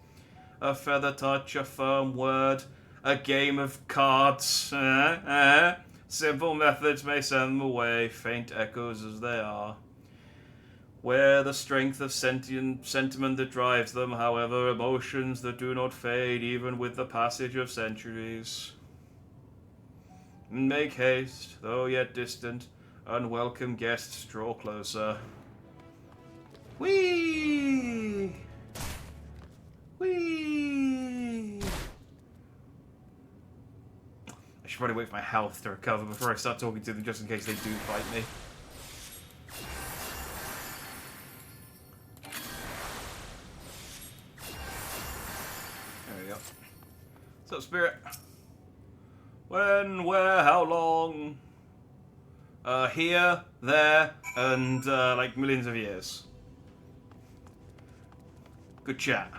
A feather touch, a firm word, a game of cards. Simple methods may send them away, faint echoes as they are. Where the strength of sentiment that drives them, however, emotions that do not fade even with the passage of centuries. Make haste, though yet distant, unwelcome guests draw closer. Whee! Whee! I should probably wait for my health to recover before I start talking to them, just in case they do fight me. There we go. What's up, Spirit? When, where, how long? Here, there, and like millions of years. Good chat.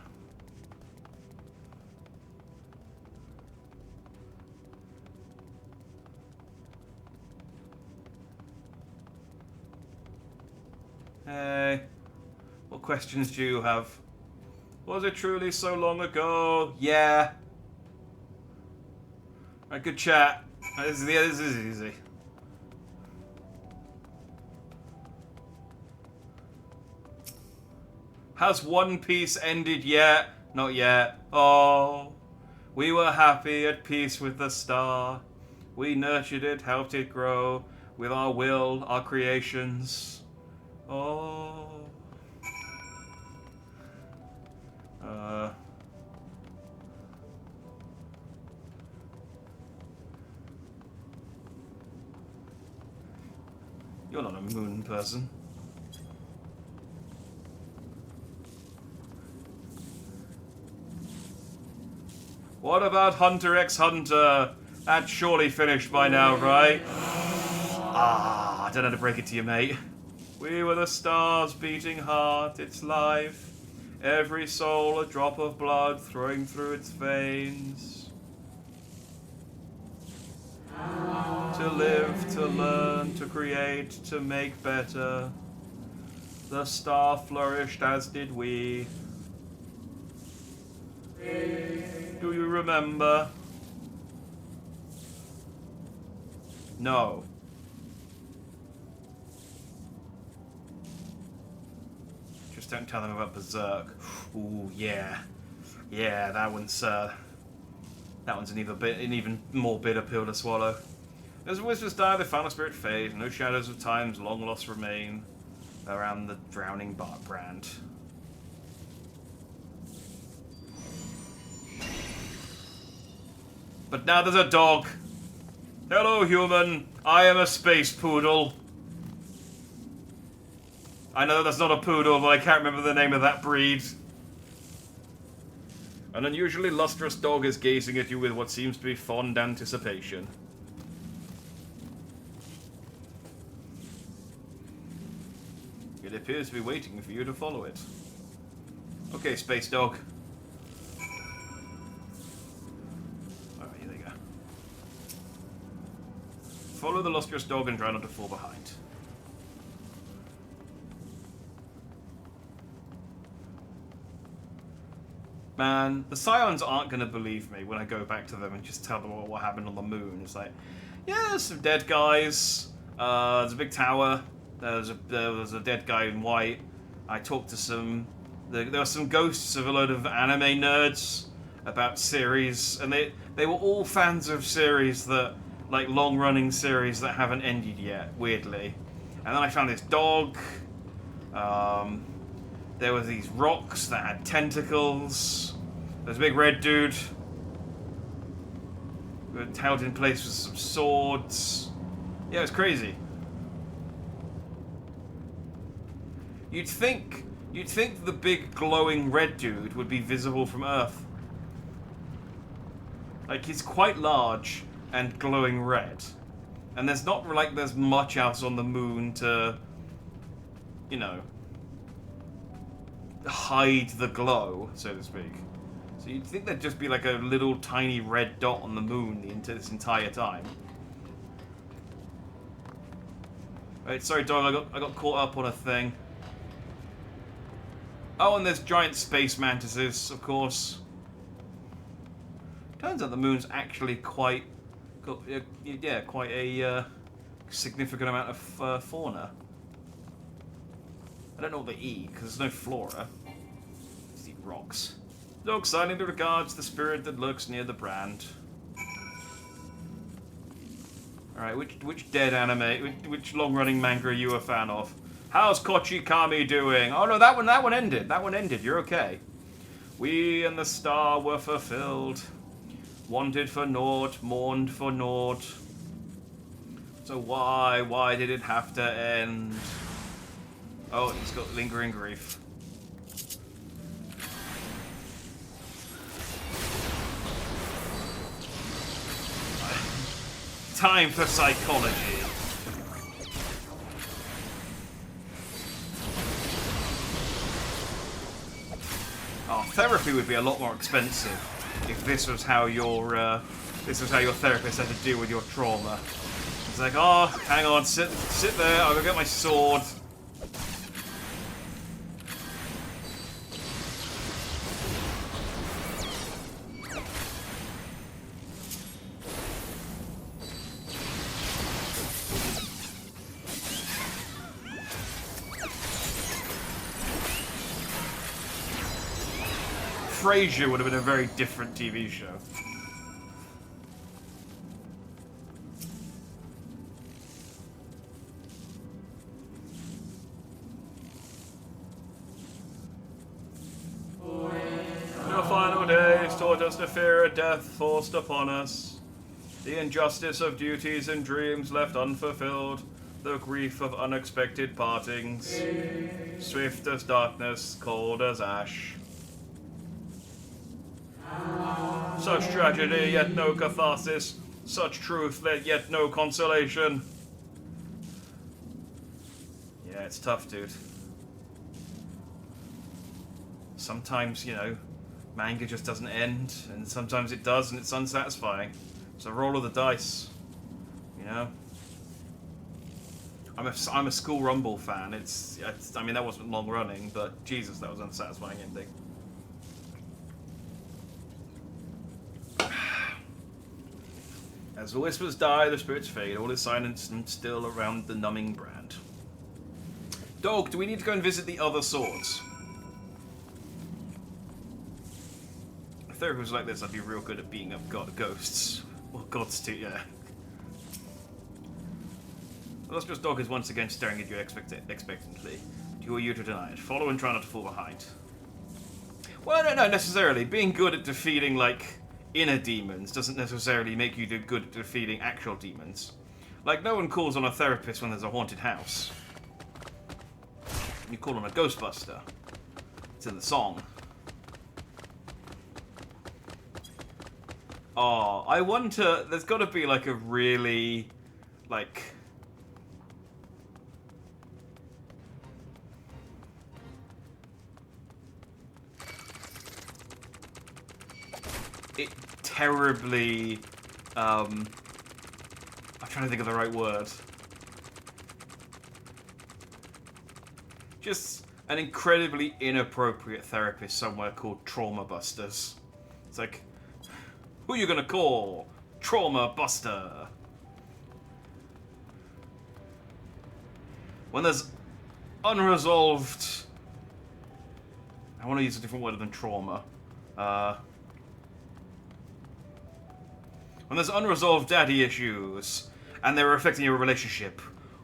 Hey, what questions do you have? Was it truly so long ago? Yeah. Right, good chat. This is easy. Has One Piece ended yet? Not yet. Oh, we were happy at peace with the star. We nurtured it, helped it grow with our will, our creations. Oh. You're not a moon person. What about Hunter x Hunter? That's surely finished by now, right? Ah, I don't know how to break it to you, mate. We were the stars beating heart, its life. Every soul a drop of blood throwing through its veins. To live, to learn, to create, to make better. The star flourished as did we. Do you remember? No. Just don't tell them about Berserk. Ooh, yeah. Yeah, that one's an even more bitter pill to swallow. As the whispers die, the final spirit fade. No shadows of times long lost remain around the drowning bark brand. But now there's a dog. Hello, human. I am a space poodle. I know that's not a poodle, but I can't remember the name of that breed. An unusually lustrous dog is gazing at you with what seems to be fond anticipation. It appears to be waiting for you to follow it. Okay, space dog. Alright, here they go. Follow the lustrous dog and try not to fall behind. Man, the Scions aren't going to believe me when I go back to them and just tell them what happened on the moon. It's like, yeah, there's some dead guys. There's a big tower. There was a dead guy in white. I talked to some... There were some ghosts of a load of anime nerds about series. And they were all fans of series that... Like, long-running series that haven't ended yet, weirdly. And then I found this dog. There were these rocks that had tentacles. There's a big red dude. We were held in place with some swords. Yeah, it was crazy. You'd think the big glowing red dude would be visible from Earth. Like, he's quite large and glowing red. And there's not like there's much else on the moon to, you know, hide the glow, so to speak. So you'd think there'd just be like a little tiny red dot on the moon this entire time. Right, sorry dog, I got caught up on a thing. Oh, and there's giant space mantises, of course. Turns out the moon's actually quite a significant amount of fauna. I don't know what they eat, because there's no flora. Just eat rocks. Dog silently regards the spirit that lurks near the brand. Alright, which dead anime, which long-running manga are you a fan of? How's Kochi Kami doing? Oh no, that one ended. That one ended. You're okay. We and the star were fulfilled. Wanted for naught, mourned for naught. So why did it have to end? Oh, he's got lingering grief. Time for psychology. Oh, therapy would be a lot more expensive if this was how your therapist had to deal with your trauma. It's like, oh, hang on, sit there. I'll go get my sword. Frasier would have been a very different TV show. Your final days taught us to fear a death forced upon us, the injustice of duties and dreams left unfulfilled, the grief of unexpected partings, swift as darkness, cold as ash. Such tragedy, yet no catharsis. Such truth, yet no consolation. Yeah, it's tough, dude. Sometimes, you know, manga just doesn't end, and sometimes it does, and it's unsatisfying. It's a roll of the dice, you know? I'm a School Rumble fan. I mean, that wasn't long running, but Jesus, that was an unsatisfying ending. As the whispers die, the spirits fade. All is silence and still around the numbing brand. Dog, do we need to go and visit the other swords? If there was like this, I'd be real good at beating up ghosts. Well, gods too, yeah. The illustrious dog is once again staring at you expectantly. Who are you to deny it? Follow and try not to fall behind. Well, no, necessarily. Being good at defeating, like, inner demons doesn't necessarily make you do good at defeating actual demons. Like, no one calls on a therapist when there's a haunted house. You call on a Ghostbuster. It's in the song. Oh, I wonder... There's got to be, like, a really... Like... terribly, I'm trying to think of the right word. Just an incredibly inappropriate therapist somewhere called Trauma Busters. It's like, who are you gonna call? Trauma Buster. When there's unresolved... I want to use a different word than trauma. When there's unresolved daddy issues, and they're affecting your relationship,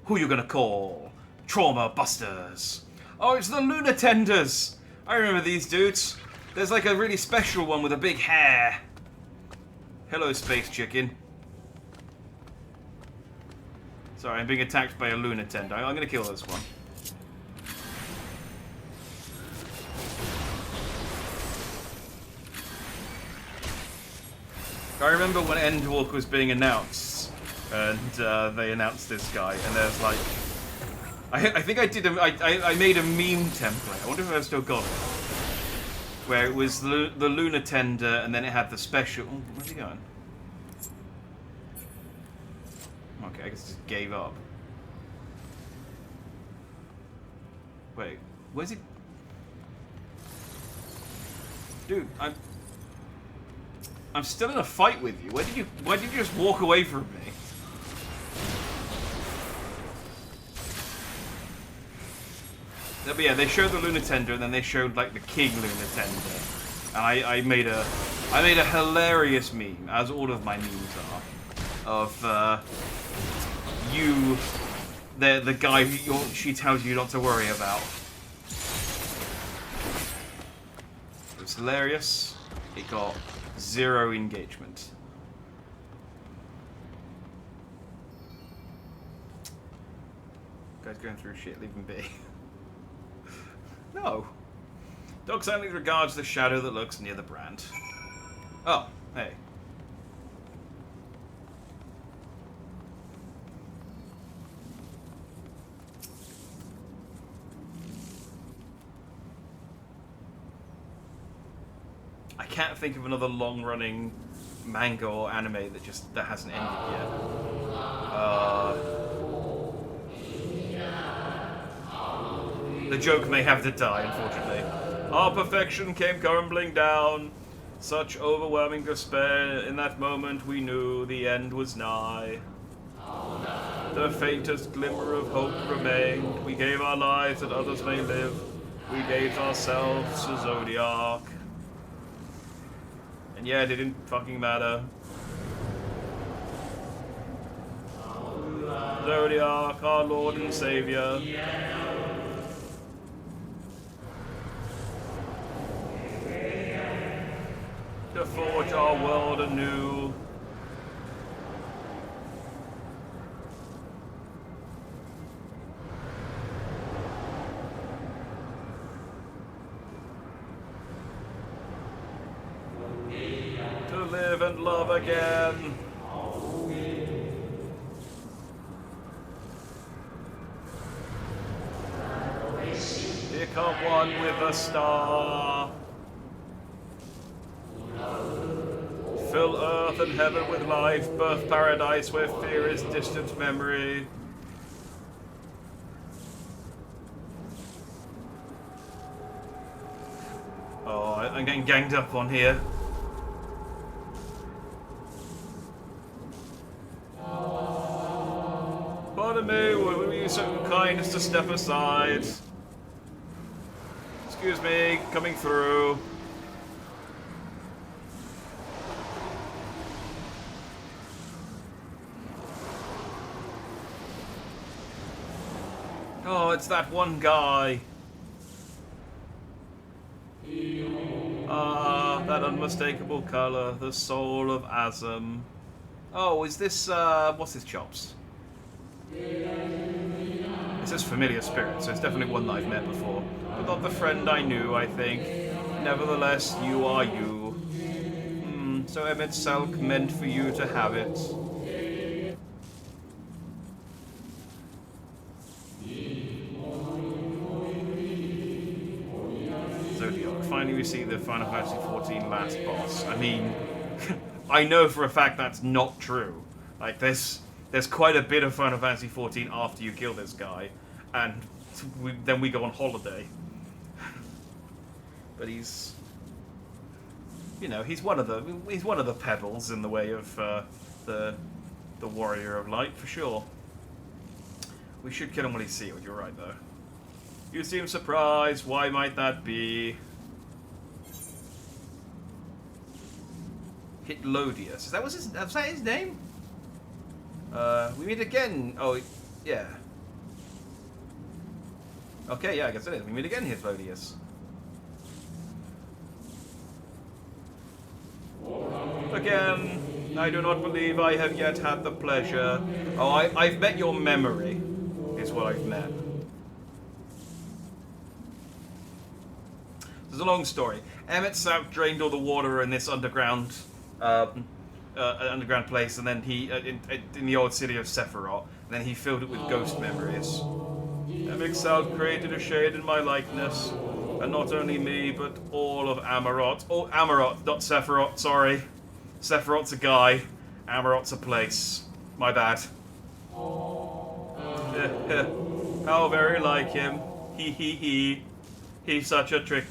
who you gonna call? Trauma Busters. Oh, it's the Lunatenders! I remember these dudes. There's like a really special one with a big hair. Hello, Space Chicken. Sorry, I'm being attacked by a Lunatender. I'm gonna kill this one. I remember when Endwalk was being announced, and they announced this guy, and there's like... I think I did I made a meme template. I wonder if I've still got it. Where it was the Lunatender, and then it had the special... Oh, where's he going? Okay, I guess he just gave up. Wait, where's he... Dude, I'm still in a fight with you. Why did you just walk away from me? But yeah, they showed the Lunatender, and then they showed like the King Lunatender, and I made a hilarious meme, as all of my memes are, of the guy who she tells you not to worry about. It was hilarious. It got 0 engagement. Guy's going through shit, leave him be. No. Dog silently regards the shadow that lurks near the brand. Oh, hey. I can't think of another long-running manga or anime that hasn't ended yet. The joke may have to die, unfortunately. Our perfection came crumbling down. Such overwhelming despair. In that moment, we knew the end was nigh. The faintest glimmer of hope remained. We gave our lives that others may live. We gave ourselves to Zodiac. And yeah, it didn't fucking matter. Zodiac, our Lord and Savior. To forge our world anew. To live and love again. Become one with the star. Fill earth and heaven with life, birth paradise where fear is distant memory. Oh, I'm getting ganged up on here. Pardon me, will you be so kind as to step aside? Excuse me, coming through. Oh, it's that one guy. Ah, that unmistakable color, the soul of Azam. Oh, is this, what's his chops? It says familiar spirit, so it's definitely one that I've met before. But not the friend I knew, I think. Nevertheless, you are you. So Emmett Selk meant for you to have it. Zodiac. Finally we see the Final Fantasy XIV last boss. I mean, I know for a fact that's not true. Like, there's quite a bit of Final Fantasy XIV after you kill this guy, and then we go on holiday. But he's, you know, he's one of the pebbles in the way of the Warrior of Light for sure. We should kill him when he's sealed. You're right though. You seem surprised. Why might that be? Hitlodius. Was that his name? We meet again. Oh, yeah. Okay, yeah, I guess it is. We meet again, Hitlodius. Again, I do not believe I have yet had the pleasure. Oh, I've met your memory, is what I've met. There's a long story. Emmett South drained all the water in this underground place, and then he in the old city of Sephiroth, and then he filled it with ghost memories. Emmett South created a shade in my likeness, and not only me, but all of Amarot. Oh, Amarot, not Sephiroth. Sorry, Sephiroth's a guy. Amarot's a place. My bad. How very like him. He. He's such a trick.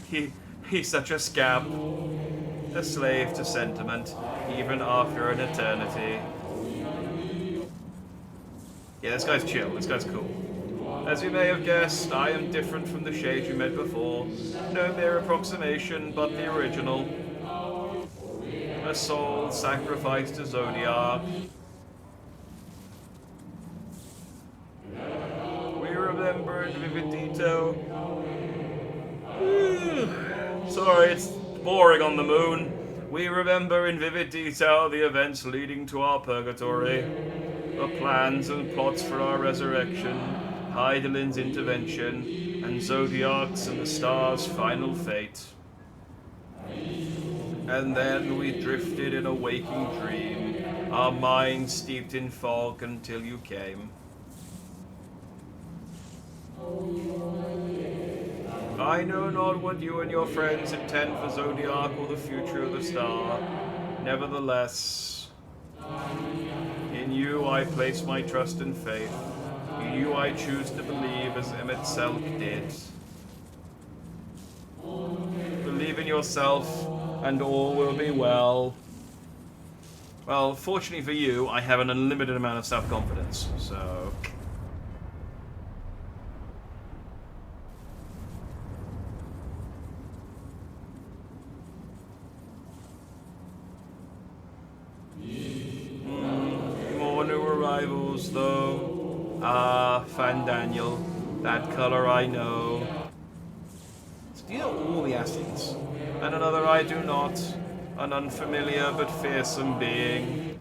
He's such a scamp. A slave to sentiment, even after an eternity. Yeah, this guy's chill. This guy's cool. As you may have guessed, I am different from the shade you met before. No mere approximation, but the original. A soul sacrificed to Zodiac. We remember in vivid detail. Sorry, it's boring on the moon. We remember in vivid detail the events leading to our purgatory, the plans and plots for our resurrection, Heidelin's intervention, and Zodiac's and the stars' final fate. And then we drifted in a waking dream, our minds steeped in fog until you came. I know not what you and your friends intend for Zodiac or the future of the star. Nevertheless, in you I place my trust and faith. In you I choose to believe as Emmett Selk did. Believe in yourself, and all will be well. Well, fortunately for you, I have an unlimited amount of self-confidence, so... More new arrivals, though. Ah, Fandaniel, that color I know. Do you know all the assets? And another I do not. An unfamiliar but fearsome being.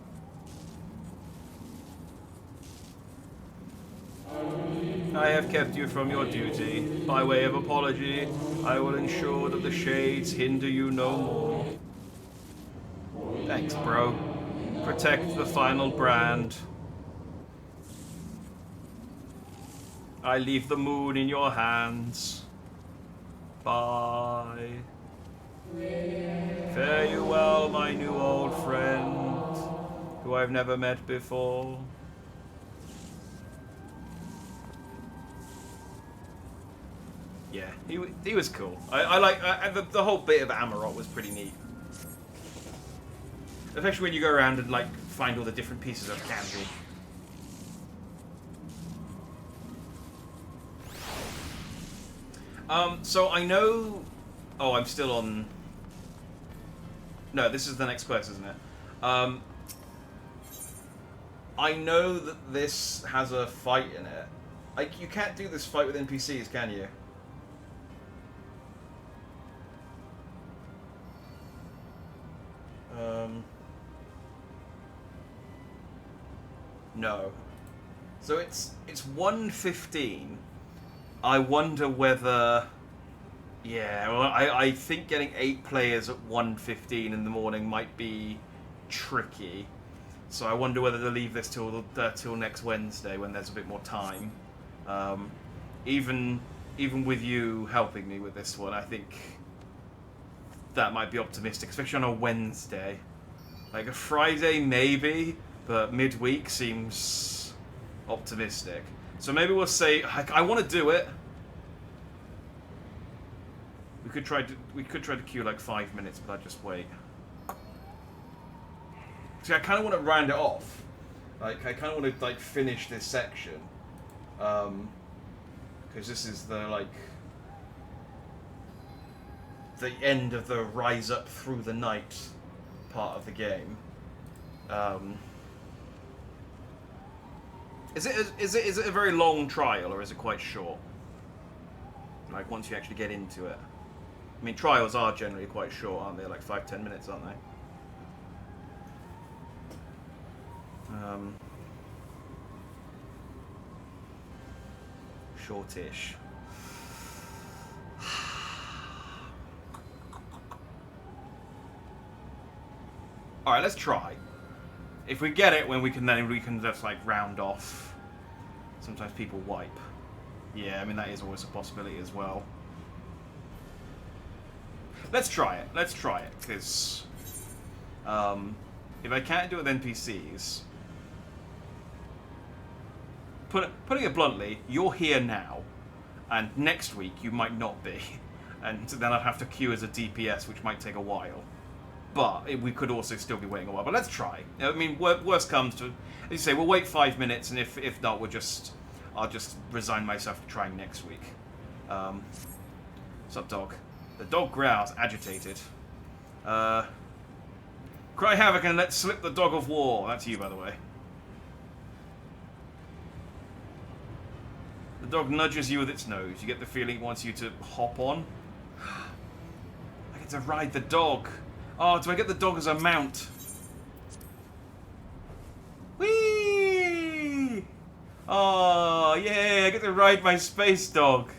I have kept you from your duty. By way of apology, I will ensure that the shades hinder you no more. Thanks, bro. Protect the final brand. I leave the moon in your hands. Bye. Fare you well, my new old friend, who I've never met before. Yeah, he was cool. I like the whole bit of Amarot was pretty neat. Especially when you go around and like find all the different pieces of candy. So I know... Oh, I'm still on... No, this is the next quest, isn't it? I know that this has a fight in it. Like, you can't do this fight with NPCs, can you? No. So it's 1:15. I wonder whether... Yeah, well, I think getting 8 players at 1:15 in the morning might be tricky. So I wonder whether to leave this till next Wednesday when there's a bit more time. Even with you helping me with this one, I think that might be optimistic, especially on a Wednesday. Like a Friday, maybe, but midweek seems optimistic. So maybe we'll say I want to do it. We could try to queue like 5 minutes, but I'd just wait. See, I kind of want to round it off. Like, I kind of want to like finish this section, because this is the end of the rise up through the night part of the game. Is it a very long trial, or is it quite short? Like once you actually get into it. I mean, trials are generally quite short, aren't they? Like 5-10 minutes, aren't they? Shortish. All right, let's try. If we get it, when we can just like round off. Sometimes people wipe. Yeah, I mean that is always a possibility as well. Let's try it. Let's try it, because if I can't do it with NPCs, putting it bluntly, you're here now, and next week you might not be, and then I'd have to queue as a DPS, which might take a while. But we could also still be waiting a while. But let's try. I mean, worst comes to, as you say, we'll wait 5 minutes, and if not, we'll just I'll just resign myself to trying next week. What's up, dog? The dog growls, agitated. Cry havoc and let slip the dog of war. That's you, by the way. The dog nudges you with its nose. You get the feeling it wants you to hop on. I get to ride the dog. Oh, do I get the dog as a mount? Whee! Oh, yeah, I get to ride my space dog.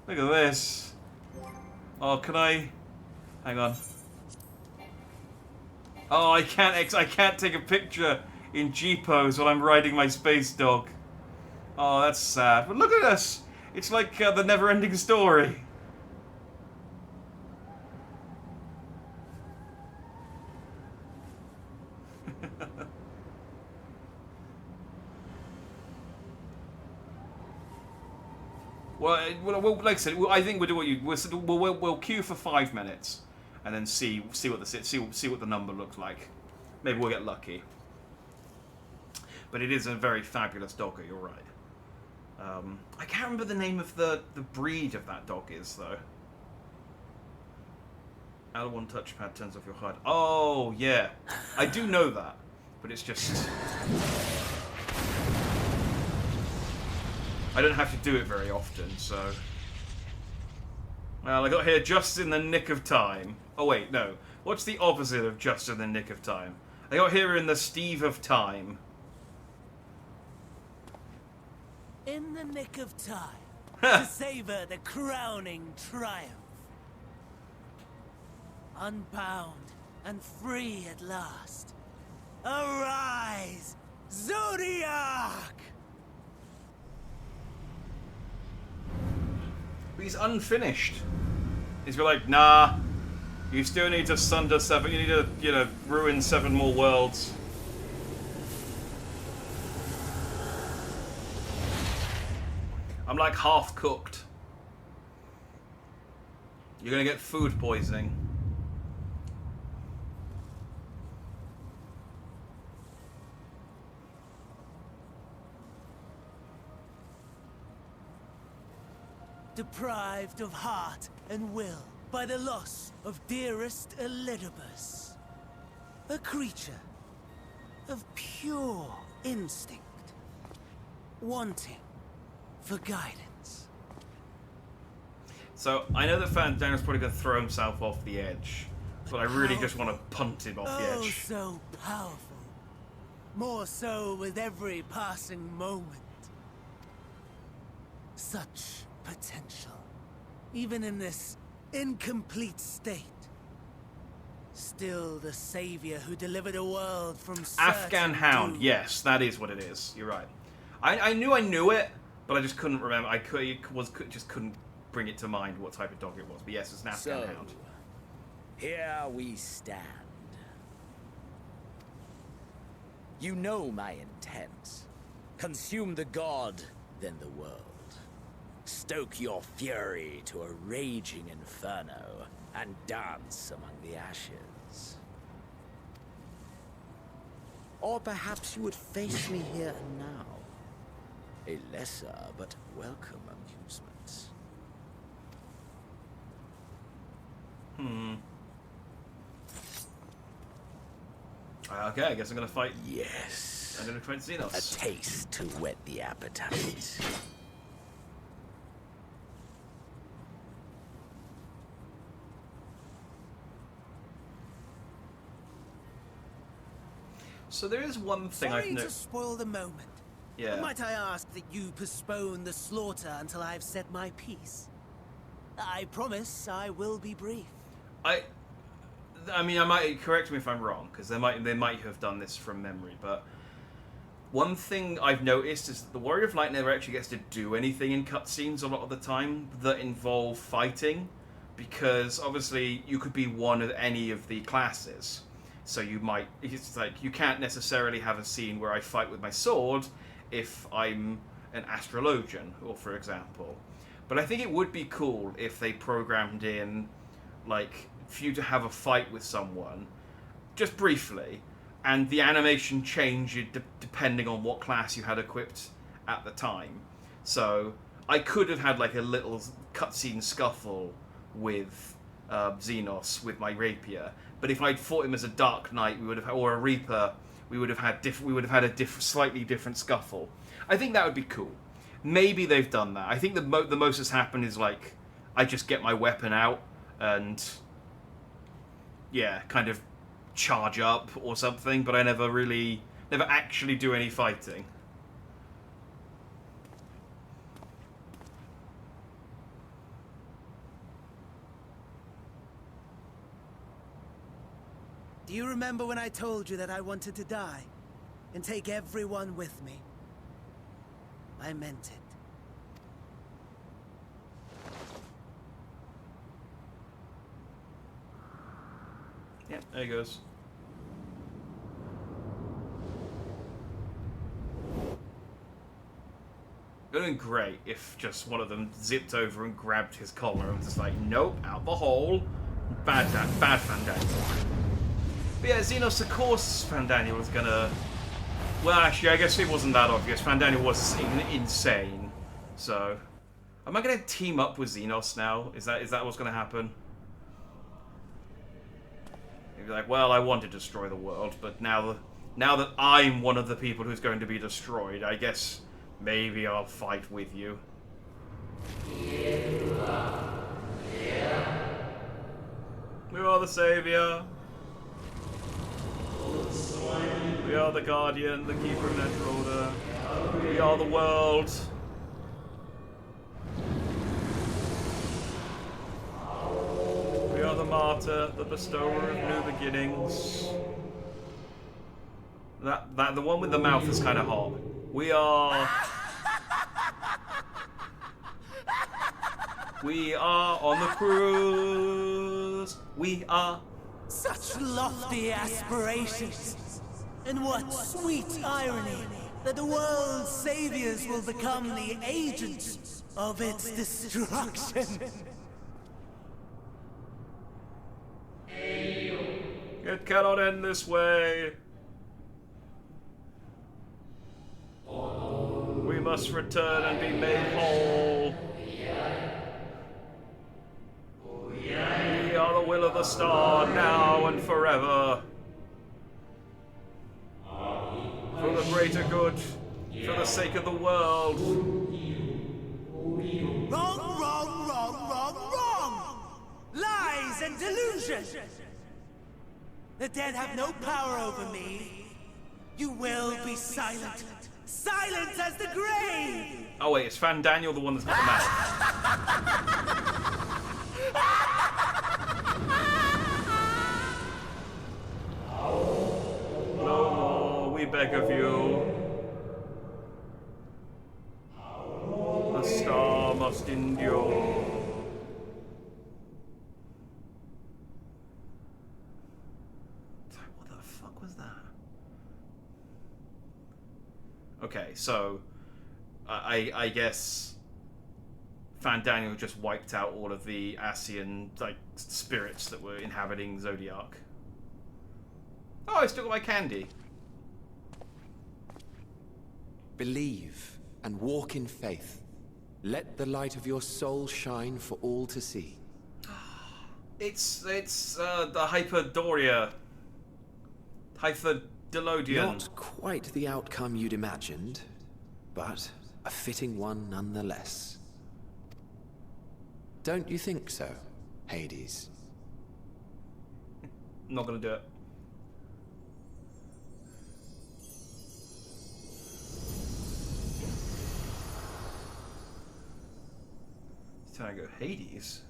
Look at this. Oh, can I... Hang on. Oh, I can't take a picture in G-pose while I'm riding my space dog. Oh, that's sad. But look at us! It's like the never-ending story. Well, like I said, I think we'll do what you. We'll queue for 5 minutes, and then see what the number looks like. Maybe we'll get lucky. But it is a very fabulous dogger. You're right. I can't remember the name of the breed of that dog is though. L1 touchpad turns off your HUD. Oh yeah, I do know that, but it's just. I don't have to do it very often, so... Well, I got here just in the nick of time. Oh wait, no. What's the opposite of just in the nick of time? I got here in the Steve of time. In the nick of time, to savor the crowning triumph. Unbound and free at last. Arise, Zodiac! He's unfinished. He's like, nah, you still need to sunder 7, you need to, ruin 7 more worlds. I'm like half cooked. You're gonna get food poisoning. Deprived of heart and will by the loss of dearest Elidibus. A creature of pure instinct, wanting for guidance. So, I know that Fandana's probably going to throw himself off the edge, but I really just want to punt him off the edge. Oh, so powerful. More so with every passing moment. Such potential, even in this incomplete state. Still the savior who delivered a world from Afghan Hound, doom. yes, that is what it is. You're right. I knew it, but I just couldn't remember. Just couldn't bring it to mind what type of dog it was. But yes, it's an Afghan Hound. Here we stand. You know my intent. Consume the god, then the world. Stoke your fury to a raging inferno, and dance among the ashes. Or perhaps you would face me here and now. A lesser but welcome amusement. Okay, I guess I'm gonna fight. Yes. I'm gonna fight Xenos. A taste to whet the appetite. So there is one thing Sorry I've to spoil the moment. Yeah. But might I ask that you postpone the slaughter until I've said my piece? I promise I will be brief. I mean, I might correct me if I'm wrong, because they might have done this from memory. But one thing I've noticed is that the Warrior of Light never actually gets to do anything in cutscenes a lot of the time that involve fighting, because obviously you could be one of any of the classes. So it's like, you can't necessarily have a scene where I fight with my sword if I'm an astrologian, or for example. But I think it would be cool if they programmed in, like, for you to have a fight with someone, just briefly, and the animation changed depending on what class you had equipped at the time. So I could have had like a little cutscene scuffle with Xenos with my rapier. But if I'd fought him as a Dark Knight, we would have, or a Reaper, we would have had a slightly different scuffle. I think that would be cool. Maybe they've done that. I think the most that's happened is like I just get my weapon out and yeah, kind of charge up or something. But I never actually do any fighting. Do you remember when I told you that I wanted to die and take everyone with me? I meant it. Yeah, there he goes. It would have been great if just one of them zipped over and grabbed his collar and was just like, nope, out the hole. Bad Fandaniel. But yeah, Xenos, of course Fandaniel was gonna... Well, actually, I guess it wasn't that obvious. Fandaniel was insane. So... Am I gonna team up with Xenos now? Is that what's gonna happen? Maybe like, well, I want to destroy the world, but now that I'm one of the people who's going to be destroyed, I guess maybe I'll fight with you. We are the savior. We are the guardian, the keeper of natural order. We are the world. We are the martyr, the bestower of new beginnings. The one with the mouth is kind of hot. We are on the cruise. We are Such lofty aspirations. And what sweet irony that the world's saviors will become the agents of its destruction. It cannot end this way. We must return and be made whole. We are the will of the star, now and forever. For the greater good, for the sake of the world. Wrong! Lies and delusion! The dead have no power over me. You will be silent. Silent as the grave! Oh wait, it's Fandaniel the one that's got the mouth. No more, we beg of you. The star must endure. What the fuck was that? Okay, so I guess Fandaniel just wiped out all of the Ascian spirits that were inhabiting Zodiac. Oh, I still got my candy. Believe and walk in faith. Let the light of your soul shine for all to see. It's the Hyperdelodian. Not quite the outcome you'd imagined, but a fitting one nonetheless. Don't you think so, Hades? Not gonna do it. It's time to go Hades.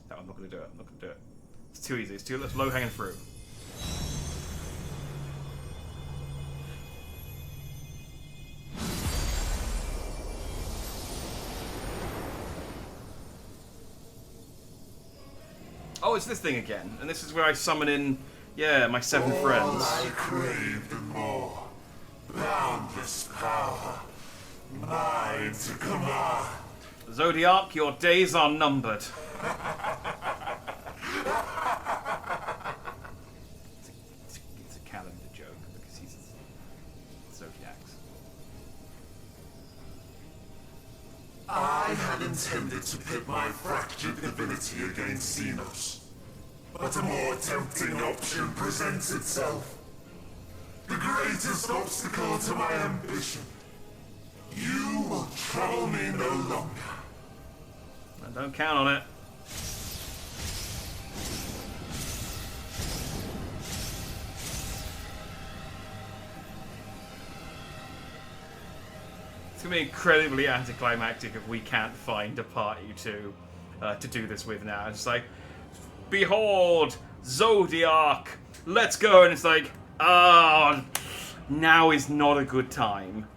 No, I'm not gonna do it. I'm not gonna do it. It's too easy. It's low hanging fruit. Oh, it's this thing again, and this is where I summon in, yeah, my 7 friends. I craved more. Boundless power. Mine to command. Zodiac, your days are numbered. It's a calendar joke, because he's Zodiac's. had intended to pit my fractured divinity against Xenos, but a more tempting option presents itself. The greatest obstacle to my ambition. You will trouble me no longer. I don't count on it. It's gonna be incredibly anticlimactic if we can't find a party to do this with now. It's like, behold, Zodiac, let's go, and it's like, now is not a good time.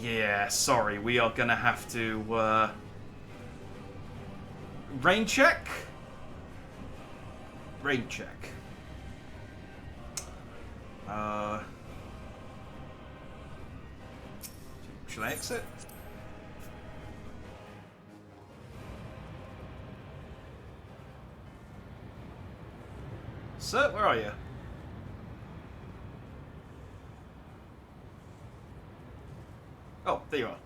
Yeah, sorry, we are gonna have to rain check. Rain check. Should I exit? Sir, where are you? Oh, there you are.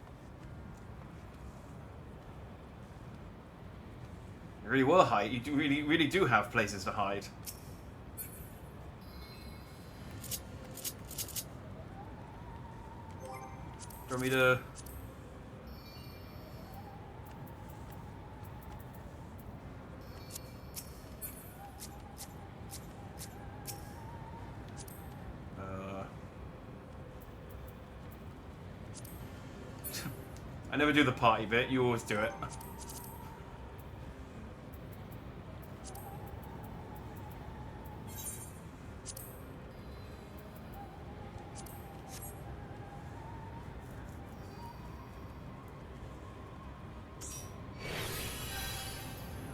You really were hide. You really do have places to hide. Do you want me to... I never do the party bit, you always do it.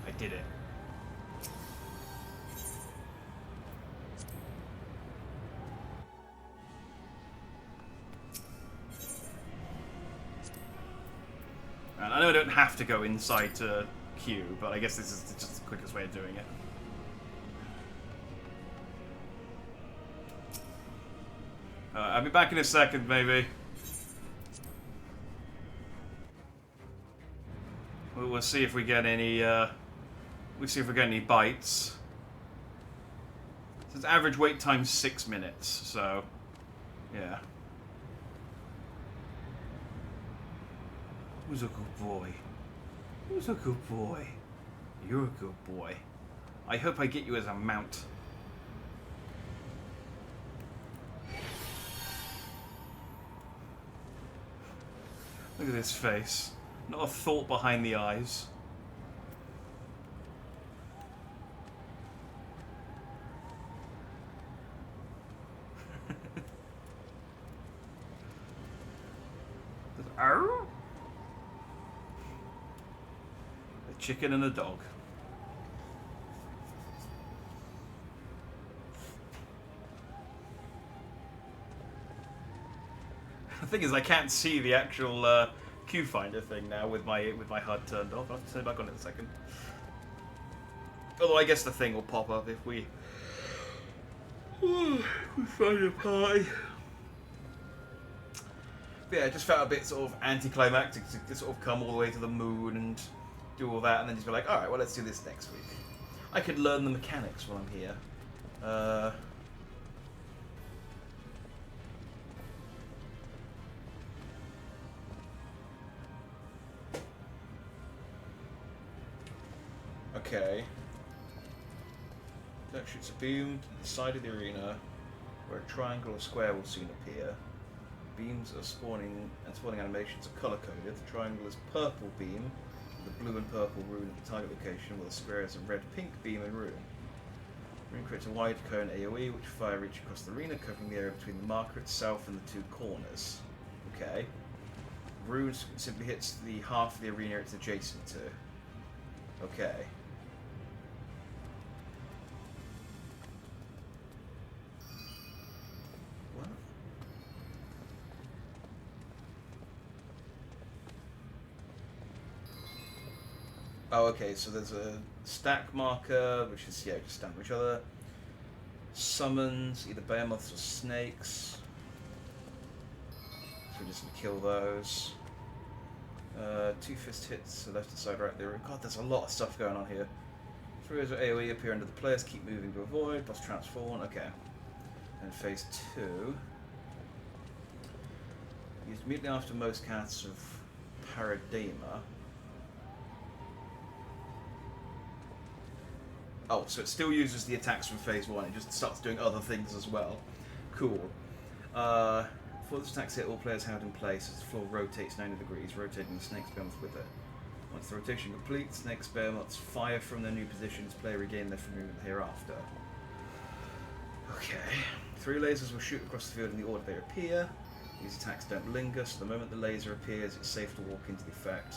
I did it. And I know I don't have to go inside to queue, but I guess this is just the quickest way of doing it. I'll be back in a second, maybe. We'll see if we get any. We'll see if we get any bites. It's average wait time 6 minutes, so yeah. Who's a good boy? Who's a good boy? You're a good boy. I hope I get you as a mount. Look at this face. Not a thought behind the eyes. Arr? A chicken and a dog. The thing is, I can't see the actual queue finder thing now with my HUD turned off. I'll have to turn back on in a second. Although I guess the thing will pop up if we find a party. But yeah, it just felt a bit sort of anticlimactic to sort of come all the way to the moon and do all that, and then just be like, all right, well, let's do this next week. I could learn the mechanics while I'm here. Okay. That shoots a beam to the side of the arena, where a triangle or square will soon appear. Beams are spawning animations are color-coded. The triangle is purple beam, with a blue and purple rune at the target location, while the square is a red-pink beam and rune. The rune creates a wide cone AoE, which fire reach across the arena, covering the area between the marker itself and the two corners. Okay. Rune simply hits the half of the arena it's adjacent to. Okay. Oh, okay, so there's a stack marker, which is, yeah, just stand with each other. Summons, either behemoths or snakes. So we're just gonna kill those. Two fist hits, the left and side, right there. God, there's a lot of stuff going on here. 3 ways of AoE appear under the players, keep moving to avoid, plus transform, okay. And phase 2. Used immediately after most casts of Paradema. Oh, so it still uses the attacks from phase 1, it just starts doing other things as well. Cool. Before this attack's hit, all players held in place as the floor rotates 90 degrees, rotating the snake's behemoth with it. Once the rotation completes, snake's behemoths fire from their new positions, player regain their free movement hereafter. Okay. 3 lasers will shoot across the field in the order they appear. These attacks don't linger, so the moment the laser appears, it's safe to walk into the effect.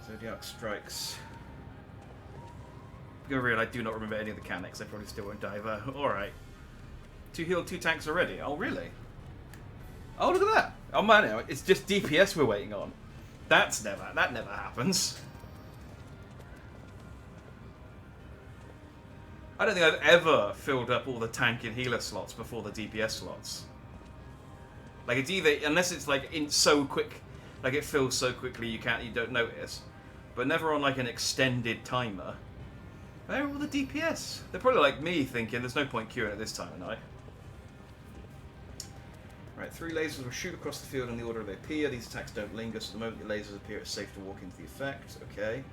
Zodiac strikes. Go real, I do not remember any of the mechanics, I probably still won't dive out. Alright. 2 healed, 2 tanks already. Oh, really? Oh, look at that! Oh man, it's just DPS we're waiting on. That never happens. I don't think I've ever filled up all the tank and healer slots before the DPS slots. Like it's either, unless it's like in so quick, like it fills so quickly you don't notice, but never on like an extended timer. Where are all the DPS? They're probably like me thinking there's no point queuing at this time of night. Right, 3 lasers will shoot across the field in the order they appear. These attacks don't linger, so the moment the lasers appear, it's safe to walk into the effect. Okay.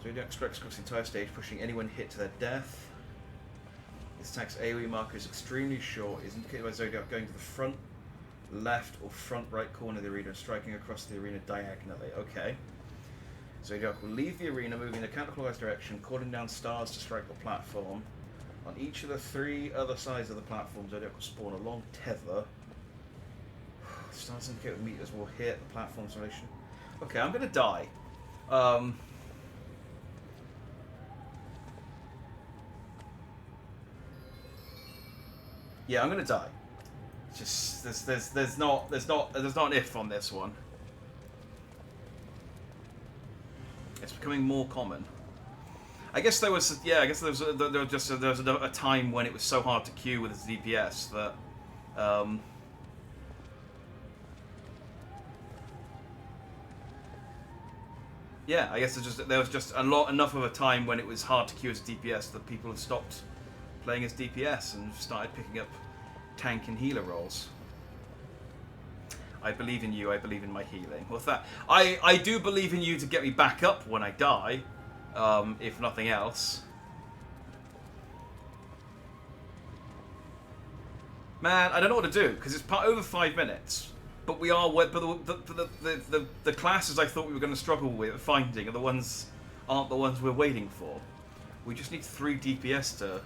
Zodiac strikes across the entire stage, pushing anyone hit to their death. This attack's AoE marker is extremely short. Is indicated by Zodiac going to the front, left, or front right corner of the arena and striking across the arena diagonally. Okay. Zodiac will leave the arena, moving in a counterclockwise direction, calling down stars to strike the platform. On each of the 3 other sides of the platform, Zodiac will spawn a long tether. Stars indicate the meters will hit the platform's relation. Okay, I'm gonna die. Yeah, I'm gonna die. Just there's not an if on this one. It's becoming more common. I guess there was a time when it was so hard to queue with its DPS that yeah, I guess there was just enough of a time when it was hard to queue as DPS that people have stopped playing as DPS and started picking up tank and healer roles. I believe in you, I believe in my healing. What's that? I do believe in you to get me back up when I die, if nothing else. Man, I don't know what to do, because it's over 5 minutes. But we are, but the classes I thought we were going to struggle with finding are aren't the ones we're waiting for. We just need 3 DPS to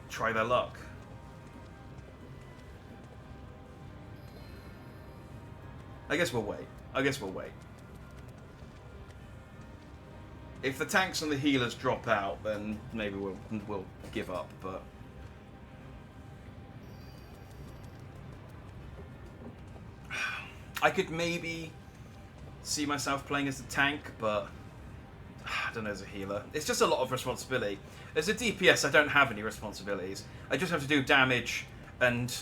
try their luck. I guess we'll wait. If the tanks and the healers drop out, then maybe we'll give up. But I could maybe see myself playing as a tank, but I don't know, as a healer. It's just a lot of responsibility. As a DPS, I don't have any responsibilities. I just have to do damage and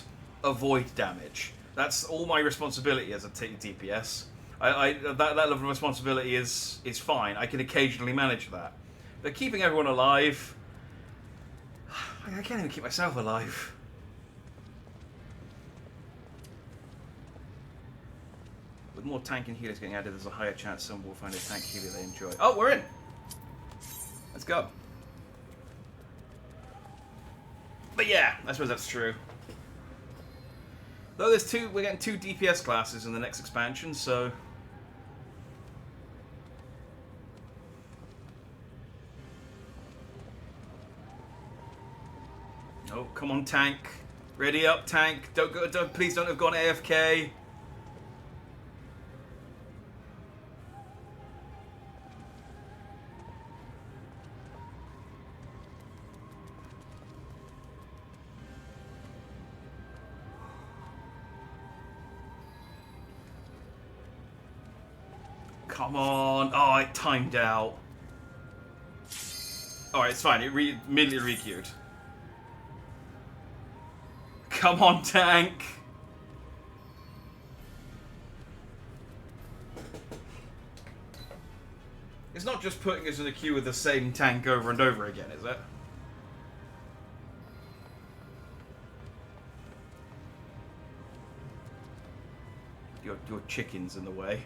avoid damage. That's all my responsibility as a DPS. That level of responsibility is fine. I can occasionally manage that. But keeping everyone alive, I can't even keep myself alive. With more tank and healers getting added, there's a higher chance someone will find a tank healer they enjoy. Oh, we're in! Let's go. But yeah, I suppose that's true. Though we're getting 2 DPS classes in the next expansion, so... Oh, come on, tank. Ready up, tank. Please don't have gone AFK. Come on. Oh, it timed out. Alright, it's fine. It immediately requeued. Come on, tank. It's not just putting us in a queue with the same tank over and over again, is it? Your chicken's in the way.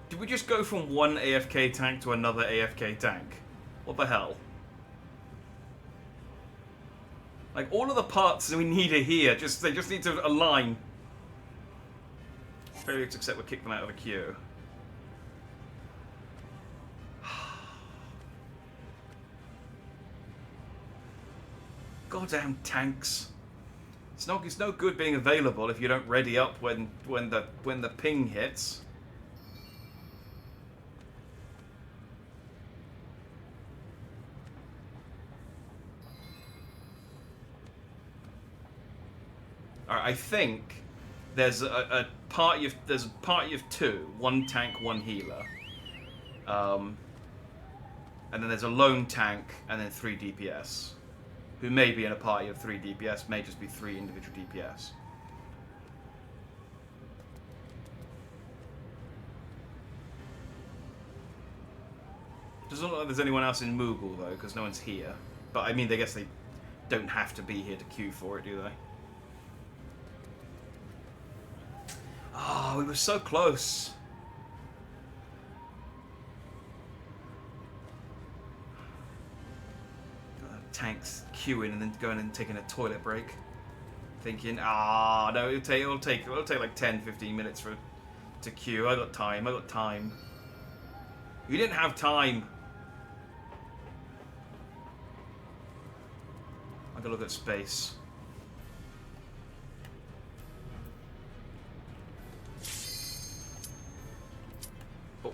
Did we just go from one AFK tank to another AFK tank? What the hell? Like, all of the parts that we need are here. They just need to align. Failure to accept, we'll kick them out of the queue. Goddamn tanks. It's no good being available if you don't ready up when the ping hits. Alright, I think there's a party of two, one tank, one healer. And then there's a lone tank and then 3 DPS. Who may be in a party of 3 DPS, may just be 3 individual DPS. Doesn't look like there's anyone else in Moogle though, because no one's here. But I mean, I guess they don't have to be here to queue for it, do they? Oh, we were so close. Tanks queuing and then going and taking a toilet break. Thinking, no, it'll take like 10-15 minutes to queue. I got time. You didn't have time. I gotta look at space. Oh.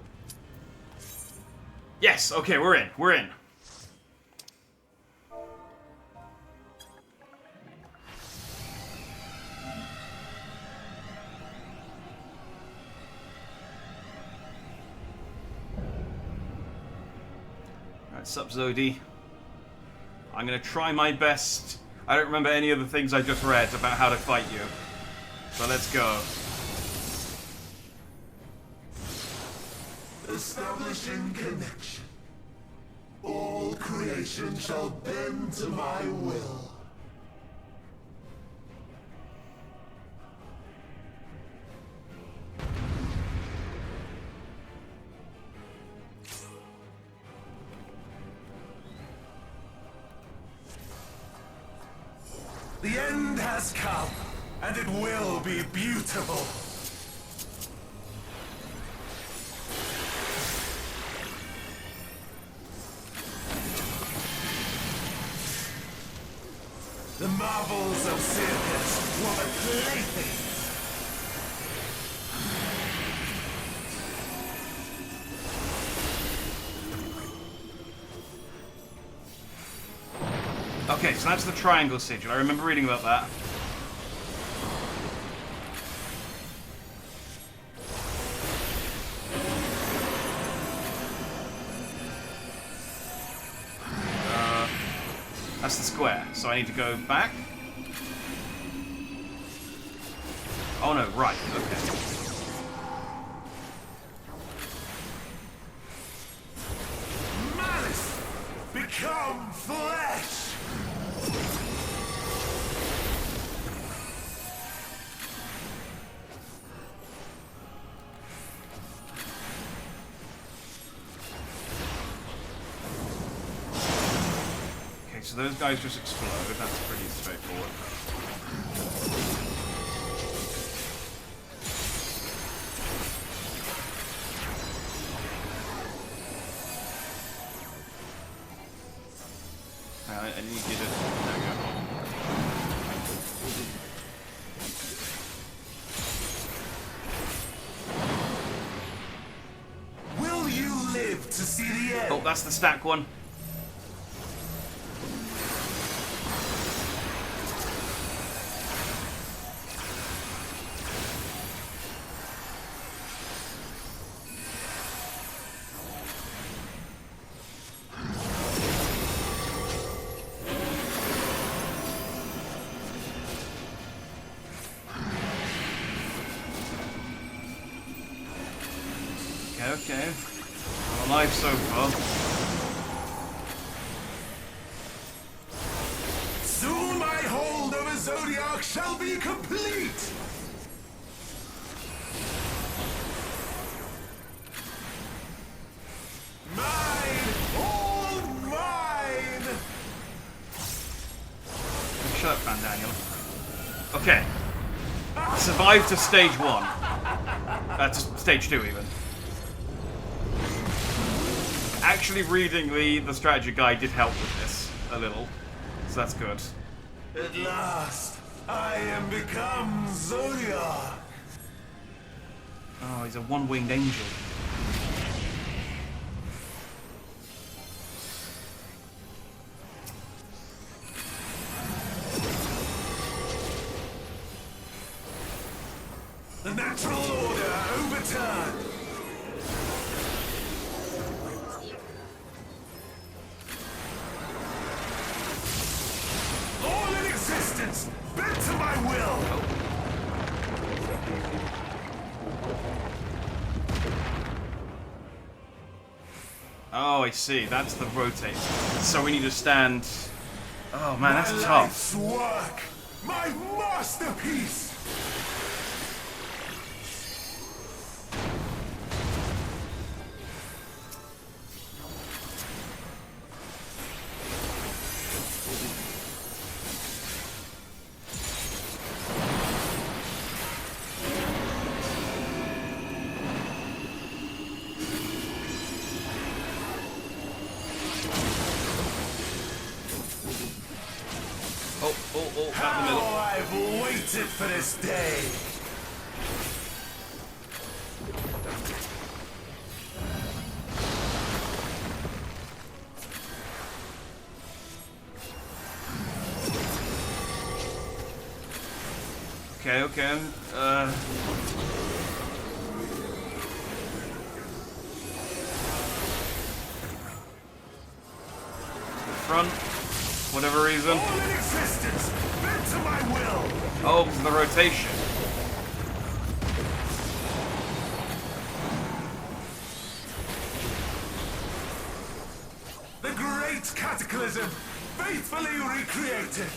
Yes, okay, we're in. Sup, Zodi? I'm gonna try my best. I don't remember any of the things I just read about how to fight you. So let's go. Establishing connection. All creation shall bend to my will. The end has come, and it will be beautiful. The marvels of Circus were the playthings. Okay, so that's the triangle sigil. I remember reading about that. That's the square, so I need to go back. Oh no, right, okay. Malice, become flesh! So those guys just explode, that's pretty straightforward. I need you to... There we go. Will you live to see the end? Oh, that's the stack one. okay. I'm alive so far. Soon my hold over Zodiac shall be complete! Mine! All mine! Shut up, Van Daniel. Okay. Survived to stage 1. To stage 2 even. Actually reading the strategy guide did help with this a little. So that's good. At last, I am become Zodiac. Oh, he's a one-winged angel. The natural order overturned. All in existence, bent to my will. Oh, I see. That's the rotate. So we need to stand... Oh man, that's My tough. life's work, my masterpiece. Out in the middle. How I've waited for this day. Okay, okay. Front. Whatever reason. All in existence, bent to my will. Oh, because of the rotation. The great cataclysm, faithfully recreated.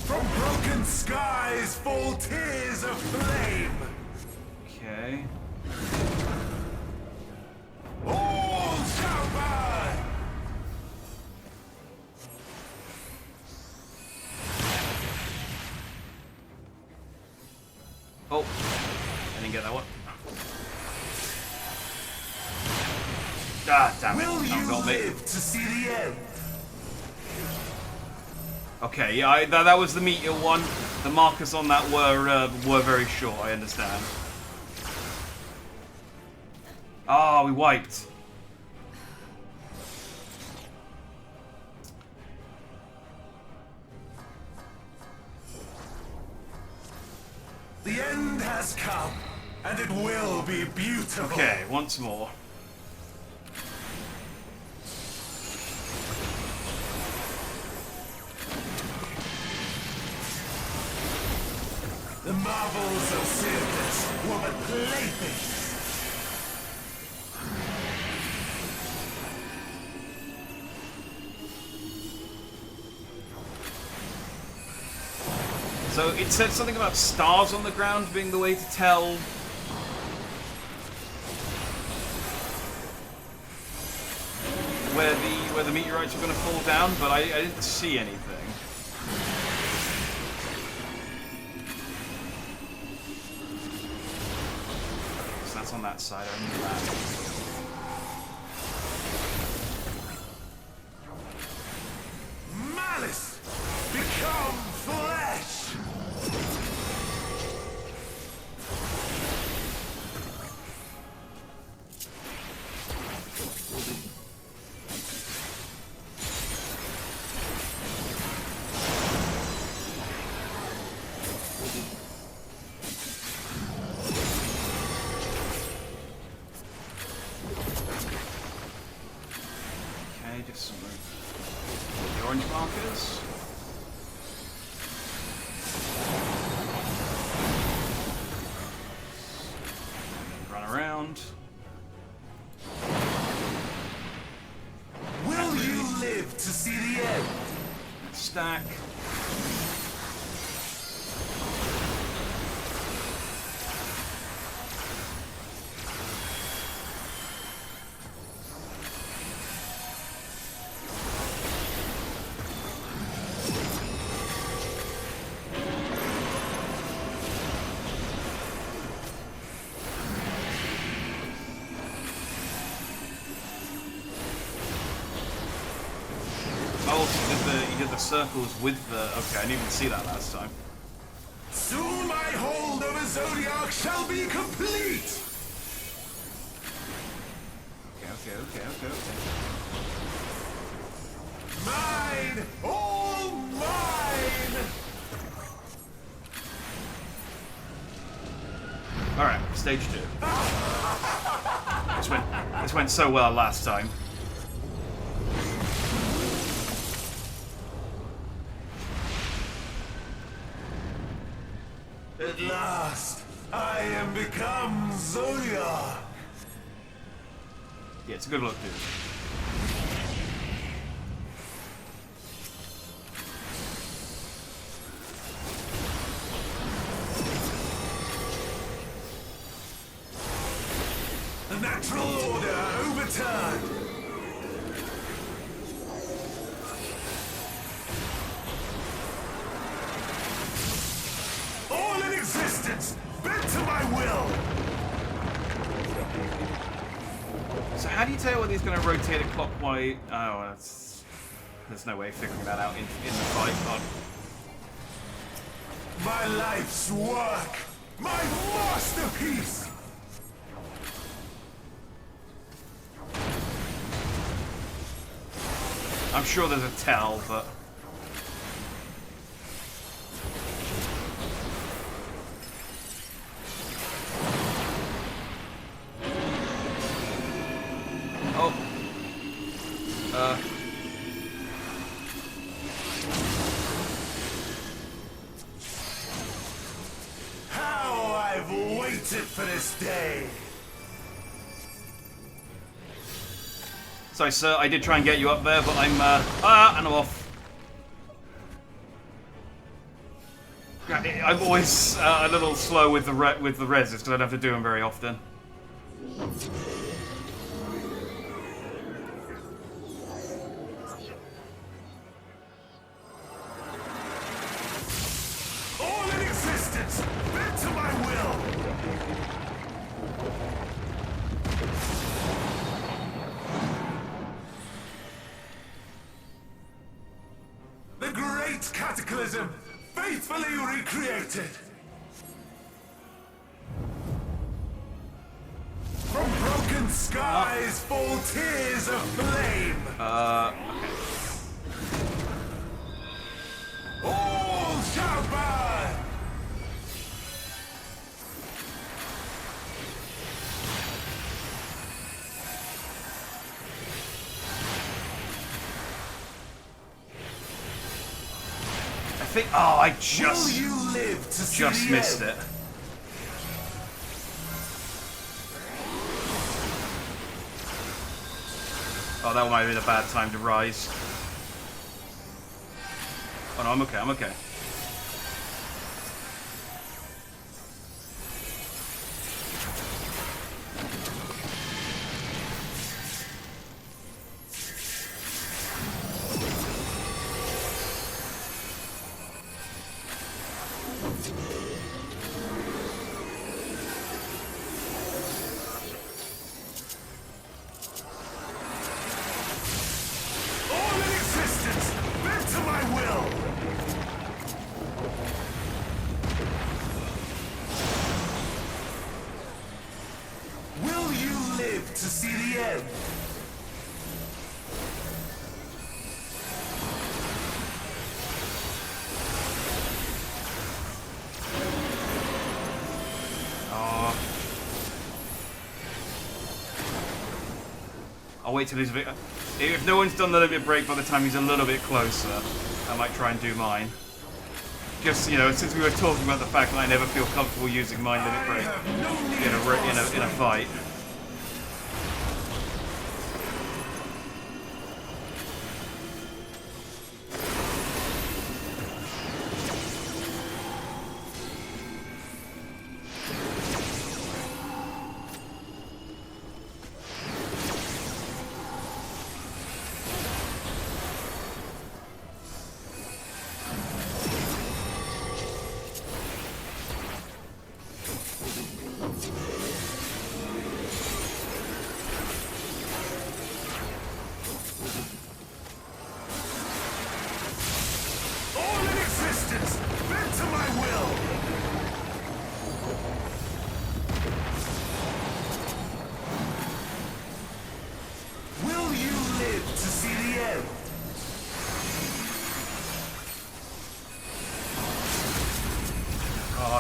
From broken skies fall tears of flame. Okay. All shall burn. Oh, I didn't get that one. Ah, damn it. Will That you got me. live to see the end? Okay, yeah, that was the meteor one. The markers on that were very short, I understand. Ah, we wiped. The end has come, and it will be beautiful. Okay, once more. The marvels of Sirius were but playthings. So it said something about stars on the ground being the way to tell. Where the meteorites were going to fall down, but I didn't see anything. So that's on that side. I knew that. Malice become flesh. Okay, just some the orange markers. also you did the circles with the... Okay, I didn't even see that last time. Soon my hold over Zodiac shall be complete! Okay. Mine! All mine! Alright, stage 2. This went so well last time. At last, I am become Zodiac! Yeah, it's a good look, dude. The natural order overturned! All in existence, bent to my will! So how do you tell whether he's going to rotate it clockwise? Oh, there's no way of figuring that out in the fight. My life's work! My masterpiece! I'm sure there's a tell, but... Oh. How I've waited for this day! Sorry, sir, I did try and get you up there, but I'm, and I'm off. I'm always a little slow with the reses, because I don't have to do them very often. All in existence, bent to my will! The great cataclysm, faithfully recreated! From broken skies fall tears of flame! Okay. All shall burn! I think... Oh, I just... Will you live to see just the missed end? it. Oh, that might have been a bad time to rise. Oh no, I'm okay, I'm okay. All in existence, bent to my will! Will you live to see the end? Oh. I'll wait till he's a bit... If no one's done the limit break by the time he's a little bit closer, I might try and do mine. Just, you know, since we were talking about the fact that I never feel comfortable using my limit break in a fight.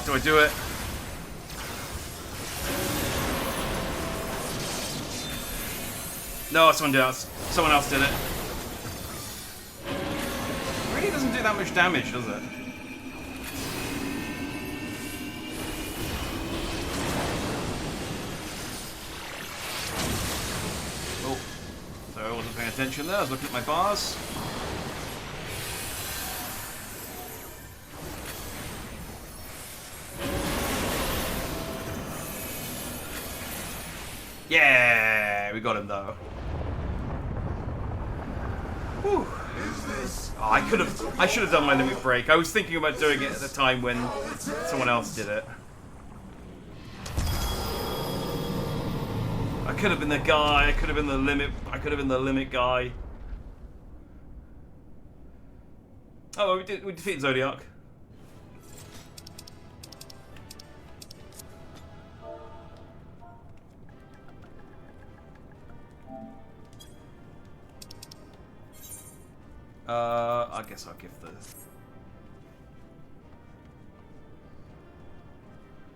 Oh, do I do it? No, someone else. Someone else did it. It really doesn't do that much damage, does it? Oh, so I wasn't paying attention there. I was looking at my bars. Yeah, we got him though. Whew. Oh, I should have done my limit break. I was thinking about doing it at the time when someone else did it. I could have been the guy. I could have been the limit. I could have been the limit guy. Oh, we defeated Zodiac. I guess I'll give the...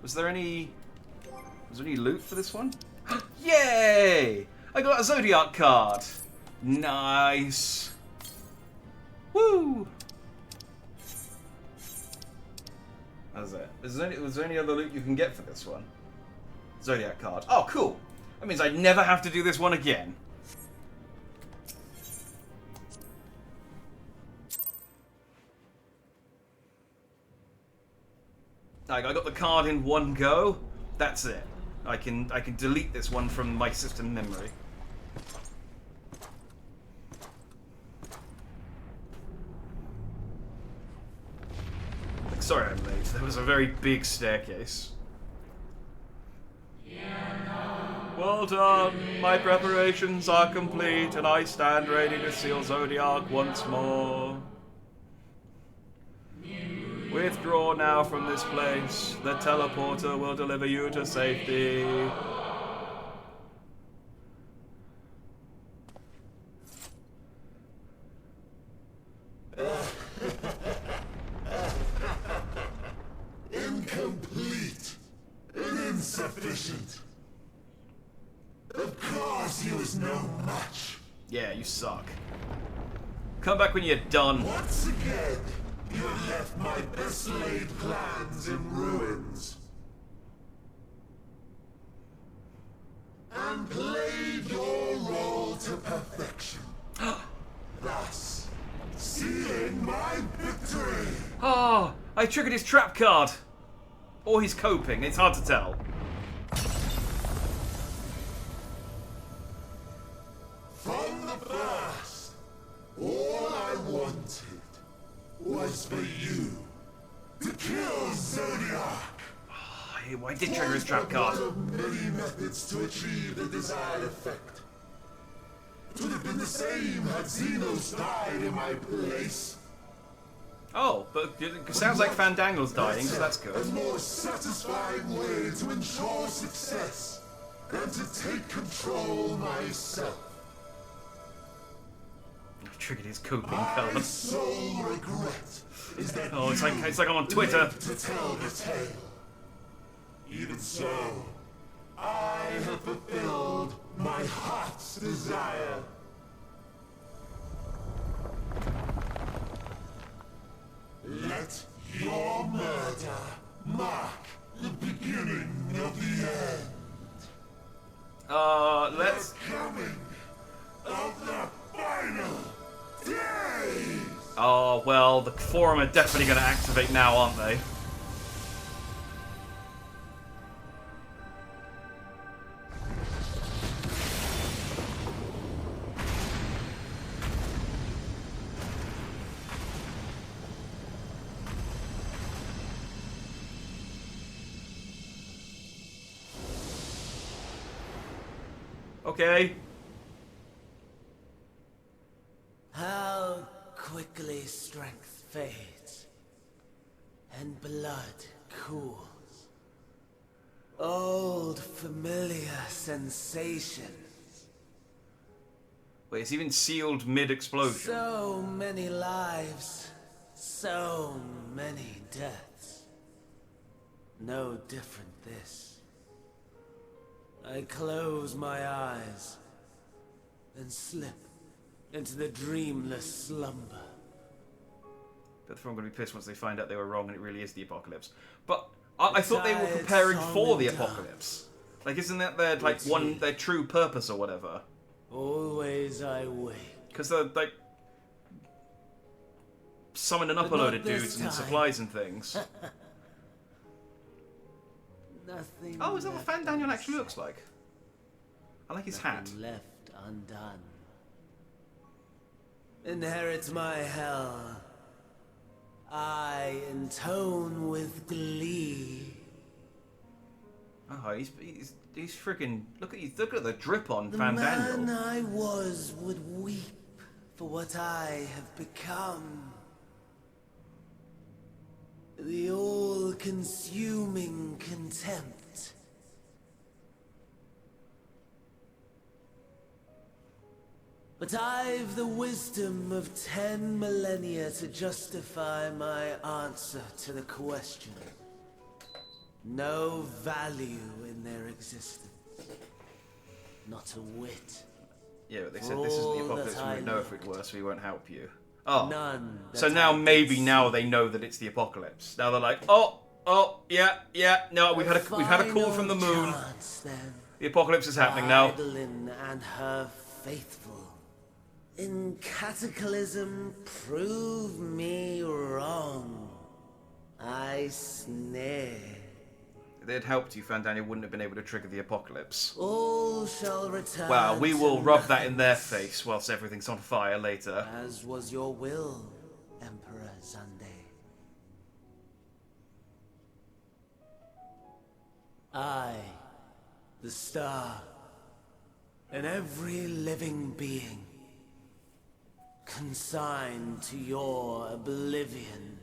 Was there any loot for this one? Yay! I got a Zodiac card! Nice! Woo! How's that? Was there any other loot you can get for this one? Zodiac card. Oh, cool! That means I'd never have to do this one again. Like, I got the card in one go. That's it. I can delete this one from my system memory. Like, sorry I'm late. There was a very big staircase. Well done. My preparations are complete, and I stand ready to seal Zodiac once more. Withdraw now from this place. The teleporter will deliver you to safety. Incomplete and insufficient. Of course he was no match. Yeah, you suck. Come back when you're done. Once again, you have left my best laid plans in ruins. And played your role to perfection. Thus, sealing my victory. Oh, I triggered his trap card. Or he's coping, it's hard to tell. From the first, all I wanted was for you to kill Zodiac. Why did trigger his trap card? One of many methods to achieve the desired effect. It would have been the same had Xenos died in my place. Oh, but it sounds like Fandango's dying, so that's good. A more satisfying way to ensure success than to take control myself. Triggered his coping My card. sole regret is that Oh, it's like I'm on Twitter. to tell the tale. Even so, I have fulfilled my heart's desire. Let your murder mark the beginning of the end. Let's... The coming of the final days. Oh, well, the forum are definitely going to activate now, aren't they? Okay. How quickly strength fades and blood cools. Old familiar sensations. Wait, it's even sealed mid-explosion. So many lives, so many deaths. No different this. I close my eyes and slip into the dreamless slumber. But they're all going to be pissed once they find out they were wrong and it really is the apocalypse. But I thought they were preparing for the apocalypse. Like, isn't that their their true purpose or whatever? Always I wait. Because they're like summoning up a load of dudes and supplies and things. Nothing. Oh, is that what Fan Daniel actually looks like? I like his hat. Left undone. Inherit my hell. I intone with glee. Oh, he's freaking look at the drip on The Fan man Daniel. I was would weep for what I have become. The all-consuming contempt. But I've the wisdom of 10 millennia to justify my answer to the question. No value in their existence. Not a whit. Yeah, but they said this isn't the all apocalypse. that We I won't know if it were, so we won't help you. Oh, None so that now I maybe did now they know that it's the apocalypse. Now they're like, oh, yeah. No, we've had a call from the moon. Chance, then. The apocalypse is happening now. Idolin and her faithful. In cataclysm, prove me wrong. I snare. If they had helped you, Fandania wouldn't have been able to trigger the apocalypse. All shall return. Well, we to will rub that in their nothingness, face whilst everything's on fire later. As was your will, Emperor Zande. I, the star, and every living being, consigned to your oblivion.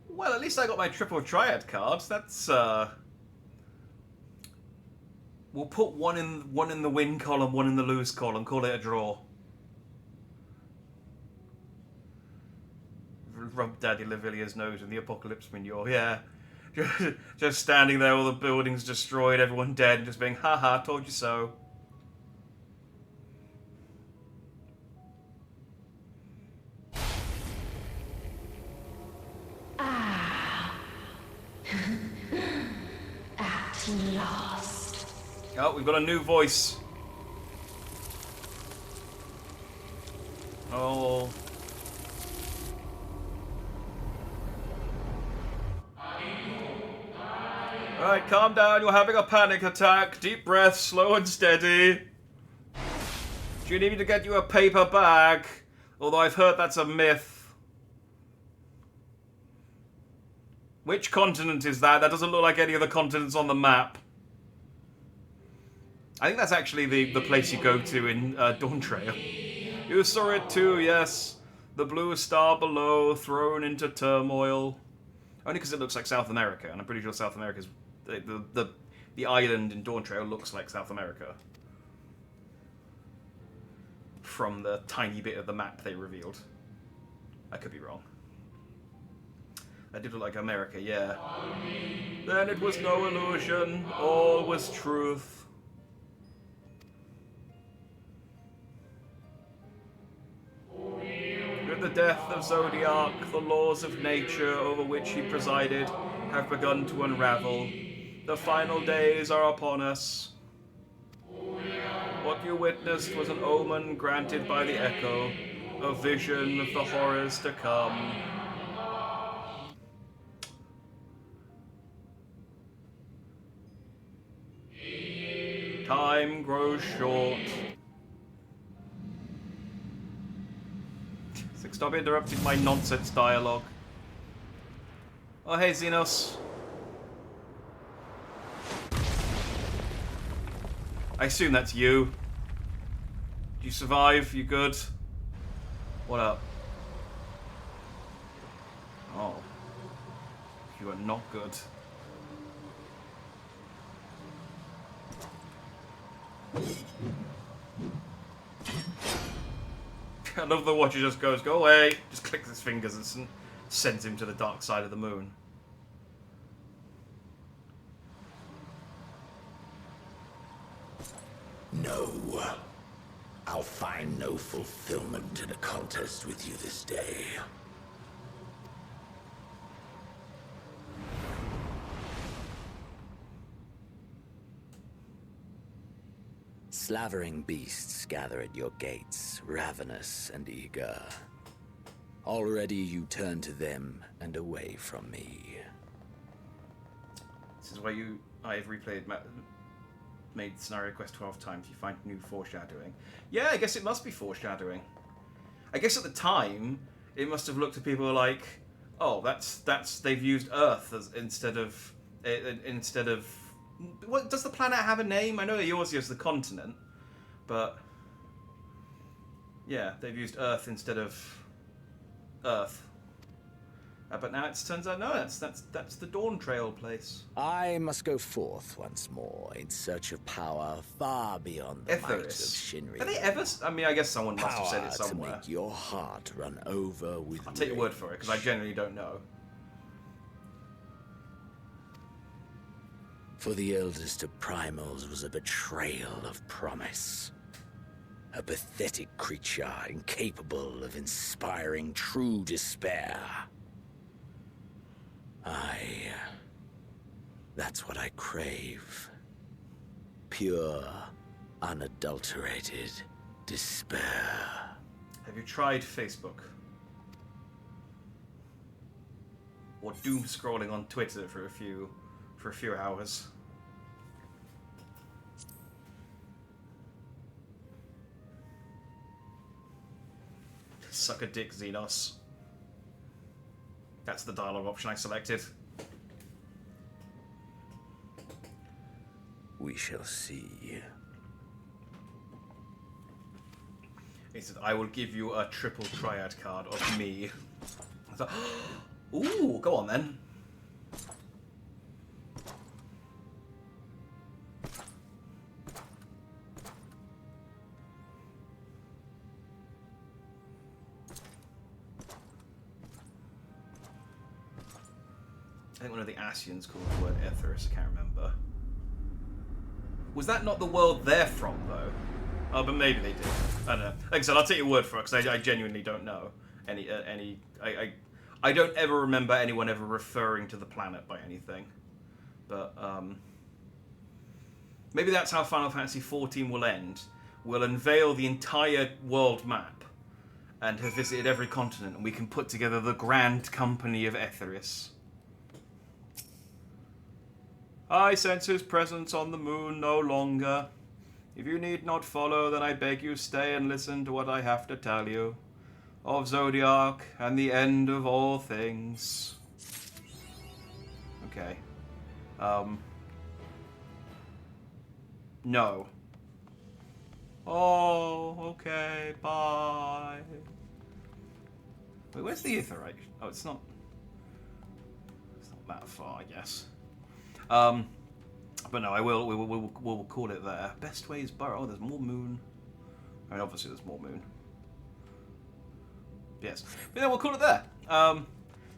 Well, at least I got my triple triad cards. That's we'll put one in the win column, one in the lose column. Call it a draw. Rub Daddy Lavilia's nose in the apocalypse manure. Yeah, just standing there, all the buildings destroyed, everyone dead, just being, haha, told you so. At last. Oh, we've got a new voice. Oh. Alright, calm down. You're having a panic attack. Deep breath, slow and steady. Do you need me to get you a paper bag? Although I've heard that's a myth. Which continent is that? That doesn't look like any of the continents on the map. I think that's actually the place you go to in Dawn Trail. You saw it too, yes. The blue star below, thrown into turmoil. Only because it looks like South America, and I'm pretty sure South America's... The island in Dawn Trail looks like South America. From the tiny bit of the map they revealed. I could be wrong. That did look like America, yeah. Then it was no illusion, all was truth. With the death of Zodiac, the laws of nature over which he presided have begun to unravel. The final days are upon us. What you witnessed was an omen granted by the echo, a vision of the horrors to come. Time grows short. Stop interrupting my nonsense dialogue. Oh, hey, Xenos. I assume that's you. Did you survive? You good? What up? Oh. You are not good. I love the Watcher just goes, go away, just clicks his fingers and sends him to the dark side of the moon. No. I'll find no fulfillment in a contest with you this day. Slavering beasts gather at your gates, ravenous and eager. Already you turn to them and away from me. This is why I have replayed, made Scenario Quest 12 times. You find new foreshadowing. Yeah, I guess it must be foreshadowing. I guess at the time, it must have looked at people like, oh, they've used Earth instead of. What does the planet have a name? I know yours is the continent, but yeah, they've used Earth instead of Earth. But now it turns out no, that's the Dawn Trail place. I must go forth once more in search of power far beyond the might of Shinri. Are they ever? I mean, I guess someone must have said it Power somewhere. to make your heart run over with I'll take your word for it because I genuinely don't know. For the eldest of primals was a betrayal of promise. A pathetic creature incapable of inspiring true despair. That's what I crave. Pure, unadulterated despair. Have you tried Facebook? Or doom scrolling on Twitter for a few hours? Suck a dick, Xenos. That's the dialogue option I selected. We shall see. He said, I will give you a triple triad card of me. I thought, ooh, go on then. I think one of the Asians called the word Ethers, I can't remember. Was that not the world they're from, though? Oh, but maybe they did. I don't know. Like I said, I'll take your word for it, because I genuinely don't know I don't ever remember anyone ever referring to the planet by anything. But, maybe that's how Final Fantasy XIV will end. We'll unveil the entire world map, and have visited every continent, and we can put together the Grand Company of Etheris. I sense his presence on the moon no longer. If you need not follow, then I beg you stay and listen to what I have to tell you. Of Zodiac and the end of all things. Okay. No. Oh, okay, bye. Wait, where's the Aetheryte? Oh, it's not that far, I guess. But no, we'll call it there. Best ways Burrow. Oh, there's more moon. I mean, obviously there's more moon. Yes, but yeah, we'll call it there.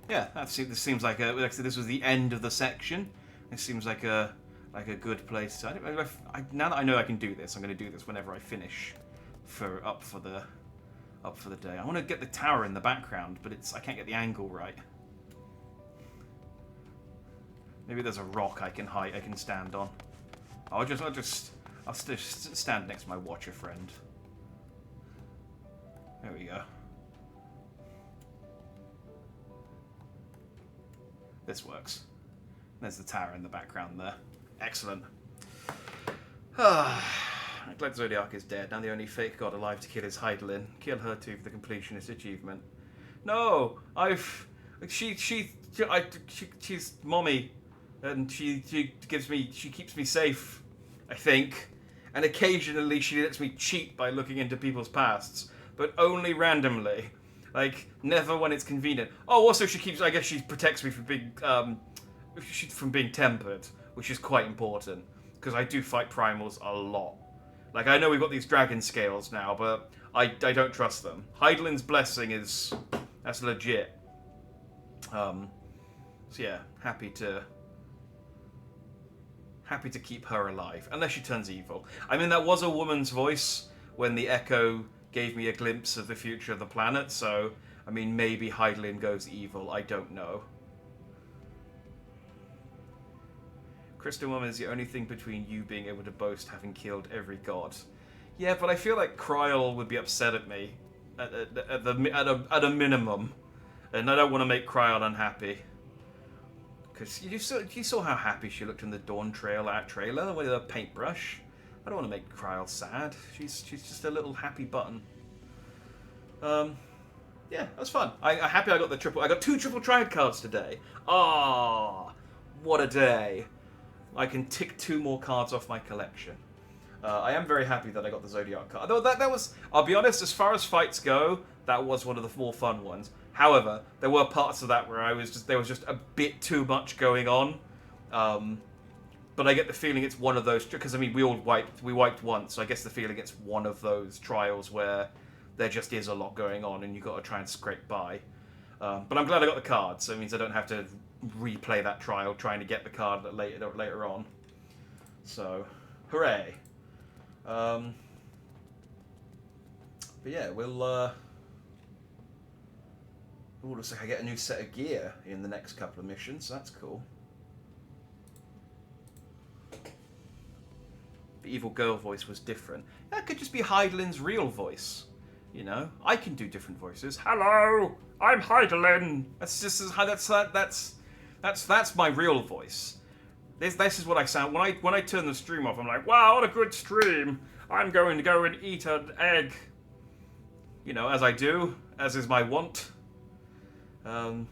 Yeah, this seems like this was the end of the section. This seems like a good place to. Now that I know I can do this, I'm going to do this whenever I finish up for the day. I want to get the tower in the background, but I can't get the angle right. Maybe there's a rock I can stand on. I'll just stand next to my Watcher friend. There we go. This works. There's the tower in the background there. Excellent. I'm glad Zodiac is dead. Now the only fake god alive to kill is Heidelin. Kill her too for the completionist achievement. No, she's mommy. And she keeps me safe, I think. And occasionally she lets me cheat by looking into people's pasts, but only randomly. Like, never when it's convenient. Oh, also I guess she protects me from being from being tempered, which is quite important, because I do fight primals a lot. Like, I know we've got these dragon scales now, but I don't trust them. Hydaelyn's blessing that's legit. So yeah, happy to keep her alive, unless she turns evil. I mean, that was a woman's voice when the Echo gave me a glimpse of the future of the planet, so, I mean, maybe Hydaelyn goes evil, I don't know. Crystal Woman is the only thing between you being able to boast having killed every god. Yeah, but I feel like Kryl would be upset at me, at a minimum, and I don't want to make Kryl unhappy. Because you saw how happy she looked in the Dawn trailer with her paintbrush. I don't want to make Kryl sad. She's just a little happy button. Yeah, that's fun. I'm happy I got I got 2 triple triad cards today. Ah, what a day. I can tick 2 more cards off my collection. I am very happy that I got the Zodiac card. Though that was, I'll be honest, as far as fights go, that was one of the more fun ones. However, there were parts of that where there was just a bit too much going on. But I get the feeling it's one of those, because I mean we wiped once, so I guess the feeling it's one of those trials where there just is a lot going on and you've got to try and scrape by. But I'm glad I got the card, so it means I don't have to replay that trial trying to get the card later on. So, hooray! But yeah, we'll. Oh, looks like I get a new set of gear in the next couple of missions. So that's cool. The evil girl voice was different. That could just be Hydaelyn's real voice. You know, I can do different voices. Hello, I'm Hydaelyn. That's my real voice. This is what I sound when I turn the stream off. I'm like, wow, what a good stream. I'm going to go and eat an egg. You know, as I do, as is my wont. Mummy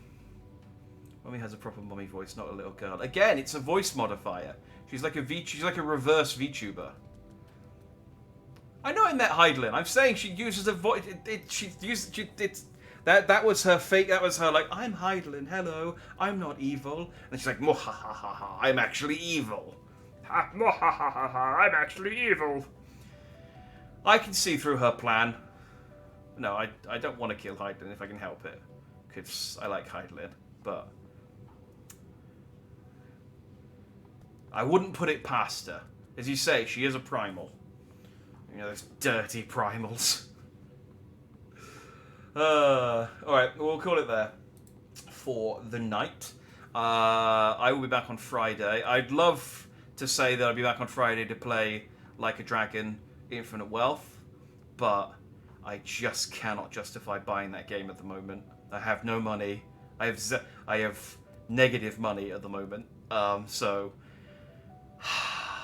has a proper mummy voice, not a little girl. Again, it's a voice modifier. She's like a reverse VTuber. I know I met Hydaelyn. I'm saying she uses a voice. That was her fake. That was her like, I'm Hydaelyn. Hello, I'm not evil. And she's like, mohahaha, I'm actually evil. Ha, mohahaha, I'm actually evil. I can see through her plan. No, I don't want to kill Hydaelyn if I can help it, because I like Hydaelyn, but I wouldn't put it past her. As you say, she is a primal. You know, those dirty primals. Alright, we'll call it there for the night. I will be back on Friday. I'd love to say that I'll be back on Friday to play Like a Dragon Infinite Wealth, but I just cannot justify buying that game at the moment. I have no money. I have negative money at the moment. So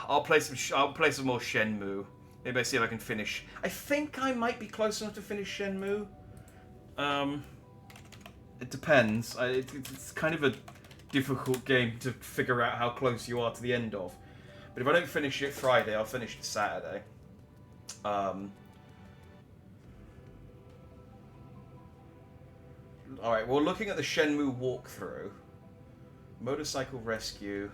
I'll play some more Shenmue. Maybe I see if I can finish. I think I might be close enough to finish Shenmue. It depends. It's kind of a difficult game to figure out how close you are to the end of. But if I don't finish it Friday, I'll finish it Saturday. Alright, well, looking at the Shenmue walkthrough. Motorcycle Rescue.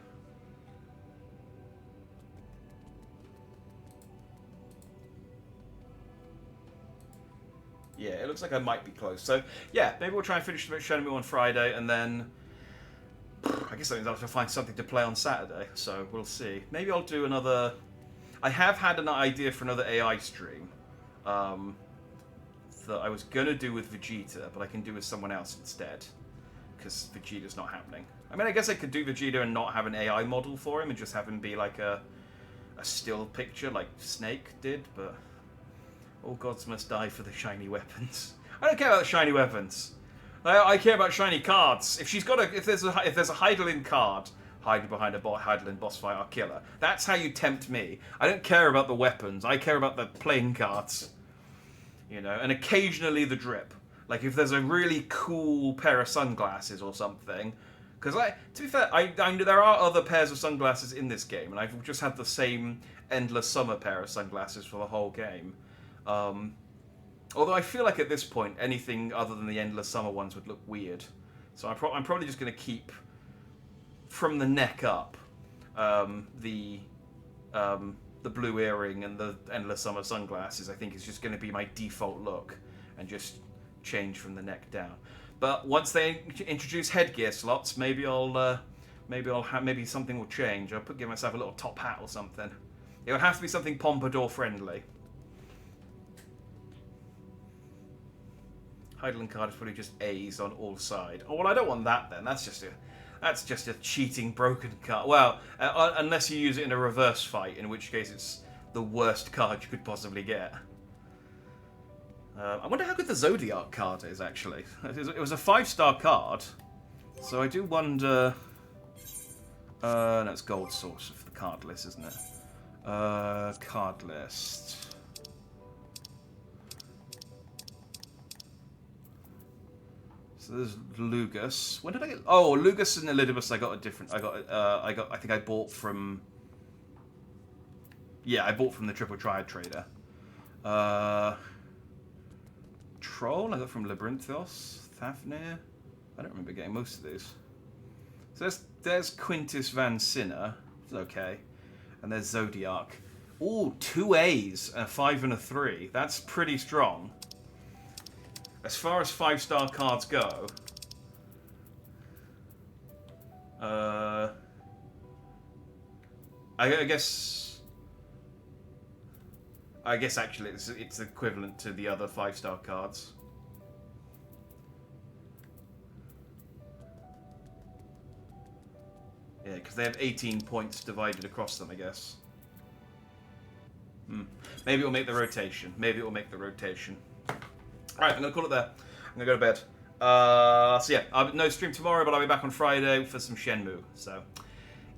Yeah, it looks like I might be close. So, yeah, maybe we'll try and finish Shenmue on Friday, and then I guess that means I'll have to find something to play on Saturday, so we'll see. Maybe I'll do another... I have had an idea for another AI stream that I was going to do with Vegeta, but I can do with someone else instead, because Vegeta's not happening. I mean, I guess I could do Vegeta and not have an AI model for him, and just have him be like a still picture like Snake did, but... All gods must die for the shiny weapons. I don't care about the shiny weapons. I care about shiny cards. If there's a Hydaelyn card hiding behind a Hydaelyn boss fight, I'll kill her. That's how you tempt me. I don't care about the weapons. I care about the playing cards. You know, and occasionally the drip. Like if there's a really cool pair of sunglasses or something. Because to be fair, I know there are other pairs of sunglasses in this game, and I've just had the same Endless Summer pair of sunglasses for the whole game. Although I feel like at this point, anything other than the Endless Summer ones would look weird. So I'm probably just going to keep from the neck up, the blue earring and the endless summer sunglasses, I think, is just going to be my default look, and just change from the neck down. But once they introduce headgear slots, maybe maybe something will change. I'll give myself a little top hat or something. It would have to be something pompadour friendly. Heidelin card is probably just A's on all side. Oh well, I don't want that then. That's just a cheating broken card. Well, unless you use it in a reverse fight, in which case it's the worst card you could possibly get. I wonder how good the Zodiac card is, actually. It was a 5-star card, so I do wonder... no, it's gold source for the card list, isn't it? Card list... So there's Lugus. When did I get... Oh, Lugus and Elidibus I got a different... I think I bought from... Yeah, I bought from the Triple Triad Trader. Troll, I got from Labyrinthos, Thafnir. I don't remember getting most of these. So there's Quintus Van Cinna. It's okay. And there's Zodiac. Ooh, 2 A's, a 5 and a 3. That's pretty strong. As far as 5-star cards go, I guess actually it's equivalent to the other 5-star cards. Yeah, because they have 18 points divided across them, I guess. Maybe it'll make the rotation. Alright, I'm going to call it there. I'm going to go to bed. So yeah, no stream tomorrow, but I'll be back on Friday for some Shenmue. So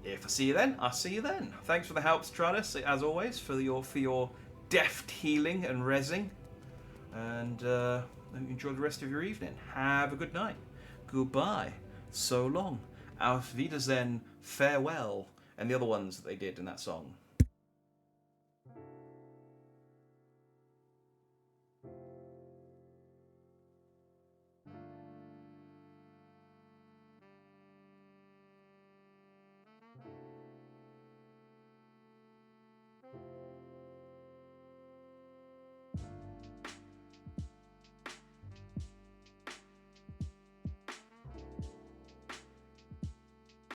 if I see you then, I'll see you then. Thanks for the help, Stratus, as always, for your deft healing and rezzing. And enjoy the rest of your evening. Have a good night. Goodbye. So long. Auf Wiedersehen. Farewell. And the other ones that they did in that song.